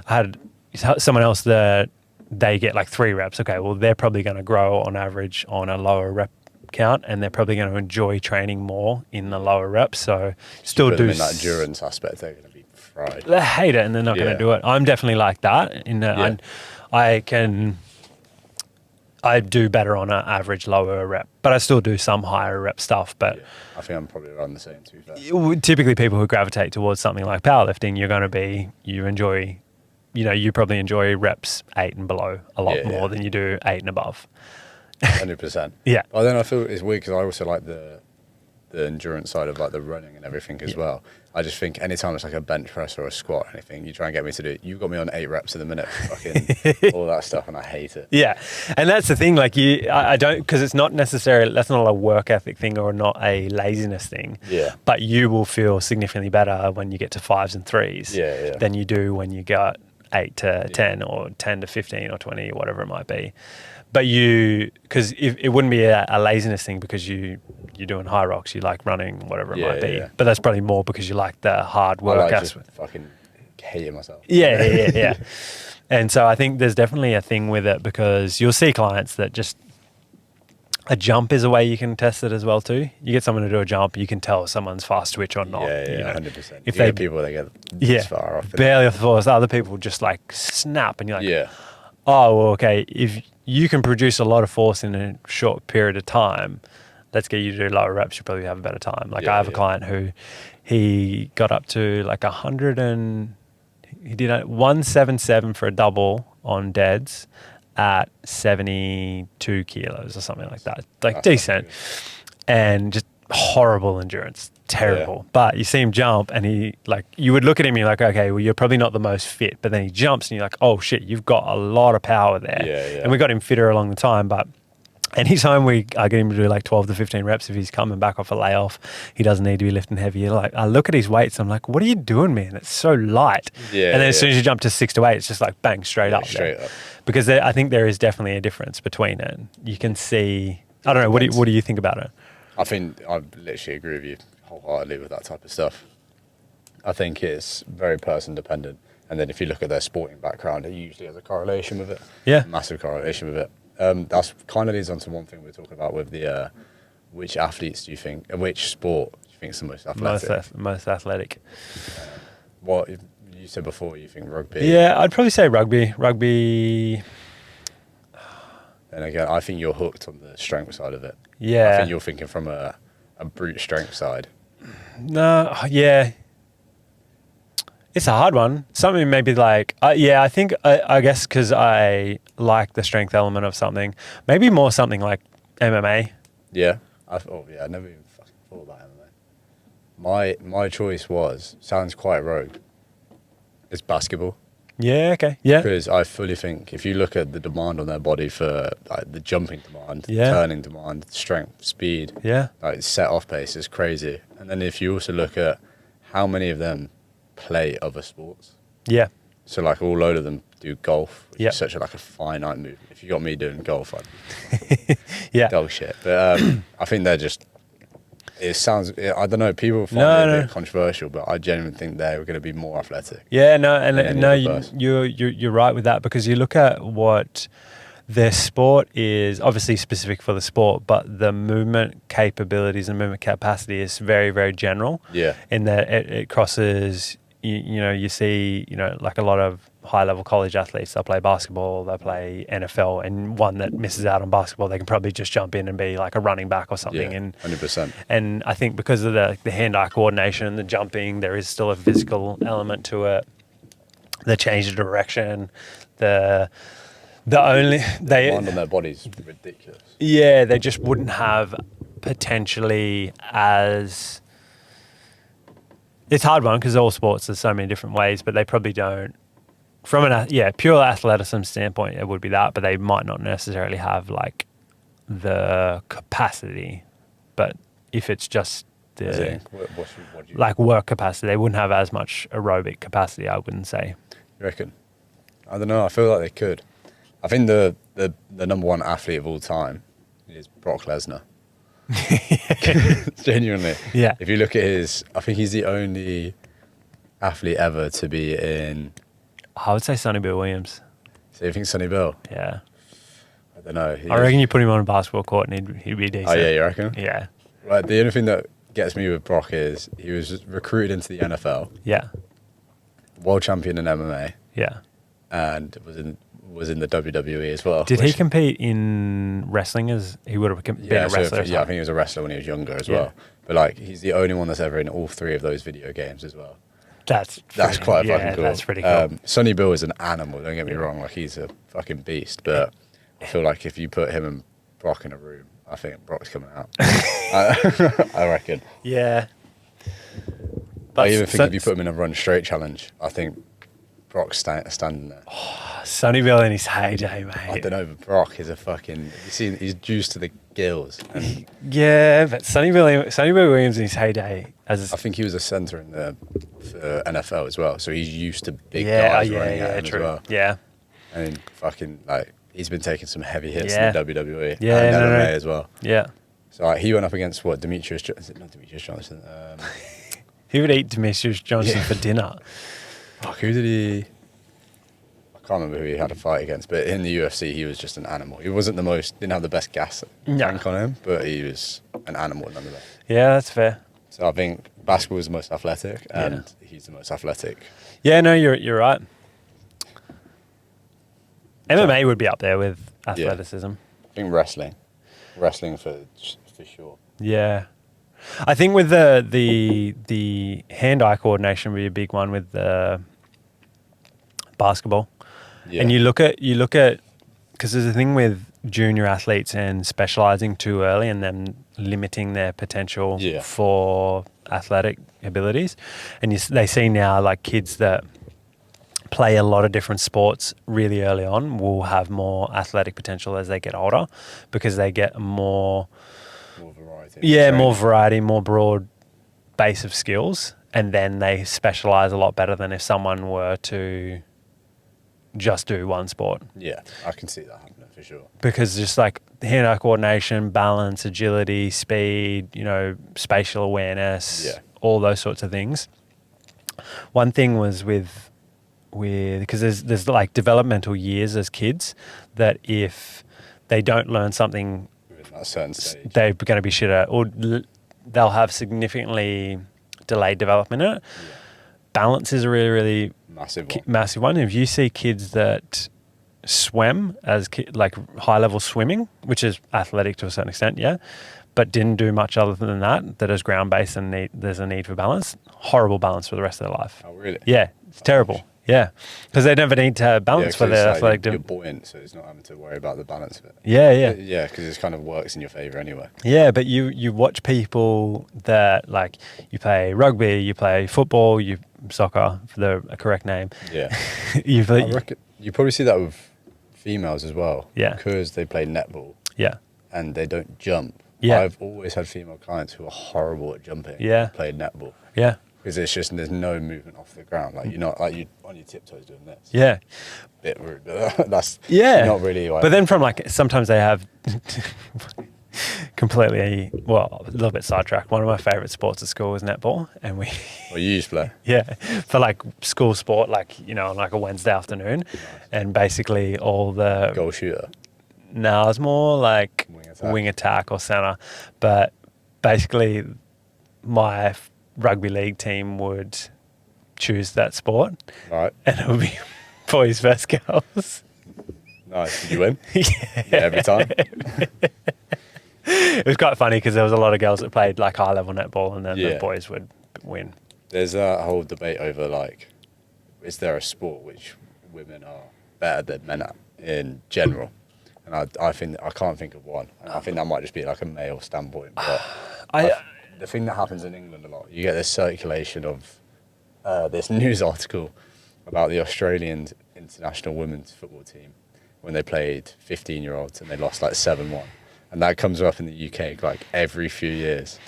had someone else that they get like 3 reps. Okay, well, they're probably going to grow on average on a lower rep count, and they're probably going to enjoy training more in the lower reps. So still do in that endurance aspect, they're going to be fried. They hate it, and they're not going to do it. I'm definitely like that. I do better on an average lower rep, but I still do some higher rep stuff. But I think I'm probably around the same, to be fair. Typically, people who gravitate towards something like powerlifting, you probably enjoy reps 8 and below a lot more than you do 8 and above. 100%. Yeah. But then I feel it's weird because I also like the the endurance side of like the running and everything as well. I just think anytime it's like a bench press or a squat or anything, you try and get me to do it. You've got me on 8 reps in the minute, fucking all that stuff, and I hate it. Yeah, and that's the thing. Like I don't, because it's not necessarily, that's not a work ethic thing or not a laziness thing. Yeah. But you will feel significantly better when you get to 5s and 3s. Yeah. Than you do when you got 8 to 10 or 10 to 15 or 20 or whatever it might be. But because it wouldn't be a laziness thing because you're doing high rocks, you like running, whatever it might be. Yeah. But that's probably more because you like the hard work I like aspect. just fucking hating myself. Yeah. And so I think there's definitely a thing with it because you'll see clients that just a jump is a way you can test it as well too. You get someone to do a jump, you can tell if someone's fast twitch or not. Yeah, 100%. If you they get people that get this far off. Barely off the floor. Other people just like snap and you're like, Yeah. oh, well, okay, if you can produce a lot of force in a short period of time, let's get you to do lower reps, you'll probably have a better time. Like I have a client who he got up to like 100 and he did 177 for a double on deads at 72 kilos or something like that. Like that's decent and just horrible endurance. Terrible. Yeah. But you see him jump and he like, you would look at him and you're like, okay, well, you're probably not the most fit, but then he jumps and you're like, oh shit, you've got a lot of power there. Yeah. And we got him fitter along the time, but anytime I get him to do like 12 to 15 reps, if he's coming back off a layoff, he doesn't need to be lifting heavy. Like I look at his weights, I'm like, what are you doing, man? It's so light. Yeah. And then as soon as you jump to 6 to 8, it's just like bang, straight up. Because I think there is definitely a difference between it. You can see, I don't know, what do you think about it? I think I literally agree with you wholeheartedly with that type of stuff. I think it's very person dependent. And then if you look at their sporting background, it usually has a correlation with it. Yeah. Massive correlation with it. That's kind of leads on to one thing we're talking about with the which athletes do you think, which sport do you think is the most athletic? Most athletic. What you said before, you think rugby? Yeah, I'd probably say rugby. Rugby. And again, I think you're hooked on the strength side of it. Yeah. I think you're thinking from a brute strength side. No, yeah. It's a hard one. Something maybe like, I think, I guess because I like the strength element of something, maybe more something like MMA. Yeah. I never even fucking thought about MMA. My choice sounds quite rogue, it's basketball. Yeah, okay. Yeah. Because I fully think if you look at the demand on their body for like the jumping demand, turning demand, strength, speed, like set off pace is crazy. And then if you also look at how many of them play other sports. Yeah. So like all load of them do golf, which is such a finite movement. If you got me doing golf, I'd dog shit. But I think they're just, it sounds, I don't know, people find it a bit controversial, but I genuinely think they're going to be more athletic. Yeah, you're right with that because you look at what their sport is, obviously specific for the sport, but the movement capabilities and movement capacity is very, very general. Yeah. In that it crosses, you see, like a lot of high-level college athletes, they'll play basketball, they'll play NFL, and one that misses out on basketball, they can probably just jump in and be like a running back or something. Yeah, 100%. And I think because of the hand-eye coordination, the jumping, there is still a physical element to it. The change of direction, the demand on their bodies is ridiculous. Yeah, they just wouldn't have potentially as. It's a hard one because all sports, there's so many different ways, but they probably don't. From pure athleticism standpoint, it would be that, but they might not necessarily have like the capacity. But if it's just work capacity, they wouldn't have as much aerobic capacity, I wouldn't say. You reckon? I don't know. I feel like they could. I think the number one athlete of all time is Brock Lesnar. Genuinely. Yeah. If you look at I think he's the only athlete ever to be in. I would say Sonny Bill Williams. So you think Sonny Bill? Yeah. I don't know. I reckon you put him on a basketball court and he'd be decent. Oh yeah, you reckon? Yeah. Right. The only thing that gets me with Brock is he was recruited into the NFL. Yeah. World champion in MMA. Yeah. And was in the WWE as well. Did he compete in wrestling as he would have been a wrestler? I think he was a wrestler when he was younger as well. But he's the only one that's ever in all 3 of those video games as well. That's quite fucking cool. That's pretty cool. Sonny Bill is an animal, don't get me wrong, he's a fucking beast, but I feel like if you put him and Brock in a room, I think Brock's coming out. I reckon. Yeah. I even think if you put him in a run straight challenge, I think Brock's standing there. Sonnyville in his heyday, mate. I don't know, but Brock is a fucking. You see, he's juiced to the gills. And Yeah, but Sonny Williams in his heyday as I think he was a centre in the for NFL as well, so he's used to big guys running at him as well. Yeah. And fucking like he's been taking some heavy hits Yeah. in the WWE and Yeah, MMA as well. Yeah. So like, he went up against what Demetrius? Is it not Demetrius Johnson? He would eat Demetrius Johnson for dinner. Fuck, who did he? I can't remember who he had a fight against, but in the UFC he was just an animal. He wasn't didn't have the best gas tank on him, but he was an animal nonetheless. Yeah, that's fair. So I think basketball is the most athletic, and he's the most athletic. Yeah, no, you're right. MMA would be up there with athleticism. I think wrestling for sure. Yeah. I think with the hand-eye coordination would be a big one with the basketball. Yeah. And you look at because there's a thing with junior athletes and specializing too early and then limiting their potential for athletic abilities. And they see now like kids that play a lot of different sports really early on will have more athletic potential as they get older because they get more variety. Yeah, more variety, more broad base of skills, and then they specialize a lot better than if someone were to just do one sport. Yeah, I can see that happening for sure. Because just like hand-eye coordination, balance, agility, speed, spatial awareness, all those sorts of things. One thing was with because there's like developmental years as kids that if they don't learn something at a certain stage, they're going to be shit at, or they'll have significantly delayed development in it. Yeah. Balance is a really, really massive one. If you see kids that swim as like high level swimming, which is athletic to a certain extent, but didn't do much other than that is ground based and there's a need for balance, horrible balance for the rest of their life. Oh, really? Yeah, it's terrible. Yeah, because they never need to have balance for their athletic. You're buoyant, so it's not having to worry about the balance of it. Yeah, because it kind of works in your favour anyway. Yeah, but you watch people that like you play rugby, you play football, you soccer for the correct name. Yeah, I reckon you probably see that with females as well. Yeah, because they play netball. Yeah, and they don't jump. Yeah, I've always had female clients who are horrible at jumping. Yeah, played netball. Yeah. Because it's just there's no movement off the ground. Like you're not like you on your tiptoes doing this. Yeah. Bit rude, but that's not really. But then from like sometimes they have completely a little bit sidetracked. One of my favourite sports at school was netball, and we. Well, you used to play. Yeah, for like school sport, like on like a Wednesday afternoon, and basically all the goal shooter. No, it was more like wing attack or centre, but basically my rugby league team would choose that sport. Right. And it would be boys versus girls. Nice. Did you win? Yeah, every time. It was quite funny because there was a lot of girls that played like high level netball and then the boys would win. There's a whole debate over like, is there a sport which women are better than men at in general? And I think I can't think of one. And I think that might just be like a male standpoint. But the thing that happens in England a lot, you get this circulation of this news article about the Australian international women's football team when they played 15-year-olds and they lost like 7-1. And that comes up in the UK like every few years.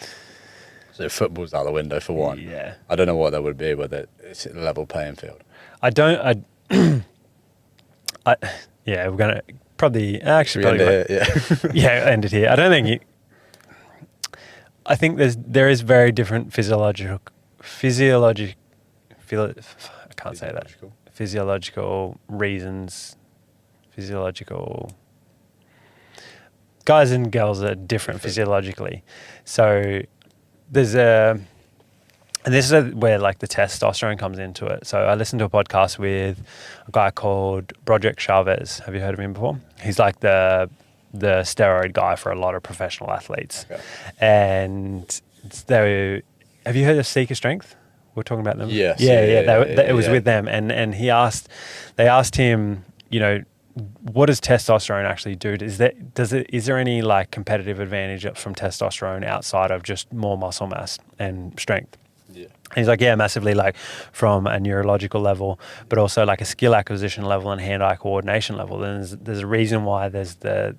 So football's out the window for one. Yeah. I don't know what that would be, whether it's a level playing field. We're going to probably end it here. End it here. I don't think I think there is very different physiological reasons. Guys and girls are different physiologically. So there's and this is where like the testosterone comes into it. So I listened to a podcast with a guy called Broderick Chavez. Have you heard of him before? He's like the steroid guy for a lot of professional athletes. Okay. And have you heard of Seeker Strength? We're talking about them. Yes. It was with them, and they asked him, what does testosterone actually do? Is there any like competitive advantage from testosterone outside of just more muscle mass and strength? Yeah. And he's like, yeah, massively, like from a neurological level, but also like a skill acquisition level and hand-eye coordination level. And there's a reason why there's the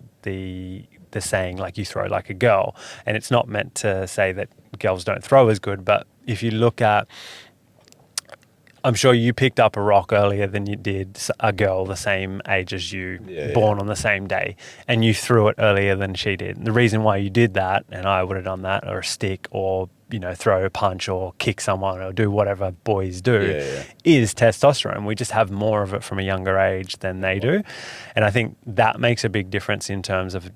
saying like you throw like a girl, and it's not meant to say that girls don't throw as good, but if you look at, I'm sure you picked up a rock earlier than you did a girl the same age as you, born on the same day, and you threw it earlier than she did. The reason why you did that, and I would have done that, or a stick, or throw a punch, or kick someone, or do whatever boys do, is testosterone. We just have more of it from a younger age than they do, and I think that makes a big difference in terms of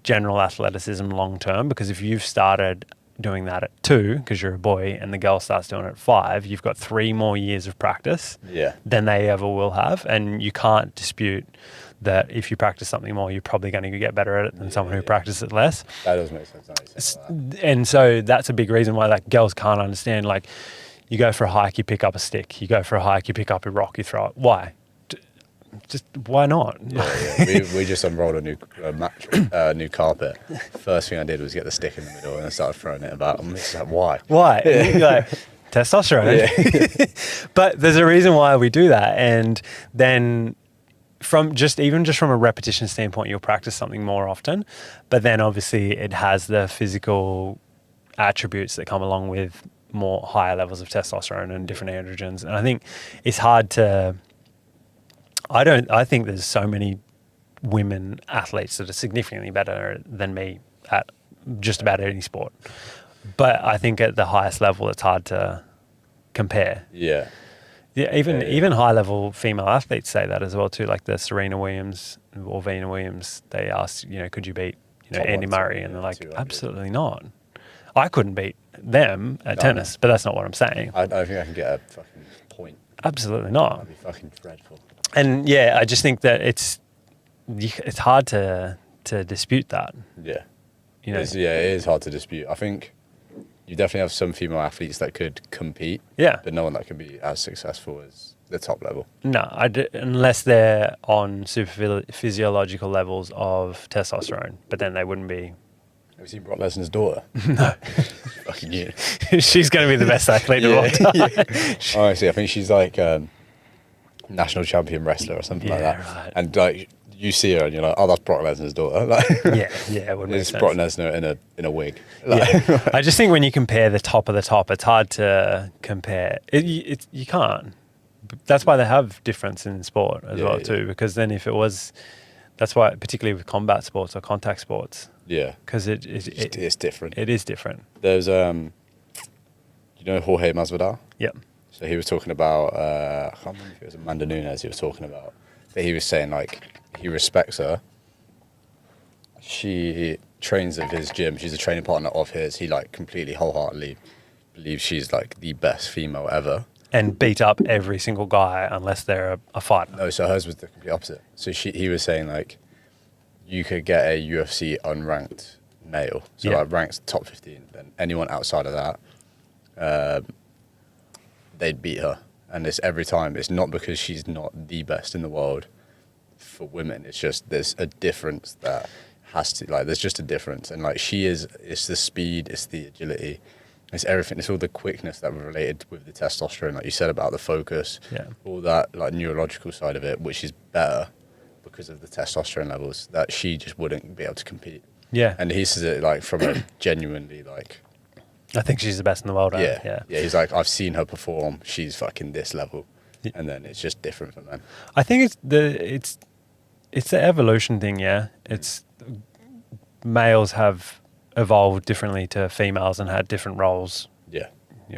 general athleticism long term, because if you've started doing that at 2 because you're a boy and the girl starts doing it at 5, you've got 3 more years of practice than they ever will have, and you can't dispute that if you practice something more, you're probably going to get better at it than someone who practices it less. That does make sense. And so that's a big reason why like girls can't understand, like you go for a hike, you pick up a stick, you go for a hike, you pick up a rock, you throw it. Why? Just why not? We just unrolled a new carpet. First thing I did was get the stick in the middle and I started throwing it about. I'm just like, why? You're like, testosterone. But there's a reason why we do that, and then from just from a repetition standpoint, you'll practice something more often, but then obviously it has the physical attributes that come along with more higher levels of testosterone and different androgens. And I think it's hard to. I think there's so many women athletes that are significantly better than me at just about any sport. But I think at the highest level, it's hard to compare. Yeah. Even high level female athletes say that as well too. Like the Serena Williams or Venus Williams, they ask, could you beat, Andy Murray? And they're like, absolutely not. I couldn't beat them at tennis, but that's not what I'm saying. I don't think I can get a fucking point. Absolutely not. That'd be fucking dreadful. And yeah, I just think that it's hard to dispute that. Yeah. It is hard to dispute. I think you definitely have some female athletes that could compete. Yeah. But no one that can be as successful as the top level. No, unless they're on super physiological levels of testosterone, but then they wouldn't be. Have you seen Brock Lesnar's daughter? No. Fucking you. She's going to be the best athlete of all time. Honestly, I think she's like national champion wrestler or something like that. Right. And like you see her and you're like, oh, that's Brock Lesnar's daughter. Like, it would make sense. It's Brock Lesnar in a wig. Like, I just think when you compare the top of the top, it's hard to compare. You can't. That's why they have difference in sport as well too. Because then if it was, that's why particularly with combat sports or contact sports. Yeah. Because it's different. It is different. There's Jorge Masvidal? Yep. So he was talking about, I can't remember if it was Amanda Nunes he was talking about, but he was saying like he respects her. She trains at his gym. She's a training partner of his. He like completely wholeheartedly believes she's like the best female ever. And beat up every single guy unless they're a fighter. No, so hers was the complete opposite. So he was saying like you could get a UFC unranked male, so like ranked top 15, then anyone outside of that, they'd beat her. And it's every time. It's not because she's not the best in the world for women. It's just there's a difference that has to, like, there's just a difference. And like it's the speed, it's the agility, it's everything. It's all the quickness that was related with the testosterone, like you said about the focus, all that like neurological side of it, which is better because of the testosterone levels, that she just wouldn't be able to compete. Yeah. And he says it like from a genuinely like, I think she's the best in the world. Yeah. He's like, I've seen her perform. She's fucking this level, and then it's just different for men. I think it's the evolution thing. Yeah, it's males have evolved differently to females and had different roles. Yeah.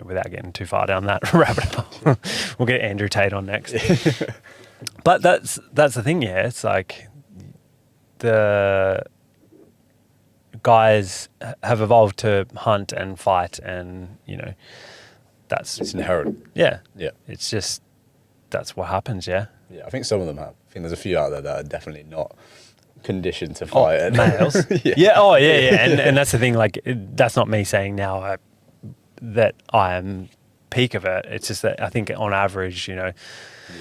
Without getting too far down that rabbit hole, we'll get Andrew Tate on next. But that's the thing. Yeah, it's like the guys have evolved to hunt and fight, and it's inherent. Yeah. It's just that's what happens. Yeah. I think some of them have. I think there's a few out there that are definitely not conditioned to fight. Males. And that's the thing. Like, that's not me saying now that I am peak of it. It's just that I think on average, Yeah,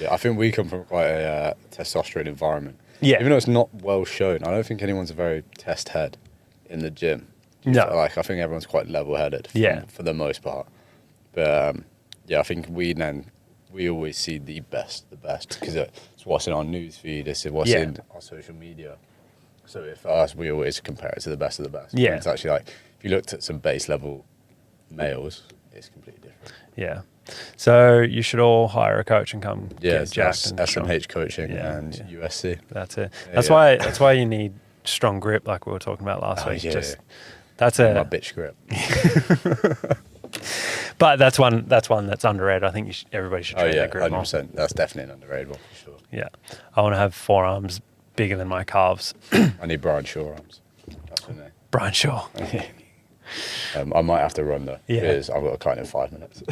I think we come from quite a testosterone environment. Yeah. Even though it's not well shown, I don't think anyone's a very test head in the gym. No. Like, I think everyone's quite level-headed for the most part. But, yeah, I think we always see the best, because it's what's in our news feed, it's what's in our social media. So for us, we always compare it to the best of the best. Yeah. And it's actually like, if you looked at some base level males, it's completely different. Yeah. So you should all hire a coach and come get jacked. And SMH coaching and USC. That's it. Yeah, That's why you need strong grip, like we were talking about last week. Yeah. That's my bitch grip. But that's one that's underrated. I think everybody should train that grip 100%. That's definitely an underrated one for sure. Yeah. I want to have forearms bigger than my calves. I need Brian Shaw arms. That's my name. Brian Shaw. I might have to run though, because I've got a client in 5 minutes.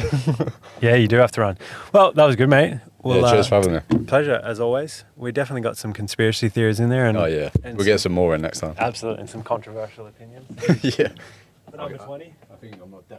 Yeah, you do have to run. Well, that was good, mate. Well, cheers for having me. Pleasure, as always. We definitely got some conspiracy theories in there. And, we'll get some more in next time. Absolutely, and some controversial opinions. Yeah. Number 20. I think I'm not definitely.